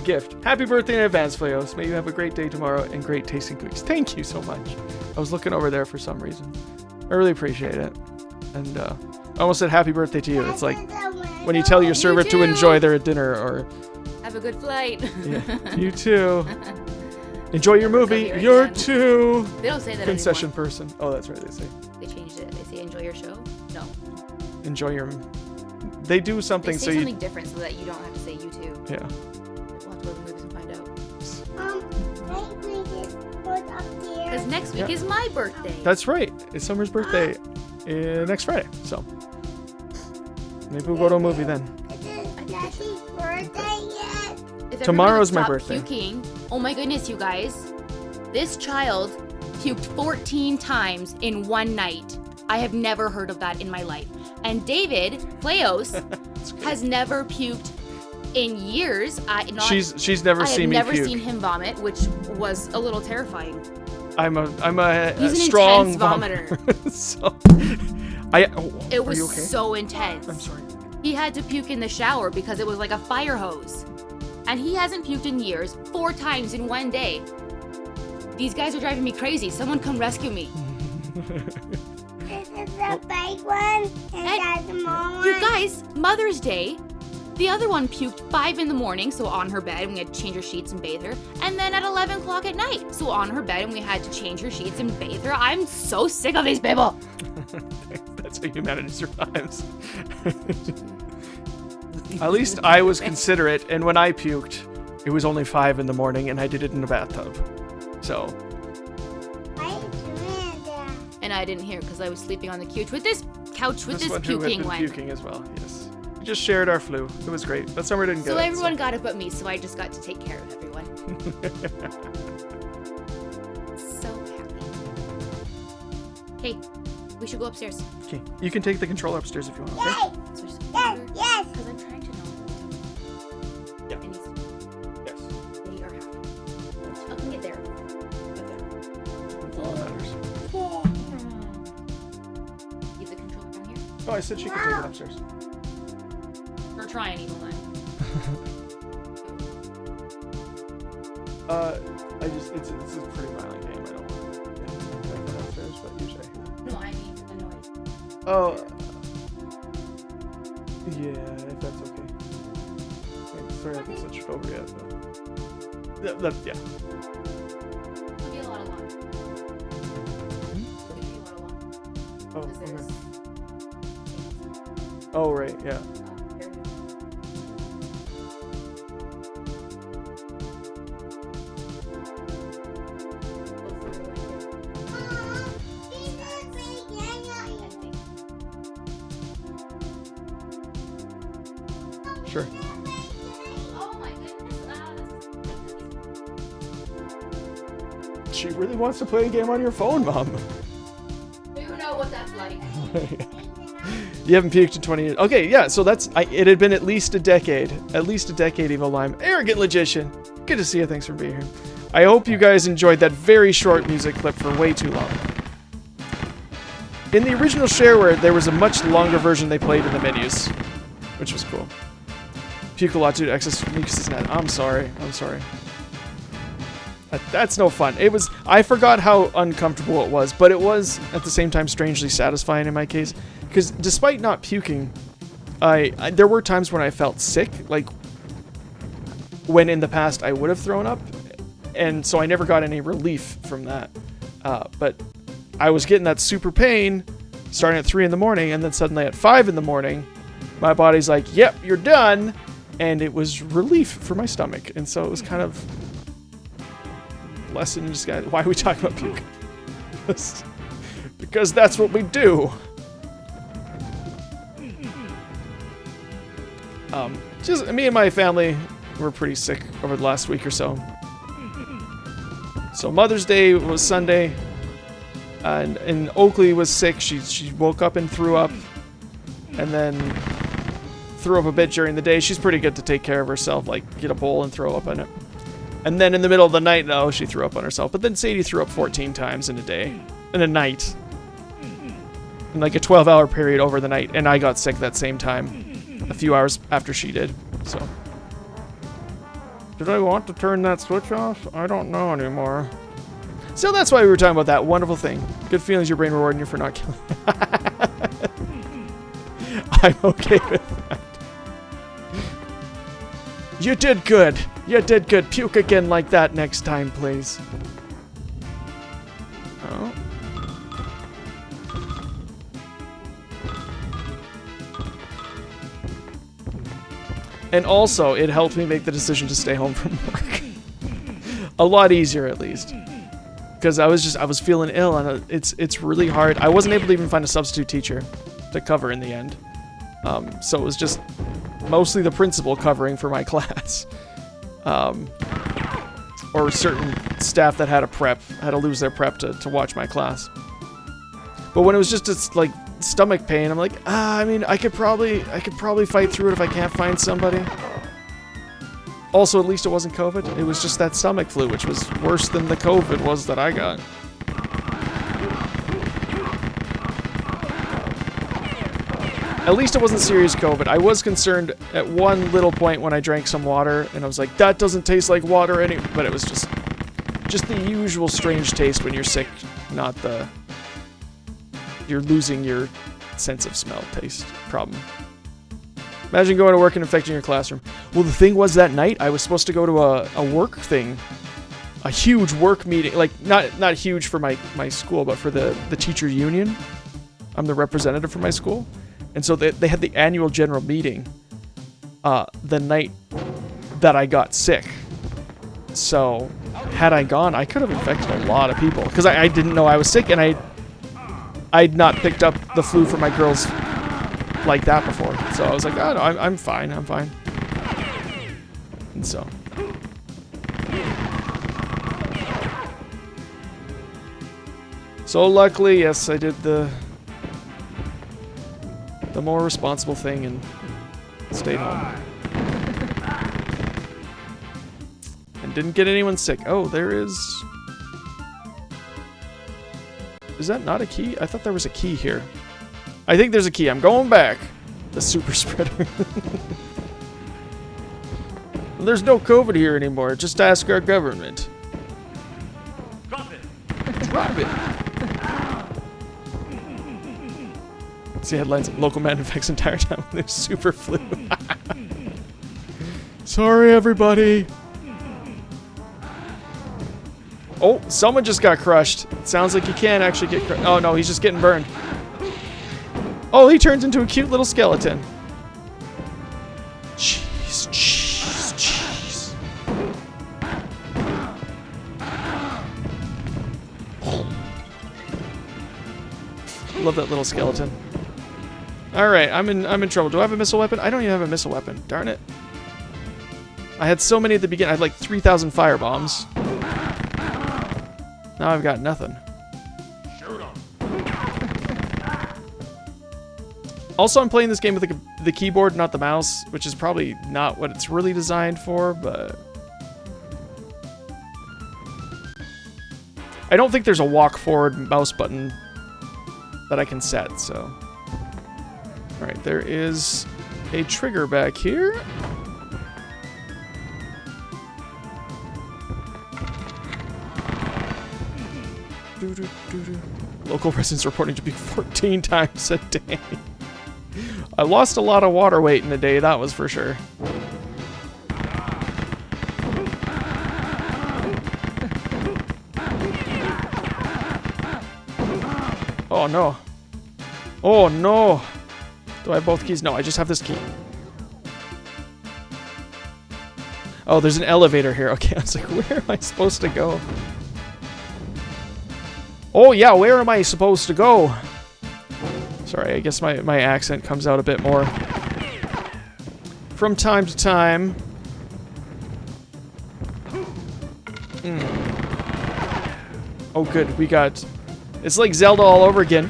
gift. Happy birthday in advance, Fleos. May you have a great day tomorrow and great tasting cookies. Thank you so much. I was looking over there for some reason. I really appreciate it. And I almost said happy birthday to you. It's like when you tell your server to enjoy their dinner or... Have a good flight. Yeah, you too. Enjoy your movie. Right You're then. too. They don't say that Concession anymore. person. Oh, that's right. They say. They changed it. They say enjoy your show. No. Enjoy your... They do something They say so something you... different so that you don't have to say you too. Yeah. We'll have to go to the movies and find out. Next week is put up here. Because next week Yeah. is my birthday. That's right. It's Summer's birthday next Friday. So maybe we'll go to a movie then. Is it Daddy's birthday yet? If everyone Tomorrow's would my stop birthday. Puking, oh my goodness, you guys. This child puked 14 times in one night. I have never heard of that in my life. And David Fleos has never puked in years. She's never seen me I have never puke. seen him vomit, which was a little terrifying. I'm a He's an strong intense vomiter. So It was Are you okay? so intense. I'm sorry. He had to puke in the shower because it was like a fire hose. And he hasn't puked in years, 4 times in one day. These guys are driving me crazy. Someone come rescue me. This is the big one, and that's the small one. You guys, Mother's Day, the other one puked 5 in the morning, so on her bed, and we had to change her sheets and bathe her. And then at 11 o'clock at night, so on her bed, and we had to change her sheets and bathe her. I'm so sick of these people. That's how humanity survives. At least I was considerate, and when I puked, it was only 5 in the morning, and I did it in a bathtub. So. Why are you doing that? And I didn't hear because I was sleeping on the couch with this One who had puking been one. puking as well. Yes. We just shared our flu. It was great. That summer didn't get So it. everyone got it but me, so I just got to take care of everyone. So happy. Hey, we should go upstairs. Okay. You can take the controller upstairs if you want. Okay? Yay! Switch the Yes, computer, yes. because I'm trying to know. Yeah. It needs to Yes. be our house. I can get there. Get there. That's all that matters. Leave the controller down here. Oh, I said she could take it upstairs. We're trying, Evil Line. It's a pretty violent game. I don't want to take that upstairs, but usually. No, I mean for the noise. Oh. Yeah, if that's okay. Sorry, I haven't switched it over yet, but. Yeah. It'll be a lot of lawn. It'll be a lot of lawn. Oh, Because there's okay. Oh, right, yeah. very good. Sure. Oh my goodness. She really wants to play a game on your phone, Mom. You know what that's like. You haven't puked in 20 years. Okay, yeah, so it had been at least a decade. At least a decade, Evil Lime. Arrogant Logician. Good to see you. Thanks for being here. I hope you guys enjoyed that very short music clip for way too long. In the original shareware, there was a much longer version they played in the menus, which was cool. Puke a lot due to excess mucus net. I'm sorry. That's no fun. I forgot how uncomfortable it was, but it was at the same time strangely satisfying in my case. Because despite not puking, there were times when I felt sick, like when in the past I would have thrown up, and so I never got any relief from that. But I was getting that super pain starting at 3 in the morning, and then suddenly at 5 in the morning, my body's like, yep, you're done. and it was relief for my stomach. And so it was kind of lesson in disguise. Why are we talking about puke? Because that's what we do. Just me and my family were pretty sick over the last week or so. So Mother's Day was Sunday, and Oakley was sick. She woke up and threw up, and then threw up a bit during the day. She's pretty good to take care of herself, like get a bowl and throw up on it. And then in the middle of the night, though, she threw up on herself. But then Sadie threw up 14 times in a night. In like a 12-hour period over the night. And I got sick that same time, a few hours after she did. So, did I want to turn that switch off? I don't know anymore. So that's why we were talking about that wonderful thing. Good feelings, your brain rewarding you for not killing. I'm okay with that. You did good. You did good. Puke again like that next time, please. Oh. And also, it helped me make the decision to stay home from work. A lot easier, at least. Because I was feeling ill, and it's really hard. I wasn't able to even find a substitute teacher to cover in the end. So it was just mostly the principal covering for my class. Or certain staff that had to lose their prep to watch my class. But when it was just like stomach pain, I'm like, I mean, I could probably fight through it if I can't find somebody. Also, at least it wasn't COVID. It was just that stomach flu, which was worse than the COVID was that I got. At least it wasn't serious COVID. I was concerned at one little point when I drank some water, and I was like, that doesn't taste like water but it was just the usual strange taste when you're sick, not the you're losing your sense of smell taste problem. Imagine going to work and infecting your classroom. Well, the thing was that night I was supposed to go to a work thing, a huge work meeting, like not huge for my school, but for the teacher union. I'm the representative for my school. And so they had the annual general meeting the night that I got sick. So had I gone, I could have infected a lot of people. Because I didn't know I was sick, and I'd not picked up the flu from my girls like that before. So I was like, oh no, I'm fine, I'm fine. And so. So luckily, yes, I did the more responsible thing and stayed home. And didn't get anyone sick. Oh, there is... Is that not a key? I thought there was a key here. I think there's a key. I'm going back. The super spreader. There's no COVID here anymore. Just ask our government. Drop it. Drop it. See headlines: local man infects entire town with their super flu. Sorry, everybody. Oh, someone just got crushed. It sounds like he can actually get crushed. Oh no, he's just getting burned. Oh, he turns into a cute little skeleton. Jeez, jeez, jeez. Love that little skeleton. Alright, I'm in trouble. Do I have a missile weapon? I don't even have a missile weapon. Darn it. I had so many at the beginning. I had like 3,000 fire bombs. Now I've got nothing. Shoot 'em. Also, I'm playing this game with the keyboard, not the mouse, which is probably not what it's really designed for, but... I don't think there's a walk forward mouse button that I can set, so... Alright, there is a trigger back here. Local residents reporting to be 14 times a day. I lost a lot of water weight in a day, that was for sure. Oh no. Oh no. Do I have both keys? No, I just have this key. Oh, there's an elevator here. Okay, I was like, where am I supposed to go? Oh, yeah, where am I supposed to go? Sorry, I guess my accent comes out a bit more from time to time. Oh, good. We got... It's like Zelda all over again.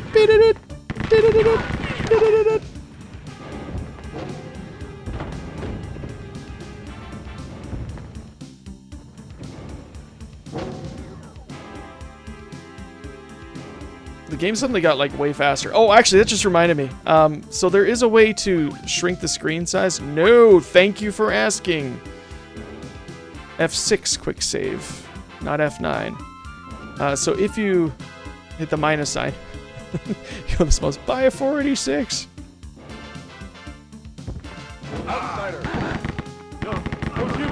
The game suddenly got like way faster. Oh, actually, that just reminded me. So there is a way to shrink the screen size. No, thank you for asking. F6 quick save, not F9. So if you hit the minus sign, you're supposed to buy a 486. Outsider. No, don't shoot.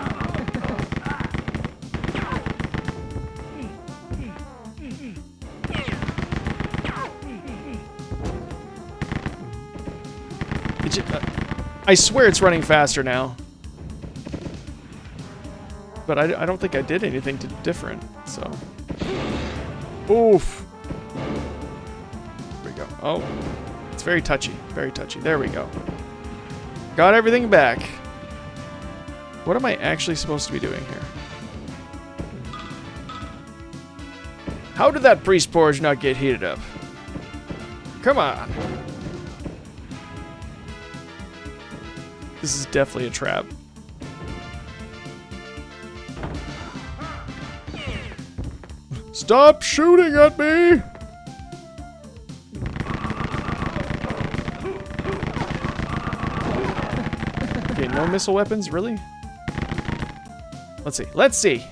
I swear it's running faster now. But I don't think I did anything different, so... Oof! There we go. Oh. It's very touchy. Very touchy. There we go. Got everything back. What am I actually supposed to be doing here? How did that priest porridge not get heated up? Come on! This is definitely a trap. Stop shooting at me! Okay, no missile weapons, really? Let's see. Let's see.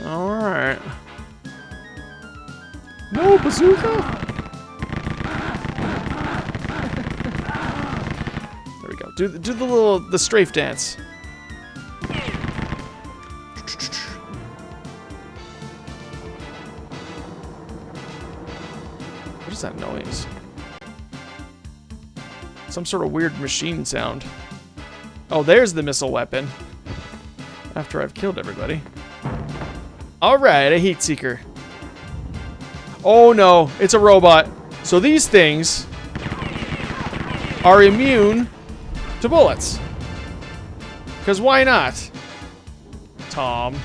Alright. No bazooka? There we go. Do the strafe dance. What is that noise? Some sort of weird machine sound. Oh, there's the missile weapon. After I've killed everybody. Alright, a heat seeker. Oh no, it's a robot. So these things are immune to bullets. Because why not? Tom.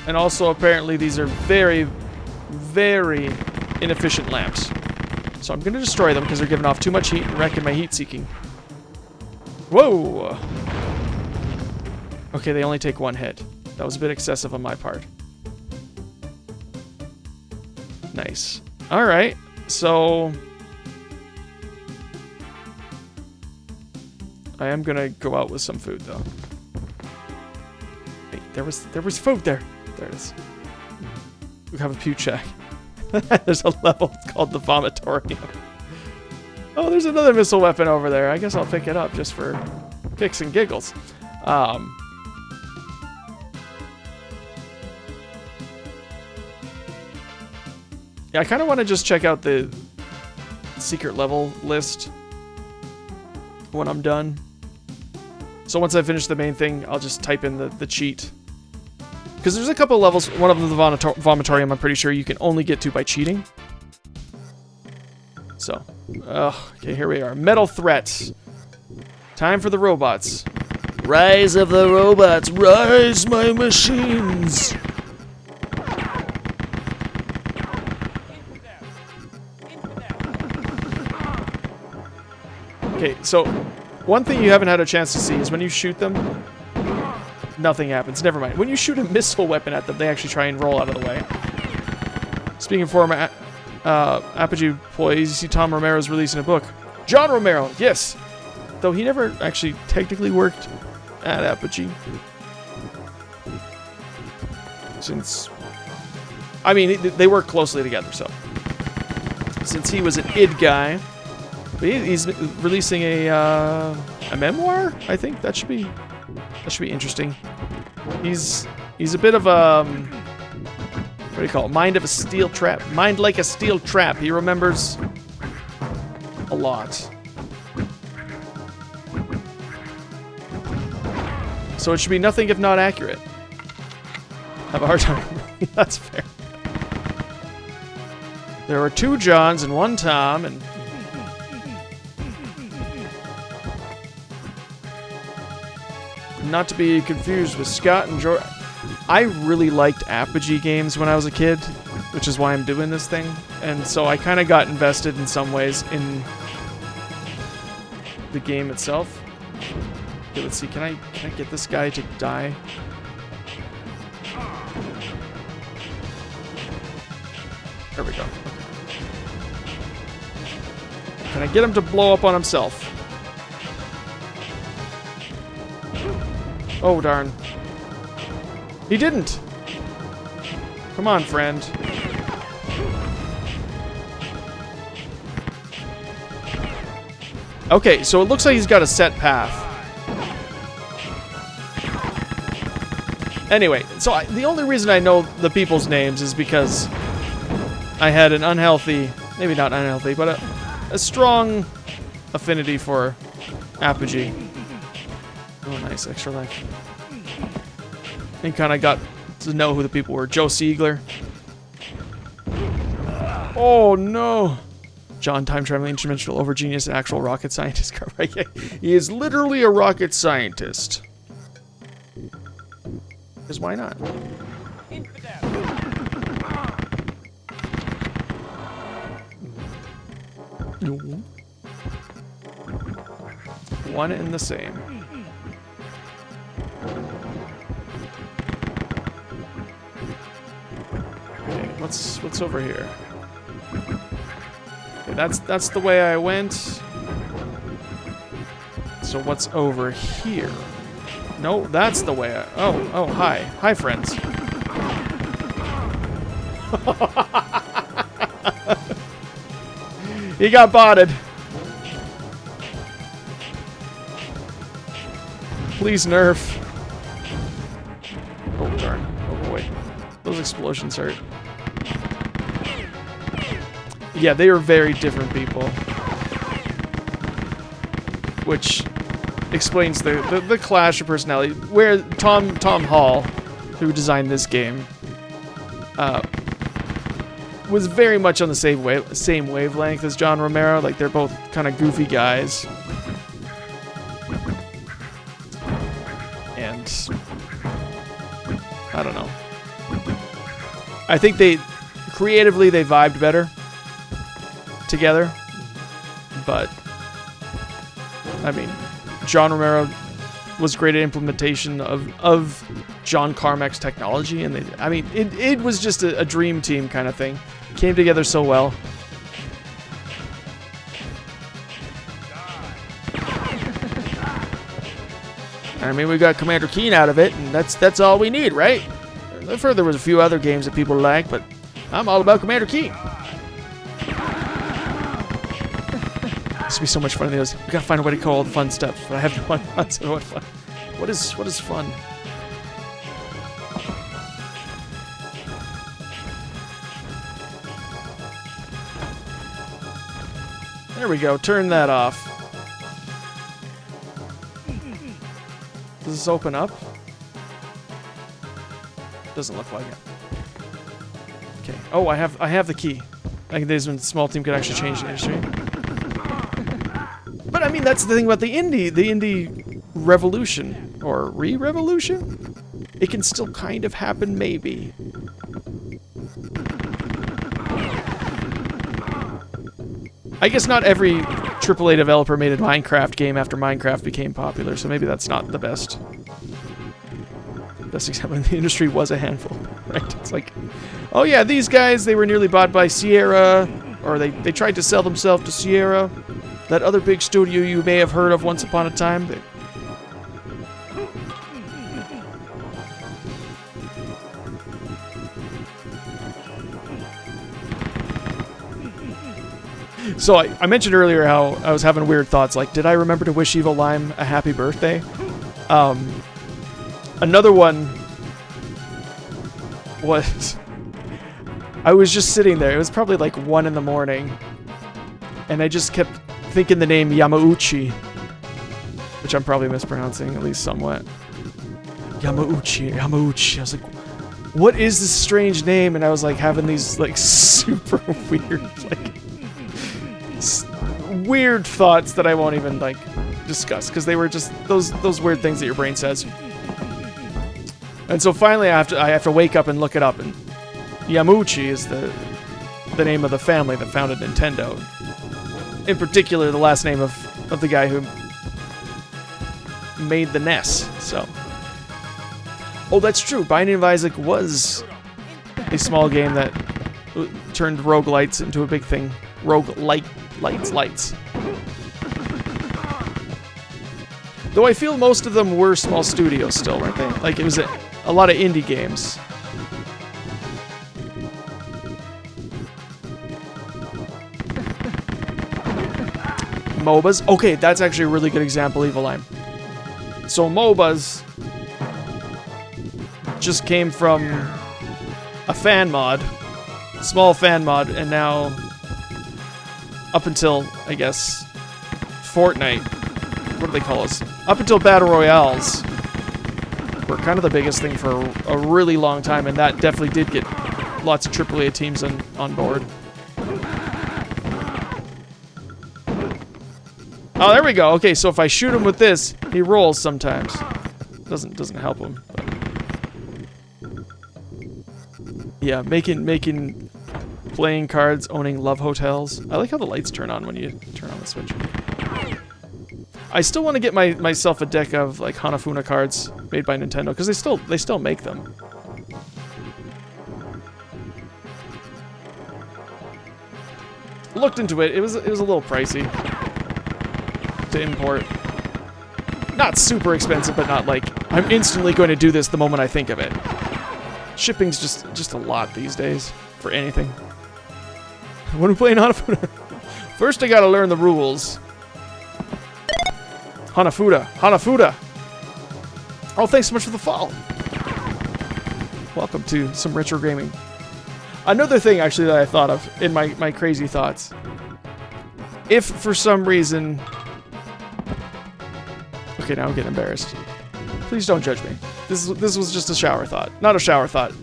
And also, apparently, these are very, very inefficient lamps. So I'm going to destroy them because they're giving off too much heat and wrecking my heat seeking. Whoa! Okay, they only take one hit. That was a bit excessive on my part. Nice. Alright, so... I am going to go out with some food, though. Wait, there was food there. There it is. We have a pew check. There's a level called the vomitorium. Oh, there's another missile weapon over there. I guess I'll pick it up just for kicks and giggles. Yeah, I kind of want to just check out the secret level list when I'm done. So once I finish the main thing, I'll just type in the cheat. Because there's a couple of levels, one of them, the vomitorium, I'm pretty sure you can only get to by cheating. So, okay, here we are. Metal threats. Time for the robots. Rise of the robots, rise my machines. Okay, so one thing you haven't had a chance to see is when you shoot them, nothing happens. Never mind. When you shoot a missile weapon at them, they actually try and roll out of the way. Speaking of former Apogee employees, you see Tom Romero's releasing a book. John Romero, yes! Though he never actually technically worked at Apogee. Since... I mean, they work closely together, so... Since he was an id guy... But he's releasing a memoir, I think. That should be interesting. He's a bit of a... what do you call it? Mind of a steel trap. Mind like a steel trap. He remembers a lot. So it should be nothing if not accurate. Have a hard time. That's fair. There were 2 Johns and 1 Tom, and not to be confused with Scott and George. I really liked Apogee games when I was a kid, which is why I'm doing this thing. And so I kind of got invested in some ways in the game itself. Okay, let's see. Can I get this guy to die? There we go. Okay. Can I get him to blow up on himself? Oh, darn. He didn't! Come on, friend. Okay, so it looks like he's got a set path. Anyway, so the only reason I know the people's names is because I had an unhealthy, maybe not unhealthy, but a strong affinity for Apogee. Oh, nice, extra life. And kind of got to know who the people were. Joe Siegler. Oh, no. John, time traveling instrumental over genius, actual rocket scientist. He is literally a rocket scientist. Because why not? One and the same. Okay, what's over here? Okay, that's the way I went. So what's over here? No, that's the way I... Oh, hi. Hi, friends. He got botted. Please nerf. Oh, darn. Oh, boy. Those explosions hurt. Yeah, they are very different people. Which explains the clash of personality. Where Tom Hall, who designed this game, was very much on the same wavelength as John Romero. Like, they're both kind of goofy guys. And I don't know. I think creatively they vibed better together. But I mean, John Romero was great at implementation of John Carmack's technology, and it was just a dream team kind of thing. Came together so well. I mean, we got Commander Keen out of it, and that's all we need, right? I've heard there was a few other games that people like, but I'm all about Commander Keen. This would be so much fun. We gotta find a way to call all the fun stuff, but I have no idea what fun. What is fun? There we go. Turn that off. Does this open up? Doesn't look like it. Okay. Oh, I have the key. Back in the days when the small team could actually change the industry. But I mean, that's the thing about the indie revolution or re-revolution. It can still kind of happen, maybe. I guess not every AAA developer made a Minecraft game after Minecraft became popular, so maybe that's not the best. Best example in the industry was a handful, right? It's like, oh yeah, these guys, they were nearly bought by Sierra, or they tried to sell themselves to Sierra, that other big studio you may have heard of once upon a time. So I mentioned earlier how I was having weird thoughts, like, did I remember to wish Evil Lime a happy birthday? Another one was, I was just sitting there, it was probably like 1 in the morning, and I just kept thinking the name Yamauchi, which I'm probably mispronouncing, at least somewhat. Yamauchi. I was like, what is this strange name? And I was like having these like super weird, like weird thoughts that I won't even like discuss because they were just those weird things that your brain says. And so finally I have to wake up and look it up, and Yamauchi is the name of the family that founded Nintendo. In particular, the last name of the guy who made the NES. So, oh, that's true. Binding of Isaac was a small game that turned roguelites into a big thing. Lights. Though I feel most of them were small studios still, weren't they? Like, it was a lot of indie games. MOBAs. Okay, that's actually a really good example, Evil Line. So MOBAs just came from a fan mod, small fan mod, and now up until, I guess, Fortnite, what do they call us? Up until Battle Royales were kind of the biggest thing for a really long time, and that definitely did get lots of AAA teams on board. Oh, there we go. Okay, so if I shoot him with this, he rolls sometimes. Doesn't help him. But yeah, making playing cards, owning love hotels. I like how the lights turn on when you turn on the switch. I still want to get myself a deck of like Hanafuna cards made by Nintendo because they still make them. Looked into it. It was a little pricey to import. Not super expensive, but not like I'm instantly going to do this the moment I think of it. Shipping's just a lot these days for anything. When we play Hanafuna, first I gotta learn the rules. Hanafuda. Oh, thanks so much for the follow. Welcome to some retro gaming. Another thing actually that I thought of in my crazy thoughts. If for some reason... Okay, now I'm getting embarrassed. Please don't judge me. This was just a shower thought. Not a shower thought.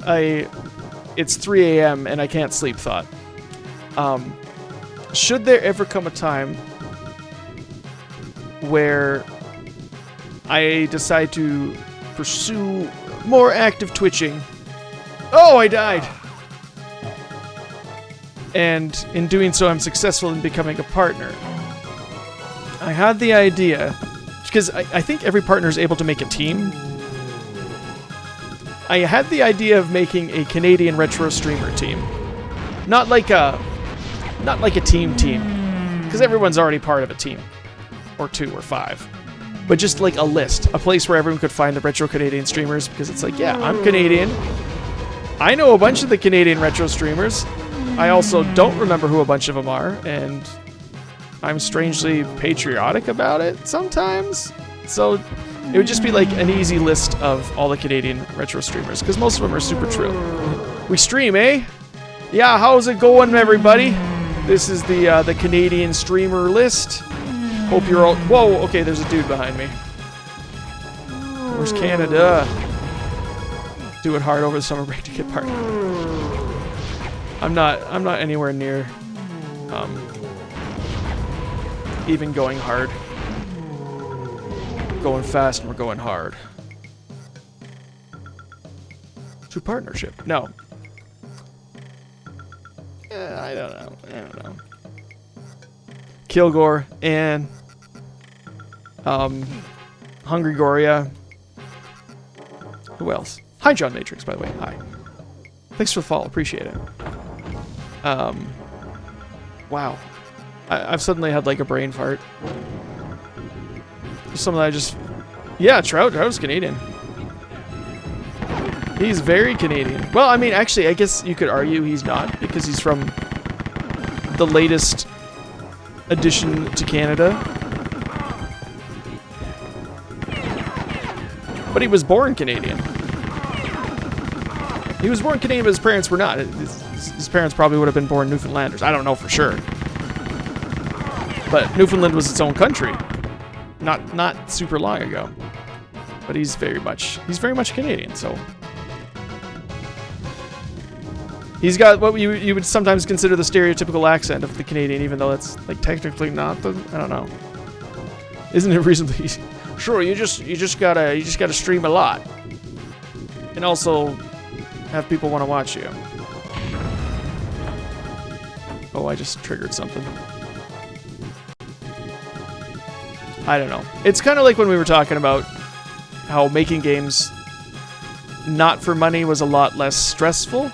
It's 3 a.m. and I can't sleep thought. Should there ever come a time where I decide to pursue more active twitching... Oh, I died! And in doing so, I'm successful in becoming a partner. I had the idea... Because I think every partner is able to make a team. I had the idea of making a Canadian retro streamer team. Not like a team, because everyone's already part of a team. Or 2 or 5. But just like a list. A place where everyone could find the retro Canadian streamers, because it's like, yeah, I'm Canadian. I know a bunch of the Canadian retro streamers. I also don't remember who a bunch of them are, and... I'm strangely patriotic about it sometimes. So it would just be like an easy list of all the Canadian retro streamers, because most of them are super true. We stream, eh? Yeah, how's it going, everybody? This is the Canadian streamer list. Hope you're all... Whoa, okay, there's a dude behind me. Where's Canada? Do it hard over the summer break to get partner. I'm not anywhere near... even going hard. Going fast and we're going hard. To partnership. No. I don't know. Kilgore and Hungry Goria. Who else? Hi, John Matrix, by the way. Hi. Thanks for the follow. Appreciate it. Wow. I've suddenly had like a brain fart. Something I just... Yeah, Trout's Canadian. He's very Canadian. Well, I mean, actually, I guess you could argue he's not, because he's from the latest addition to Canada. But he was born Canadian. He was born Canadian, but his parents were not. His parents probably would have been born Newfoundlanders. I don't know for sure. But Newfoundland was its own country. Not super long ago. but he's very much Canadian, so he's got what you would sometimes consider the stereotypical accent of the Canadian, even though that's like technically not the, I don't know. Isn't it reasonably easy? Sure, you just gotta stream a lot, and also have people want to watch you. Oh, I just triggered something. I don't know. It's kind of like when we were talking about how making games not for money was a lot less stressful.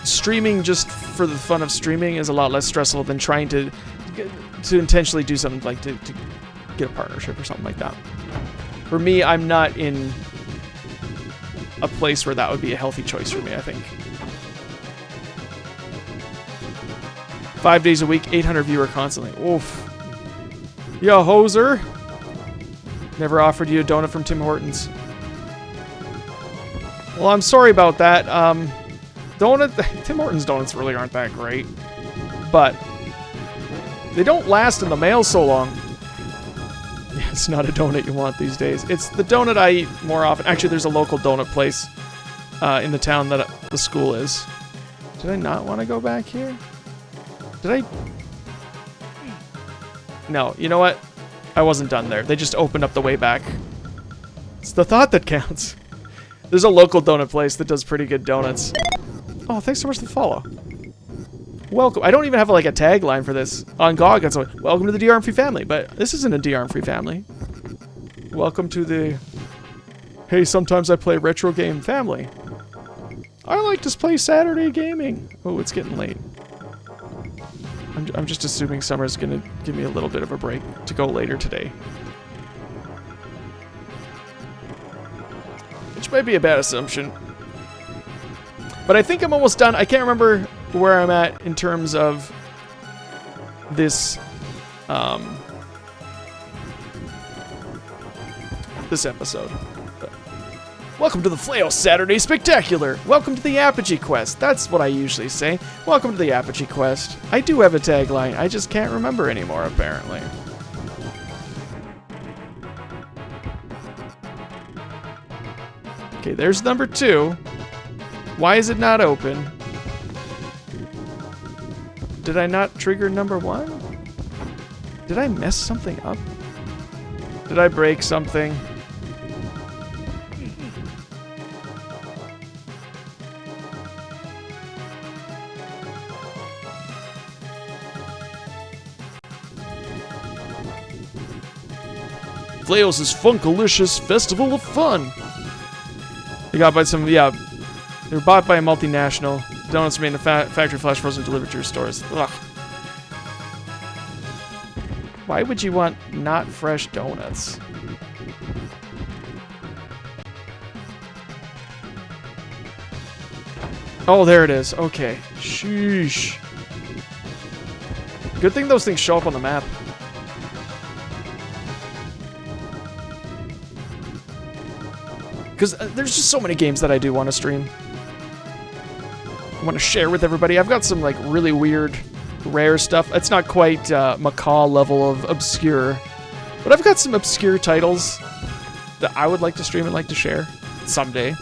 Streaming just for the fun of streaming is a lot less stressful than trying to intentionally do something like to get a partnership or something like that. For me, I'm not in a place where that would be a healthy choice for me, I think. 5 days a week, 800 viewer constantly. Oof. Yo, hoser. Never offered you a donut from Tim Hortons. Well, I'm sorry about that. Tim Hortons donuts really aren't that great. But they don't last in the mail so long. Yeah, it's not a donut you want these days. It's the donut I eat more often. Actually, there's a local donut place in the town that the school is. Did I not want to go back here? Did I? No, you know what? I wasn't done there. They just opened up the way back. It's the thought that counts. There's a local donut place that does pretty good donuts. Oh, thanks so much for the follow. Welcome. I don't even have like a tagline for this. On GOG, it's like, welcome to the DR Free family, but this isn't a DR Free family. Welcome to the, hey, sometimes I play retro game family. I like to play Saturday gaming. Oh, it's getting late. I'm just assuming summer's gonna give me a little bit of a break to go later today. Which might be a bad assumption. But I think I'm almost done. I can't remember where I'm at in terms of this this episode. Welcome to the Flail Saturday Spectacular! Welcome to the Apogee Quest. That's what I usually say. Welcome to the Apogee Quest. I do have a tagline, I just can't remember anymore, apparently. Okay, there's number 2. Why is it not open? Did I not trigger number 1? Did I mess something up? Did I break something? Flails' Funkalicious Festival of Fun. They got by some, yeah, they were bought by a multinational. Donuts made in the factory, flash frozen, delivered to your stores. Ugh. Why would you want not fresh donuts? Oh, there it is. Okay. Sheesh. Good thing those things show up on the map. Because there's just so many games that I do want to stream. I want to share with everybody. I've got some like really weird, rare stuff. It's not quite macaw level of obscure. But I've got some obscure titles that I would like to stream and like to share someday.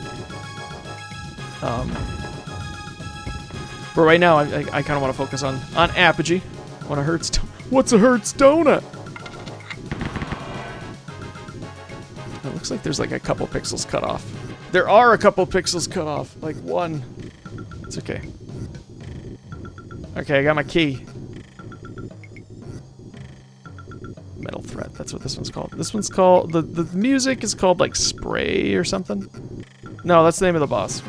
But right now, I kind of want to focus on Apogee. What's a Hertz donut? It looks like there's like a couple pixels cut off. There are a couple pixels cut off. Like 1. It's okay. Okay, I got my key. Metal Threat, that's what this one's called. This one's called, the music is called like Spray or something. No, that's the name of the boss. I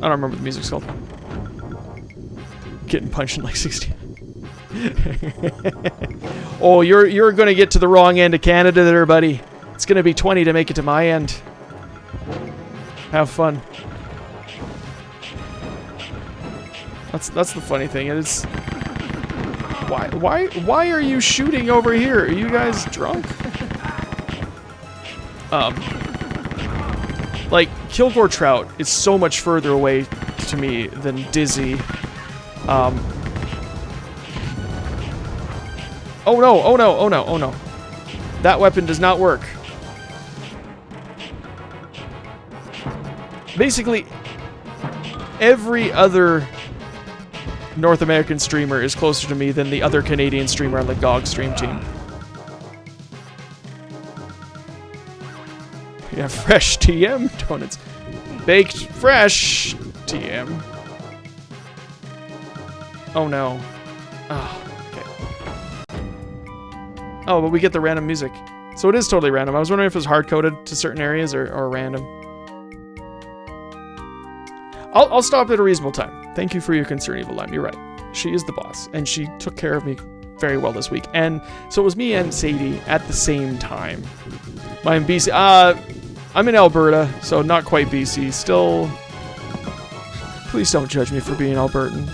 don't remember what the music's called. Getting punched in like 60. Oh, you're gonna get to the wrong end of Canada there, buddy. It's gonna be 20 to make it to my end. Have fun. That's the funny thing. It's why are you shooting over here? Are you guys drunk? Like Kilgore Trout is so much further away to me than Dizzy. Oh no, oh no, oh no, oh no. That weapon does not work. Basically, every other North American streamer is closer to me than the other Canadian streamer on the GOG stream team. Yeah, fresh TM donuts. Baked fresh TM. Oh no. Oh, okay. Oh, but we get the random music. So it is totally random. I was wondering if it was hard-coded to certain areas or random. I'll stop at a reasonable time. Thank you for your concern, Evil Lime. You're right. She is the boss, and she took care of me very well this week. And so it was me and Sadie at the same time. I'm BC. I'm in Alberta, so not quite BC. Still, please don't judge me for being Albertan.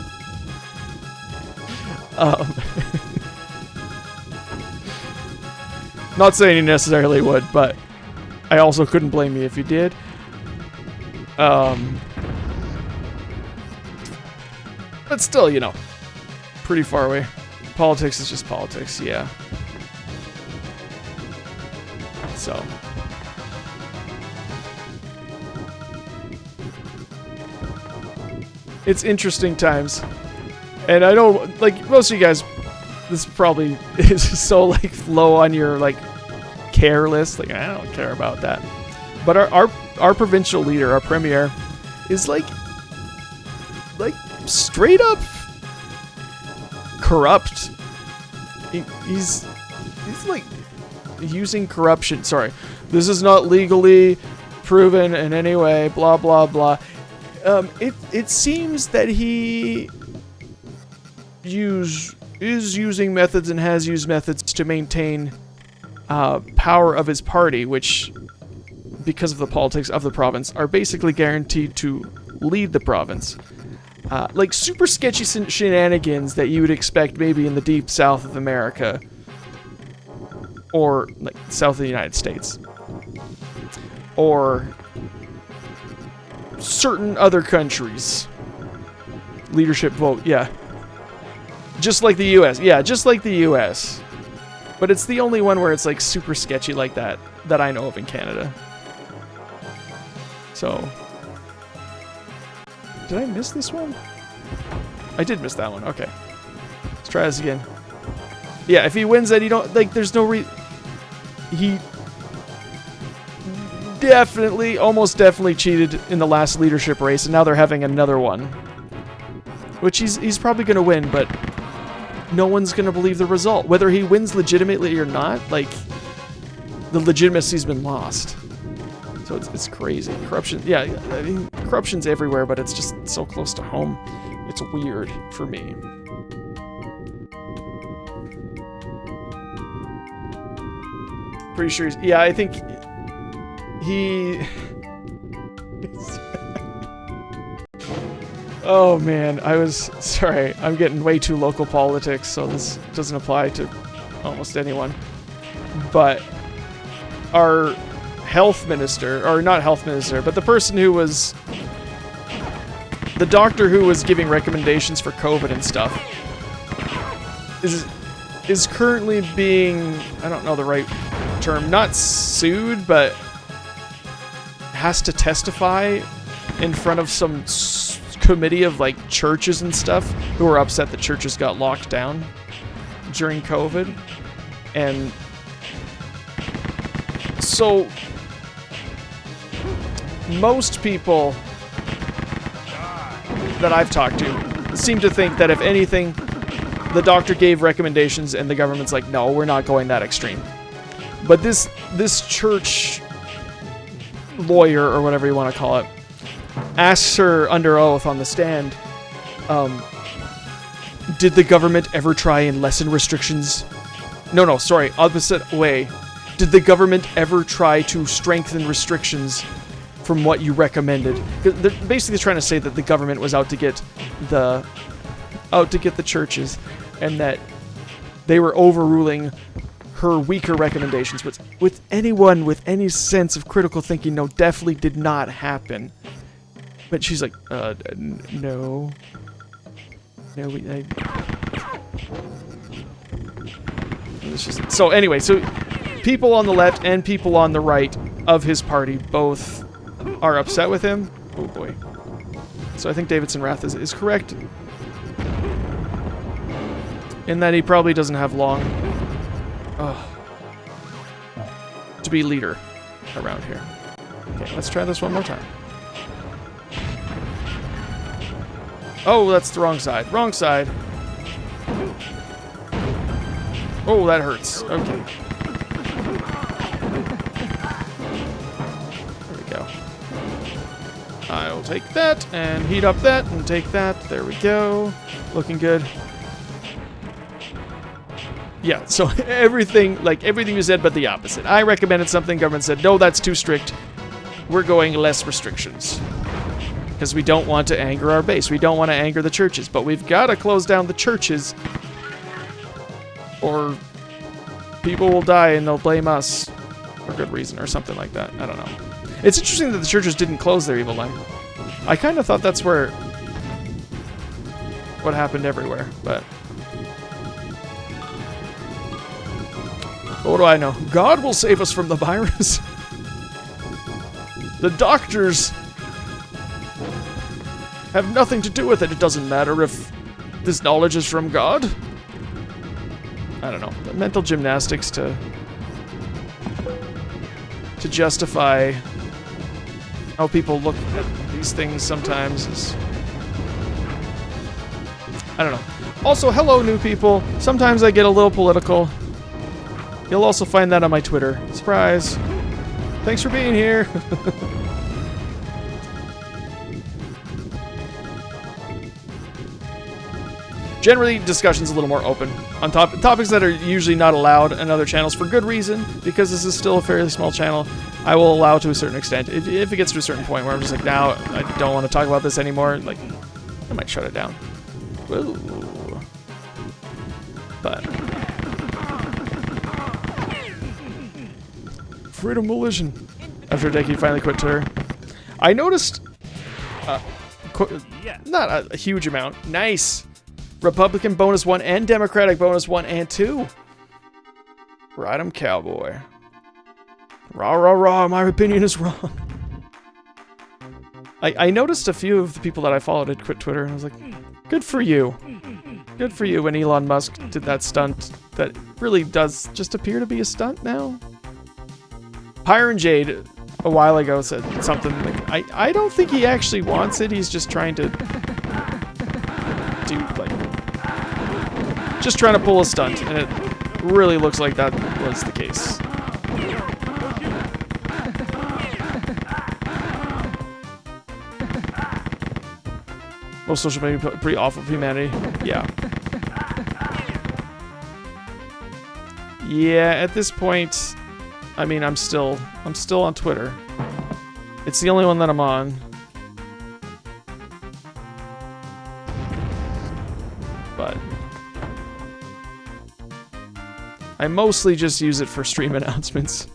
Not saying you necessarily would, but I also couldn't blame you if you did. But still, you know, pretty far away. Politics is just politics, yeah. So. It's interesting times. And I know, like, most of you guys, this probably is so, like, low on your, like, care list. Like, I don't care about that. But our provincial leader, our premier, is, like, straight up corrupt. He's like using corruption. Sorry, this is not legally proven in any way. Blah blah blah. It seems that he is using methods and has used methods to maintain power of his party, which, because of the politics of the province, are basically guaranteed to lead the province. Like super sketchy shenanigans that you would expect maybe in the deep south of America, or like south of the United States, or certain other countries. Leadership vote, yeah. Just like the US, yeah, just like the US. But it's the only one where it's like super sketchy like that I know of in Canada. So. Did I miss this one? I did miss that one. Okay. Let's try this again. Yeah, if he wins that, you don't, like, there's no he definitely, almost definitely cheated in the last leadership race, and now they're having another one. Which he's probably going to win, but no one's going to believe the result. Whether he wins legitimately or not, like, the legitimacy's been lost. So it's crazy. Corruption, yeah, I mean, corruption's everywhere, but it's just so close to home. It's weird for me. Pretty sure yeah, I think he... Oh man, sorry, I'm getting way too local politics, so this doesn't apply to almost anyone. But our health minister, or not health minister, but the person who was, the doctor who was giving recommendations for COVID and stuff, is currently being, I don't know the right term, not sued, but has to testify in front of some committee of like churches and stuff who are upset that churches got locked down during COVID. And so most people that I've talked to seem to think that if anything, the doctor gave recommendations and the government's like, no, we're not going that extreme. But this church lawyer, or whatever you want to call it, asks her under oath on the stand, did the government ever try and lessen restrictions? No, sorry, opposite way. Did the government ever try to strengthen restrictions from what you recommended? They're basically trying to say that the government was out to get the churches, and that they were overruling her weaker recommendations. But with anyone with any sense of critical thinking, no, definitely did not happen. But she's like, no, it's just, so anyway, so people on the left and people on the right of his party both are upset with him. Oh boy. So I think Davidson Wrath is correct in that he probably doesn't have long to be leader around here. Okay, let's try this one more time. Oh, that's the wrong side. Wrong side. Oh, that hurts. Okay. There we go. I'll take that and heat up that and take that. There we go. Looking good. Yeah, so everything you said, but the opposite. I recommended something, government said, no, that's too strict. We're going less restrictions. Because we don't want to anger our base. We don't want to anger the churches. But we've got to close down the churches, or people will die and they'll blame us for good reason or something like that. I don't know. It's interesting that the churches didn't close their evil line. I kind of thought that's what happened everywhere, but what do I know? God will save us from the virus. The doctors have nothing to do with it. It doesn't matter if this knowledge is from God. I don't know. The mental gymnastics to justify how people look at these things sometimes is... I don't know. Also, hello, new people. Sometimes I get a little political. You'll also find that on my Twitter. Surprise. Thanks for being here. Generally, discussion's a little more open on topics that are usually not allowed in other channels for good reason, because this is still a fairly small channel. I will allow to a certain extent. If it gets to a certain point where I'm just like, now I don't want to talk about this anymore, like, I might shut it down. Whoa. But freedom volition. After a decade, finally quit Twitter. I noticed, not a huge amount. Nice. Republican bonus 1 and Democratic bonus 1 and 2. Ride 'em, cowboy. Rah, rah, rah, my opinion is wrong. I noticed a few of the people that I followed had quit Twitter, and I was like, good for you. Good for you when Elon Musk did that stunt that really does just appear to be a stunt now. Pyre and Jade a while ago said something like, I don't think he actually wants it, he's just trying to do, like, just trying to pull a stunt, and it really looks like that was the case. Most social media pretty awful for humanity. Yeah. Yeah, at this point, I mean, I'm still on Twitter. It's the only one that I'm on. But I mostly just use it for stream announcements.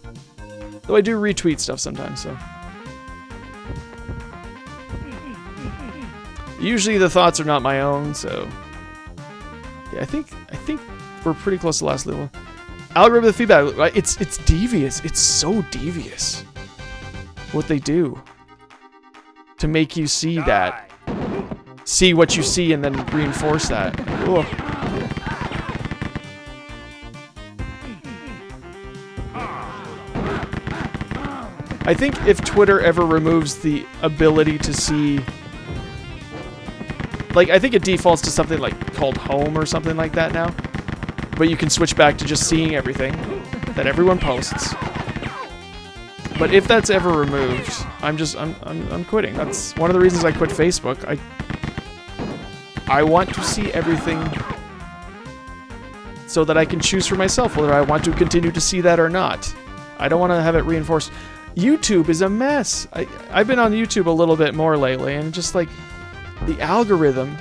Though I do retweet stuff sometimes, so. Usually the thoughts are not my own, so. Yeah, I think we're pretty close to last level. Algorithm feedback, right? It's devious. It's so devious. What they do to make you see that. See what you see and then reinforce that. Ugh. I think if Twitter ever removes the ability to see, like, I think it defaults to something like called home or something like that now, but you can switch back to just seeing everything that everyone posts. But if that's ever removed, I'm quitting. That's one of the reasons I quit Facebook. I want to see everything so that I can choose for myself whether I want to continue to see that or not. I don't want to have it reinforced. YouTube is a mess. I've been on YouTube a little bit more lately, and just like the algorithm,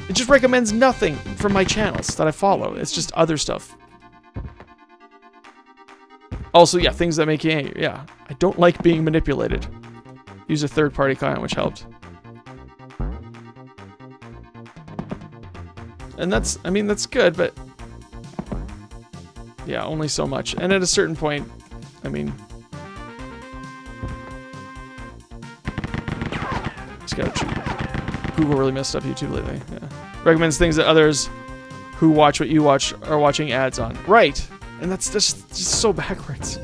it just recommends nothing from my channels that I follow. It's just other stuff. Also, yeah, things that make you angry. Yeah, I don't like being manipulated. Use a third-party client, which helped. And that's, I mean, that's good, but Yeah, only so much. And at a certain point, I mean, just gotta check. Google really messed up YouTube lately. Yeah. Recommends things that others who watch what you watch are watching ads on. Right. And that's just so backwards.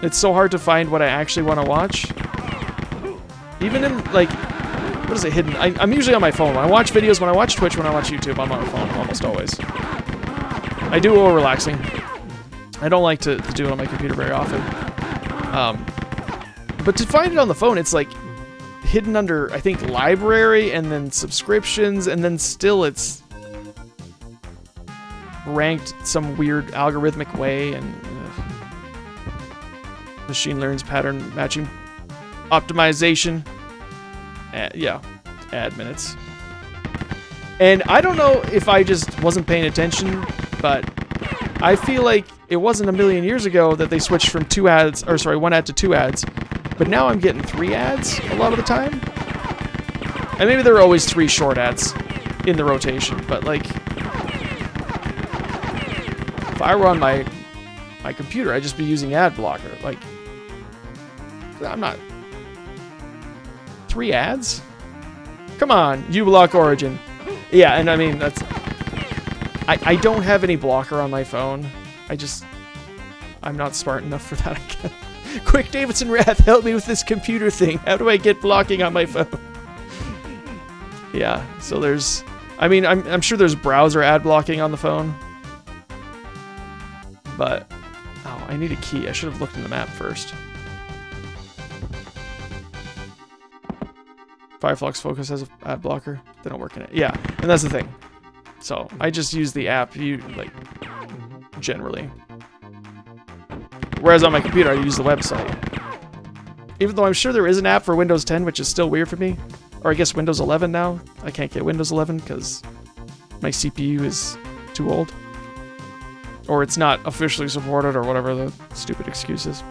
It's so hard to find what I actually want to watch. Even in, like, what is it, hidden? I'm usually on my phone. When I watch videos, when I watch Twitch, when I watch YouTube, I'm on my phone almost always. I do it while relaxing. I don't like to do it on my computer very often. But to find it on the phone, it's like hidden under, I think, library and then subscriptions, and then still it's ranked some weird algorithmic way, and machine learns pattern matching optimization. Yeah, ad minutes. And I don't know if I just wasn't paying attention, but I feel like it wasn't a million years ago that they switched from 2 ads, or sorry, 1 ad to 2 ads. But now I'm getting 3 ads a lot of the time. And maybe there are always 3 short ads in the rotation, but like, if I were on my computer, I'd just be using ad blocker. Like, I'm not. 3 ads? Come on, uBlock Origin. Yeah, and I mean, that's... I don't have any blocker on my phone. I'm not smart enough for that, I guess. Quick, Davidson Wrath, help me with this computer thing. How do I get blocking on my phone? Yeah, so there's... I mean, I'm sure there's browser ad blocking on the phone. But... Oh, I need a key. I should have looked in the map first. Firefox Focus has an ad blocker. They don't work in it. Yeah, and that's the thing. So, I just use the app, generally. Whereas on my computer, I use the website. Even though I'm sure there is an app for Windows 10, which is still weird for me. Or I guess Windows 11 now. I can't get Windows 11 because my CPU is too old. Or it's not officially supported, or whatever the stupid excuse is.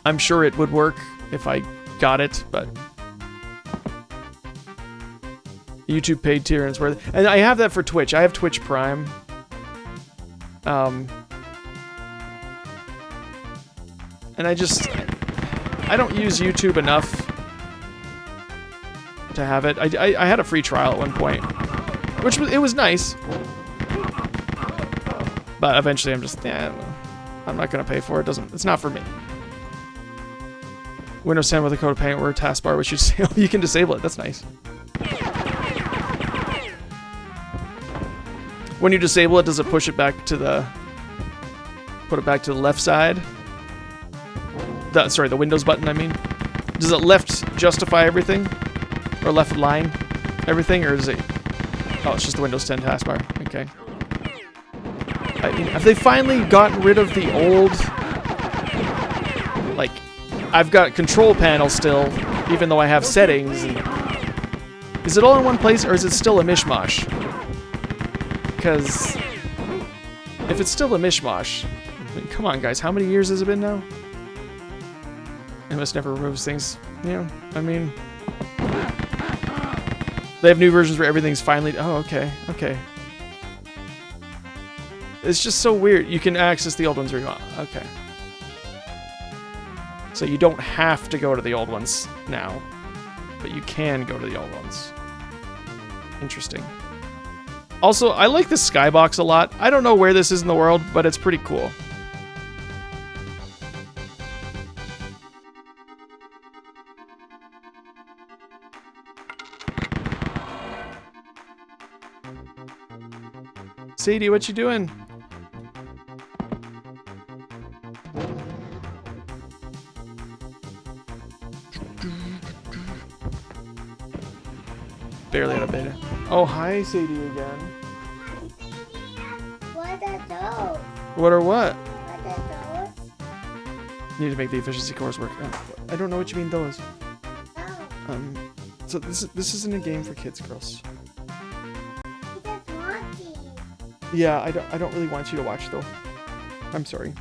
I'm sure it would work if I got it, but... YouTube paid tier, and it's worth it. And I have that for Twitch. I have Twitch Prime. And I don't use YouTube enough to have it. I had a free trial at one point, which was nice. But eventually I'm just, I'm not gonna pay for it. It's not for me. Windows 10 with a code paint or a taskbar, which you can disable it. That's nice. When you disable it, does it push it back to the... Put it back to the left side? Sorry, the Windows button, I mean. Does it left justify everything? Or left align everything? Or is it... Oh, it's just the Windows 10 taskbar. Okay. I mean, have they finally gotten rid of the old... Like, I've got control panel still, even though I have settings. And... Is it all in one place, or is it still a mishmash? Because if it's still a mishmash, I mean, come on, guys, how many years has it been now? It must never removes things. Yeah, I mean, they have new versions where everything's finally. Oh, okay, okay. It's just so weird. You can access the old ones where you want. Okay. So you don't have to go to the old ones now, but you can go to the old ones. Interesting. Also, I like the skybox a lot. I don't know where this is in the world, but it's pretty cool. Sadie, what you doing? Barely out of beta. Oh, hi, Sadie again. What are those? What are what? What are those? Need to make the efficiency course work. I don't know what you mean, those. Oh, So this isn't a game for kids, girls. I just want these. Yeah, I don't really want you to watch though. I'm sorry.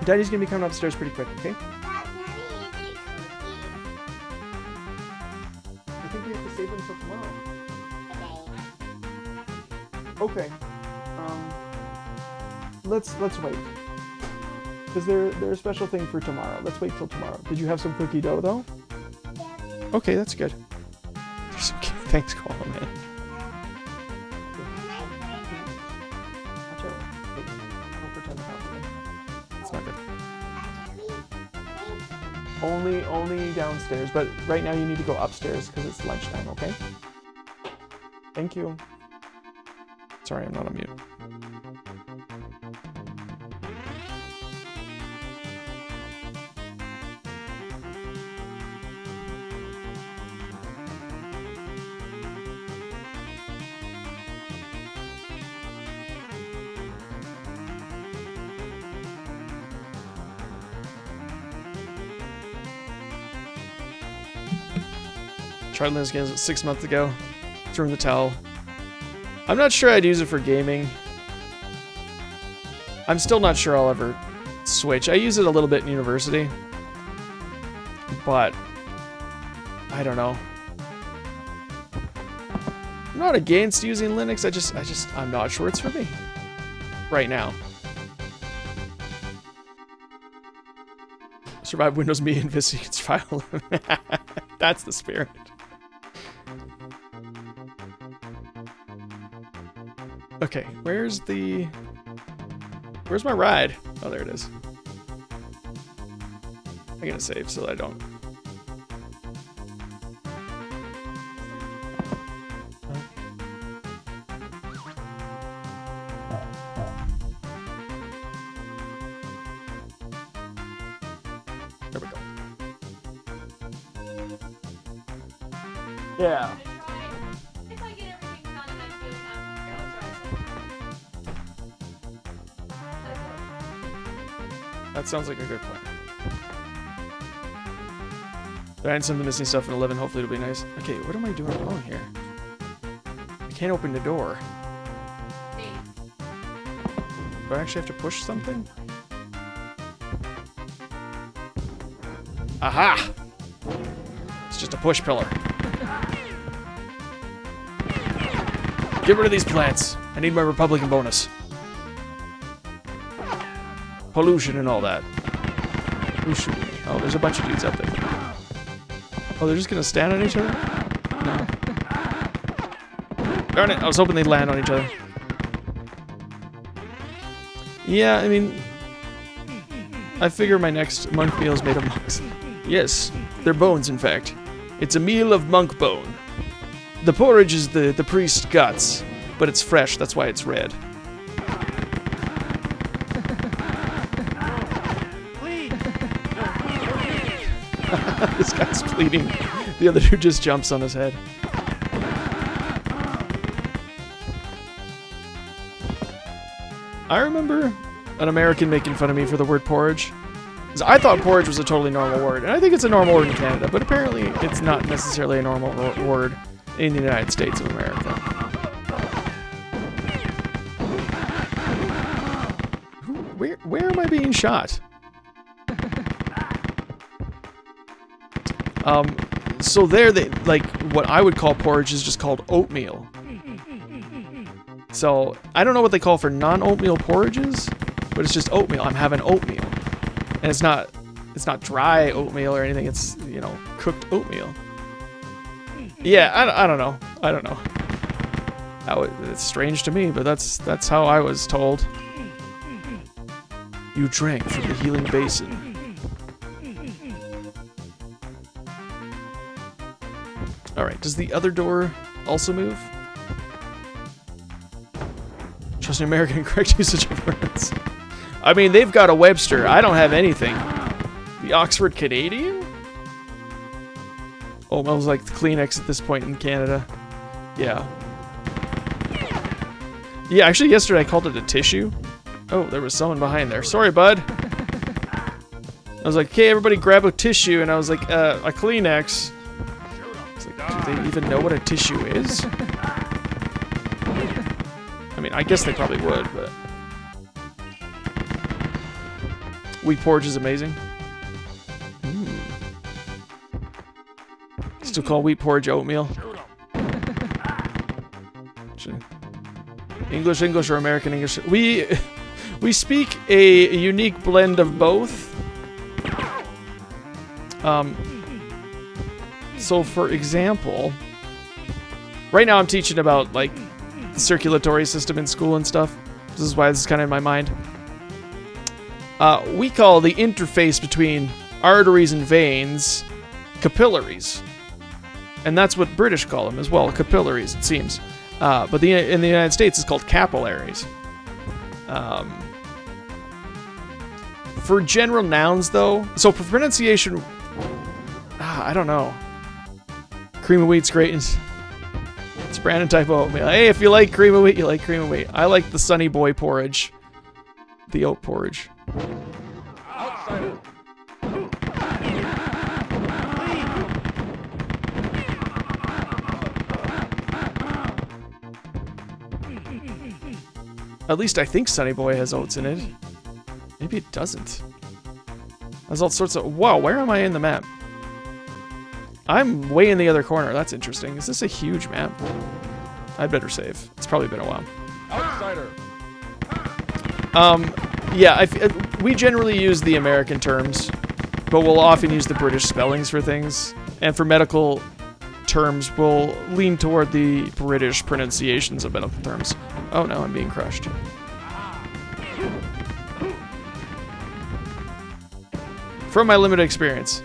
Daddy's gonna be coming upstairs pretty quick, okay? Dad, can I eat these cookies? I think we have to save them until tomorrow. Okay. Let's wait. Because they're a special thing for tomorrow. Let's wait till tomorrow. Did you have some cookie dough though? Okay, that's good. They're so cute. Thanks, Cole, man. Watch out. Hey, don't pretend to help me. It's not good. Only downstairs, but right now you need to go upstairs because it's lunchtime, okay? Thank you. Sorry, I'm not on mute. Tried this game 6 months ago. Threw in the towel. I'm not sure I'd use it for gaming. I'm still not sure I'll ever switch. I use it a little bit in university. But I don't know. I'm not against using Linux. I'm not sure it's for me. Right now. Survive Windows Me and Vista, you can survive. That's the spirit. Okay, where's my ride? Oh, there it is. I'm gonna save so that I don't. There we go. Yeah. That sounds like a good plan. Find some of the missing stuff in 11. Hopefully it'll be nice. Okay, what am I doing wrong here? I can't open the door. Do I actually have to push something? Aha! It's just a push pillar. Get rid of these plants. I need my Republican bonus. Pollution and all that. Who's shooting me? Oh, there's a bunch of dudes out there. Oh, they're just gonna stand on each other? No. Darn it, I was hoping they'd land on each other. Yeah, I mean, I figure my next monk meal is made of monks. Yes, they're bones, in fact. It's a meal of monk bone. The porridge is the priest's guts, but it's fresh, that's why it's red. This guy's bleeding. The other dude just jumps on his head. I remember an American making fun of me for the word porridge. 'Cause I thought porridge was a totally normal word, and I think it's a normal word in Canada, but apparently it's not necessarily a normal word in the United States of America. Where am I being shot? So there, they like what I would call porridge is just called oatmeal. So I don't know what they call for non-oatmeal porridges, but it's just oatmeal. I'm having oatmeal, and it's not dry oatmeal or anything. It's, you know, cooked oatmeal. Yeah, I don't know. I don't know. It's strange to me, but that's how I was told. You drank from the healing basin. Alright, does the other door also move? Trust an American, correct usage of words. I mean, they've got a Webster. I don't have anything. The Oxford Canadian? Almost like the Kleenex at this point in Canada. Yeah. Yeah, actually yesterday I called it a tissue. Oh, there was someone behind there. Sorry, bud. I was like, okay, everybody grab a tissue, and I was like, a Kleenex. Do they even know what a tissue is? I mean, I guess they probably would, but... Wheat porridge is amazing. Still call wheat porridge oatmeal. Actually. English, English, or American English. We speak a unique blend of both. So for example, right now I'm teaching about like the circulatory system in school and stuff. This is why this is kind of in my mind. We call the interface between arteries and veins capillaries. And that's what British call them as well, capillaries, it seems. But in the United States, it's called capillaries. For general nouns, though, so for pronunciation, I don't know. Cream of wheat's great. It's Brandon type of oatmeal. Hey, if you like cream of wheat, you like cream of wheat. I like the Sunny Boy porridge. The oat porridge. Outsider. At least I think Sunny Boy has oats in it. Maybe it doesn't. There's all sorts of... Whoa, where am I in the map? I'm way in the other corner. That's interesting. Is this a huge map? I'd better save. It's probably been a while. Outsider. Yeah, we generally use the American terms, but we'll often use the British spellings for things. And for medical terms, we'll lean toward the British pronunciations of medical terms. Oh no, I'm being crushed. From my limited experience.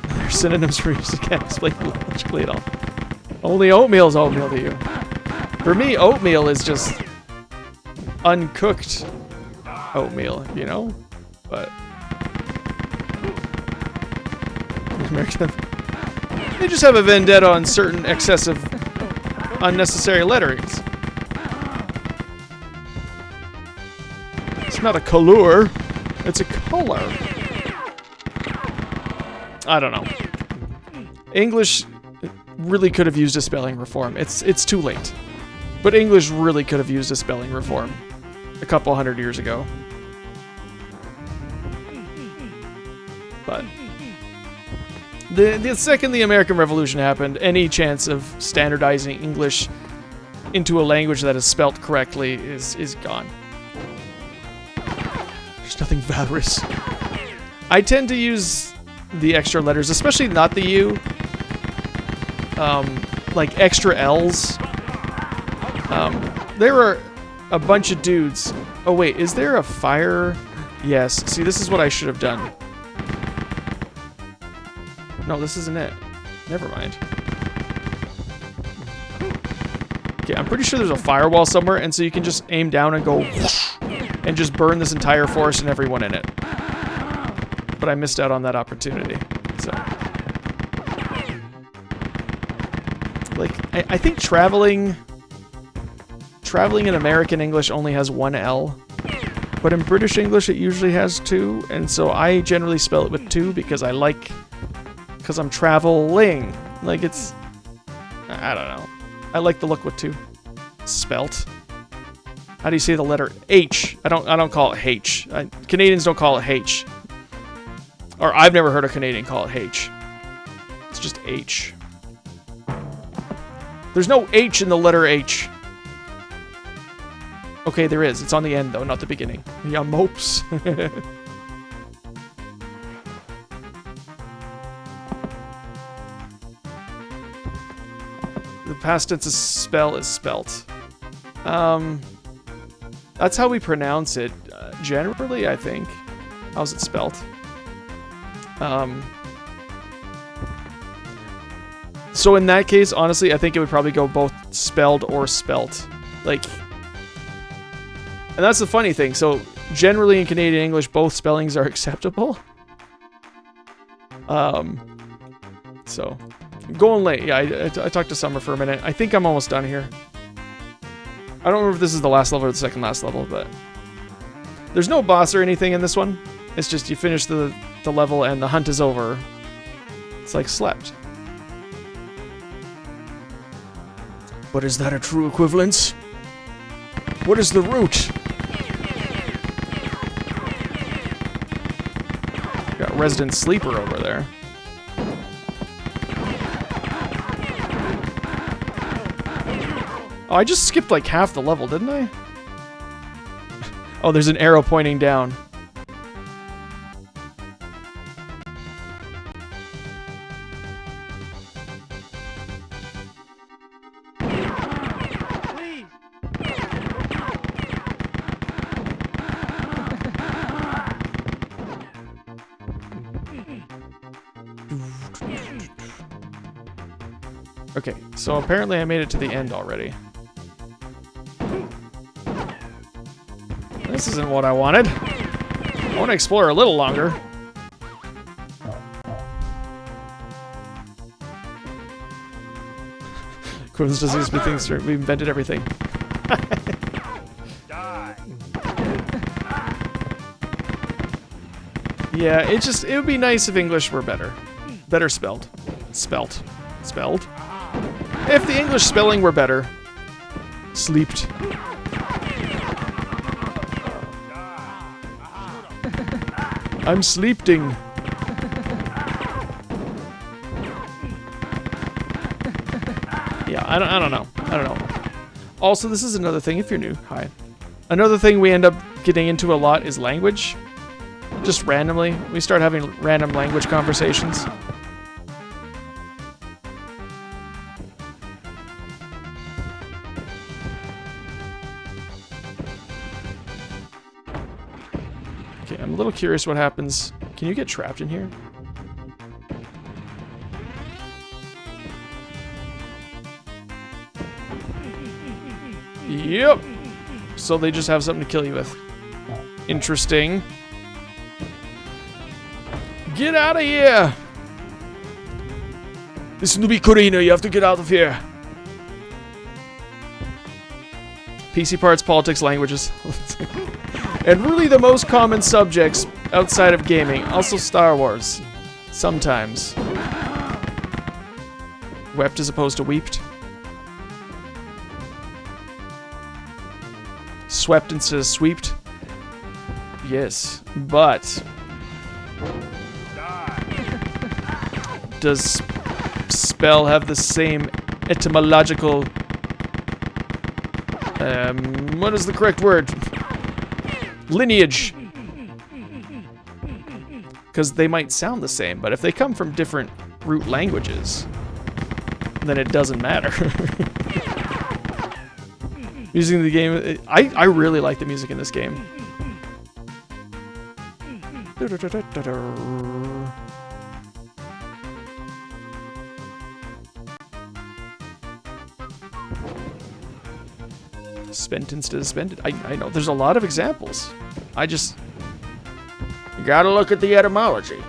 There's synonyms for use. Can't explain logically at all. Only oatmeal is oatmeal to you. For me, oatmeal is just uncooked oatmeal, you know? But American, they just have a vendetta on certain excessive, unnecessary letterings. It's not a color, it's a color. I don't know. English really could have used a spelling reform. It's too late. But English really could have used a spelling reform a couple hundred years ago. But the second the American Revolution happened, any chance of standardizing English into a language that is spelt correctly is gone. There's nothing valorous. I tend to use the extra letters, especially not the U. Like extra L's. There are a bunch of dudes. Oh wait, is there a fire? Yes. See, this is what I should have done. No, this isn't it. Never mind. Okay, I'm pretty sure there's a firewall somewhere, and so you can just aim down and go and just burn this entire forest and everyone in it. But I missed out on that opportunity. So, like, I think traveling in American English only has one L, but in British English it usually has two, and so I generally spell it with two because I'm traveling. Like, it's, I don't know. I like the look with two. Spelt. How do you say the letter H? I don't call it H. Canadians don't call it H. Or I've never heard a Canadian call it H. It's just H. There's no H in the letter H. Okay, there is. It's on the end, though, not the beginning. Yeah, mopes. The past tense is spell is spelt. That's how we pronounce it, generally, I think. How's it spelt? So in that case, honestly, I think it would probably go both spelled or spelt. Like, and that's the funny thing. So generally in Canadian English, both spellings are acceptable. So going late. Yeah, I talked to Summer for a minute. I think I'm almost done here. I don't remember if this is the last level or the second last level, but there's no boss or anything in this one. It's just you finish the level and the hunt is over. It's like slept. But is that a true equivalence? What is the root? Got Resident Sleeper over there. Oh, I just skipped like half the level, didn't I? Oh, there's an arrow pointing down. Okay, so apparently I made it to the end already. This isn't what I wanted. I want to explore a little longer. Quivens doesn't use me things. We invented everything. Yeah, it would be nice if English were better. Better spelled. Spelt. Spelled? If the English spelling were better. Sleeped. I'm sleeping. Yeah, I don't know. I don't know. Also, this is another thing, if you're new, hi. Another thing we end up getting into a lot is language. Just randomly. We start having random language conversations. Okay, I'm a little curious what happens. Can you get trapped in here? Yep. So they just have something to kill you with. Interesting. Get out of here! This is Nubi Corina, you have to get out of here. PC parts, politics, languages. And really the most common subjects outside of gaming. Also Star Wars. Sometimes. Wept as opposed to weeped. Swept instead of sweeped. Yes, but... Does spell have the same etymological... what is the correct word? Lineage. Because they might sound the same, but if they come from different root languages, then it doesn't matter. Music in the game, I really like the music in this game. Spent instead of spended. I know, there's a lot of examples. You gotta look at the etymology.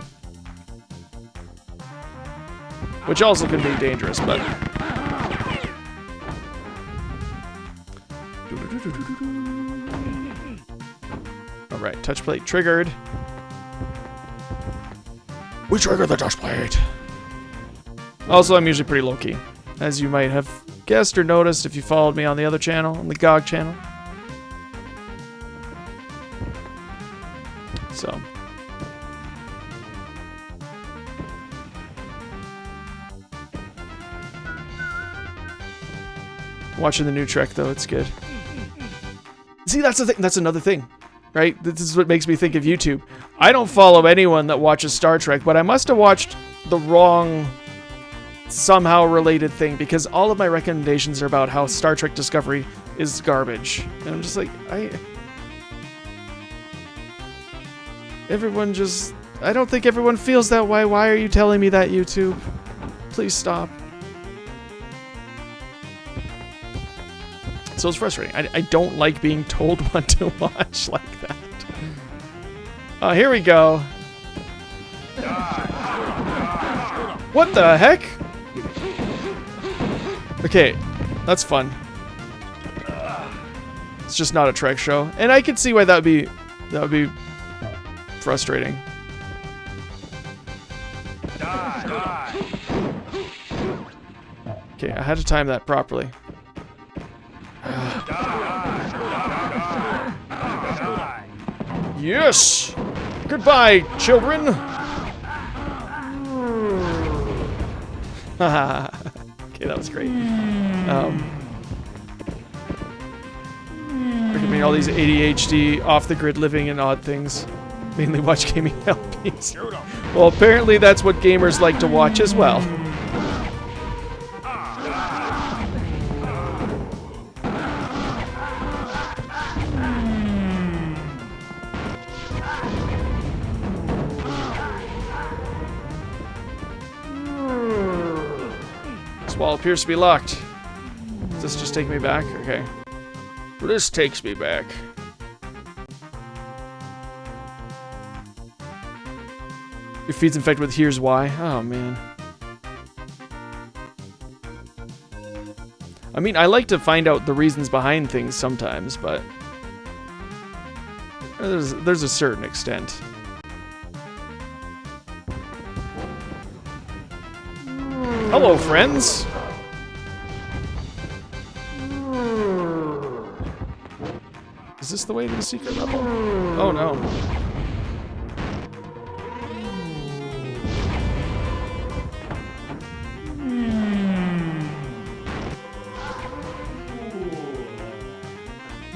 Which also can be dangerous, but... Alright, touch plate triggered. We triggered the touch plate! Also, I'm usually pretty low-key, as you might have guessed or noticed if you followed me on the other channel, on the GOG channel. So. Watching the new Trek, though, it's good. See, that's the thing. That's another thing, right? This is what makes me think of YouTube. I don't follow anyone that watches Star Trek, but I must have watched the wrong, somehow related thing, because all of my recommendations are about how Star Trek Discovery is garbage. And I'm just like, I don't think everyone feels that way. Why are you telling me that, YouTube? Please stop. So it's frustrating. I don't like being told what to watch like that. Oh, here we go. What the heck? Okay, that's fun. It's just not a Trek show, and I can see why that would be frustrating. Okay, I had to time that properly. Yes! Goodbye, children! Okay, that was great. me all these ADHD, off-the-grid living and odd things. Mainly watch gaming LPs. Well, apparently that's what gamers like to watch as well. This wall appears to be locked. Does this just take me back? Okay. Well, this takes me back. Your feet's infected with here's why. Oh, man. I mean, I like to find out the reasons behind things sometimes, but there's a certain extent. Hello, friends. Is this the way to the secret level? Oh, no.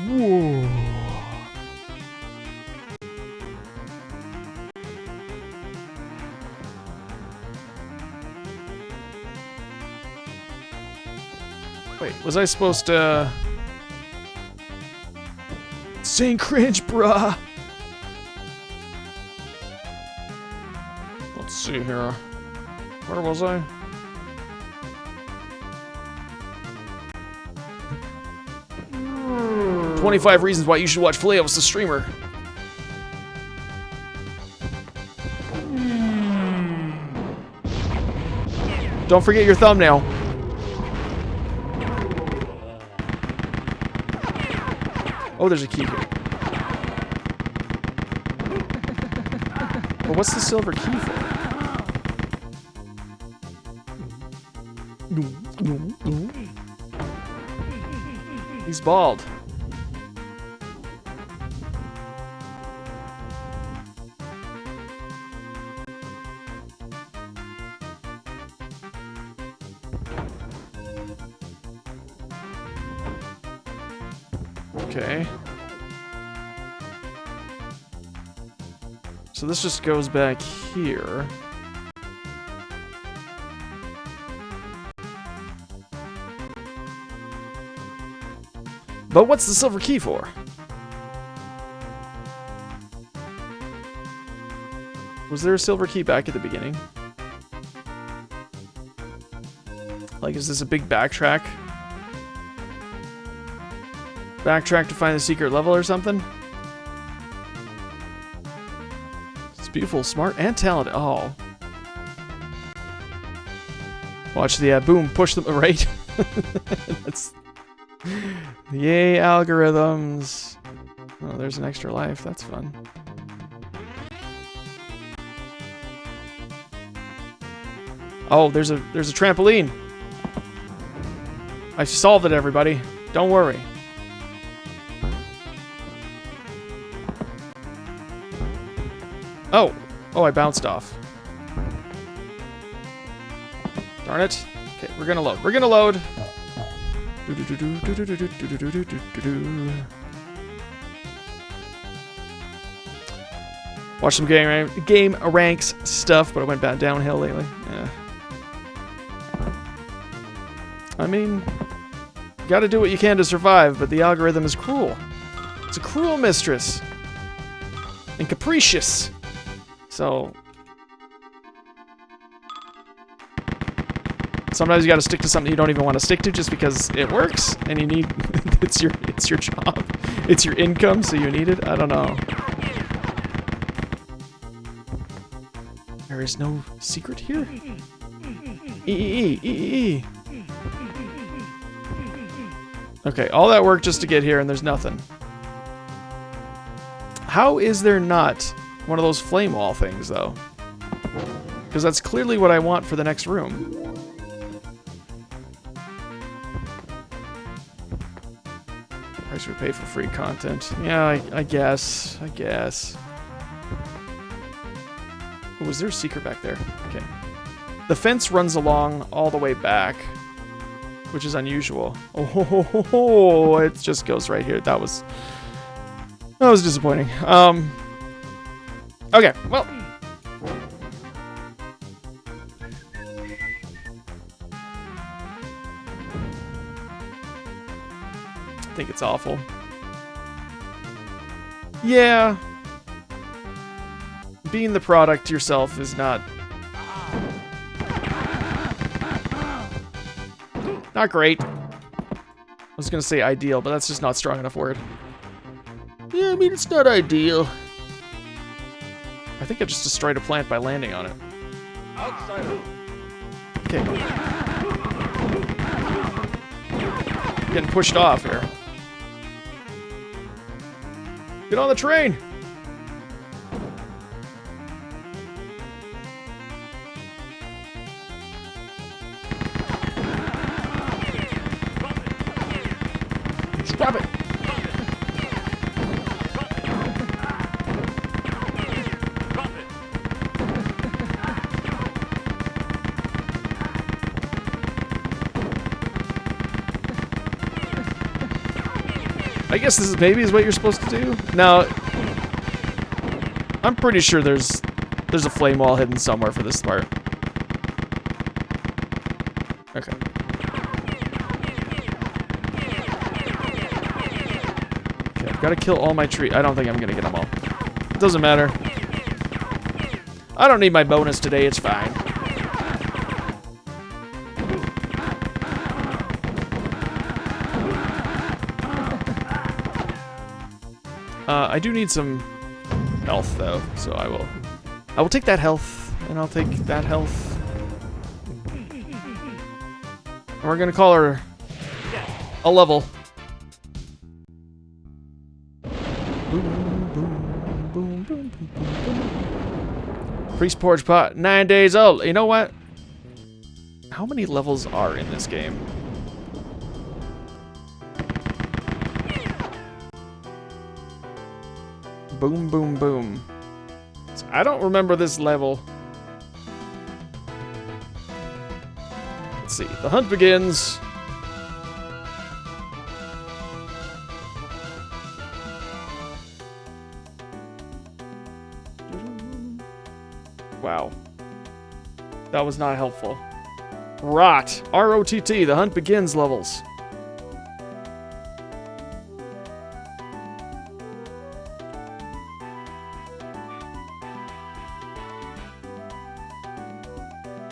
Whoa. Wait, was I supposed to... Saint cringe, bruh! Let's see here. Where was I? "25 reasons why you should watch Flails the streamer." Don't forget your thumbnail. Oh, there's a key here. Well, what's the silver key for? He's bald. Okay. So this just goes back here. But what's the silver key for? Was there a silver key back at the beginning? Like, is this a big backtrack? Backtrack to find the secret level or something? It's beautiful, smart, and talented. Oh. Watch the boom, push them right. That's... Yay, algorithms. Oh, there's an extra life. That's fun. Oh, there's a trampoline. I solved it, everybody. Don't worry. Oh, I bounced off. Darn it. Okay, we're gonna load. We're gonna load. Watch some game ranks stuff, but it went bad downhill lately. Yeah. I mean, you gotta do what you can to survive, but the algorithm is cruel. It's a cruel mistress. And capricious. So... sometimes you gotta stick to something you don't even want to stick to just because it works, and you need... it's your job. It's your income, so you need it? I don't know. There is no secret here? E. Okay, all that work just to get here, and there's nothing. How is there not one of those flame wall things, though? Because that's clearly what I want for the next room. Price we pay for free content. Yeah, I guess. Oh, was there a secret back there? Okay. The fence runs along all the way back, which is unusual. Oh, it just goes right here. That was That was disappointing. Okay, well. I think it's awful. Yeah. Being the product yourself is not great. I was gonna say ideal, but that's just not a strong enough word. Yeah, I mean, it's not ideal. I think I just destroyed a plant by landing on it. Outsider. Okay. Getting pushed off here. Get on the train! Drop it! I guess this is maybe is what you're supposed to do. Now, I'm pretty sure there's a flame wall hidden somewhere for this part. Okay. Okay, I've got to kill all my trees. I don't think I'm gonna get them all. It doesn't matter. I don't need my bonus today. It's fine. I do need some health though, so I will take that health, and I'll take that health. And we're gonna call her a level. Boom, boom, boom, boom, boom, boom. Priest Porch Pot, 9 days old. You know what? How many levels are in this game? Boom, boom, boom. I don't remember this level. Let's see. The hunt begins. Wow. That was not helpful. Rot. R-O-T-T. The hunt begins levels.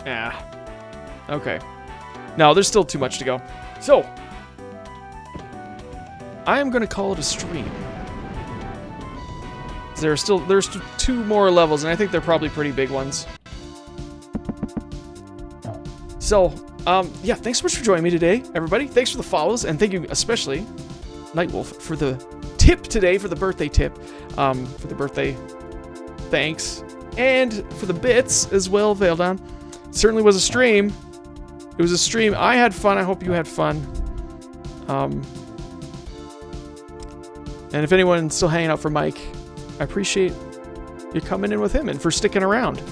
Yeah. Okay. No, there's still too much to go. So, I am going to call it a stream. There's 2 more levels, and I think they're probably pretty big ones. So, yeah, thanks so much for joining me today, everybody. Thanks for the follows, and thank you especially, Nightwolf, for the tip today, for the birthday tip, for the birthday thanks, and for the bits as well, Veildown. Certainly was a stream. It was a stream. I had fun. I hope you had fun. And if anyone's still hanging out for Mike, I appreciate you coming in with him and for sticking around.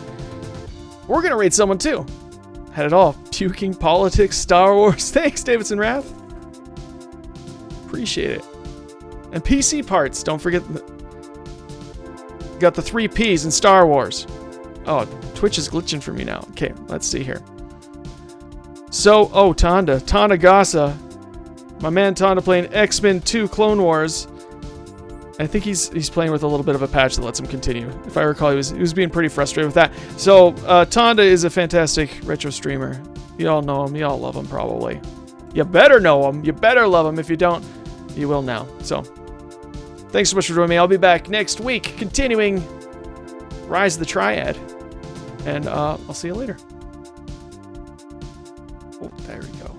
We're going to rate someone too. Had it all. Puking, politics, Star Wars. Thanks, Davidson Wrath. Appreciate it. And PC parts. Don't forget. Got the 3 Ps in Star Wars. Oh, Twitch is glitching for me now. Okay, let's see here. So, oh, Tonda Gasa. My man Tonda playing X-Men 2 Clone Wars. I think he's playing with a little bit of a patch that lets him continue. If I recall, he was being pretty frustrated with that. So, Tonda is a fantastic retro streamer. You all know him. You all love him, probably. You better know him. You better love him. If you don't, you will now. So, thanks so much for joining me. I'll be back next week, continuing Rise of the Triad. And I'll see you later. Oh, there we go.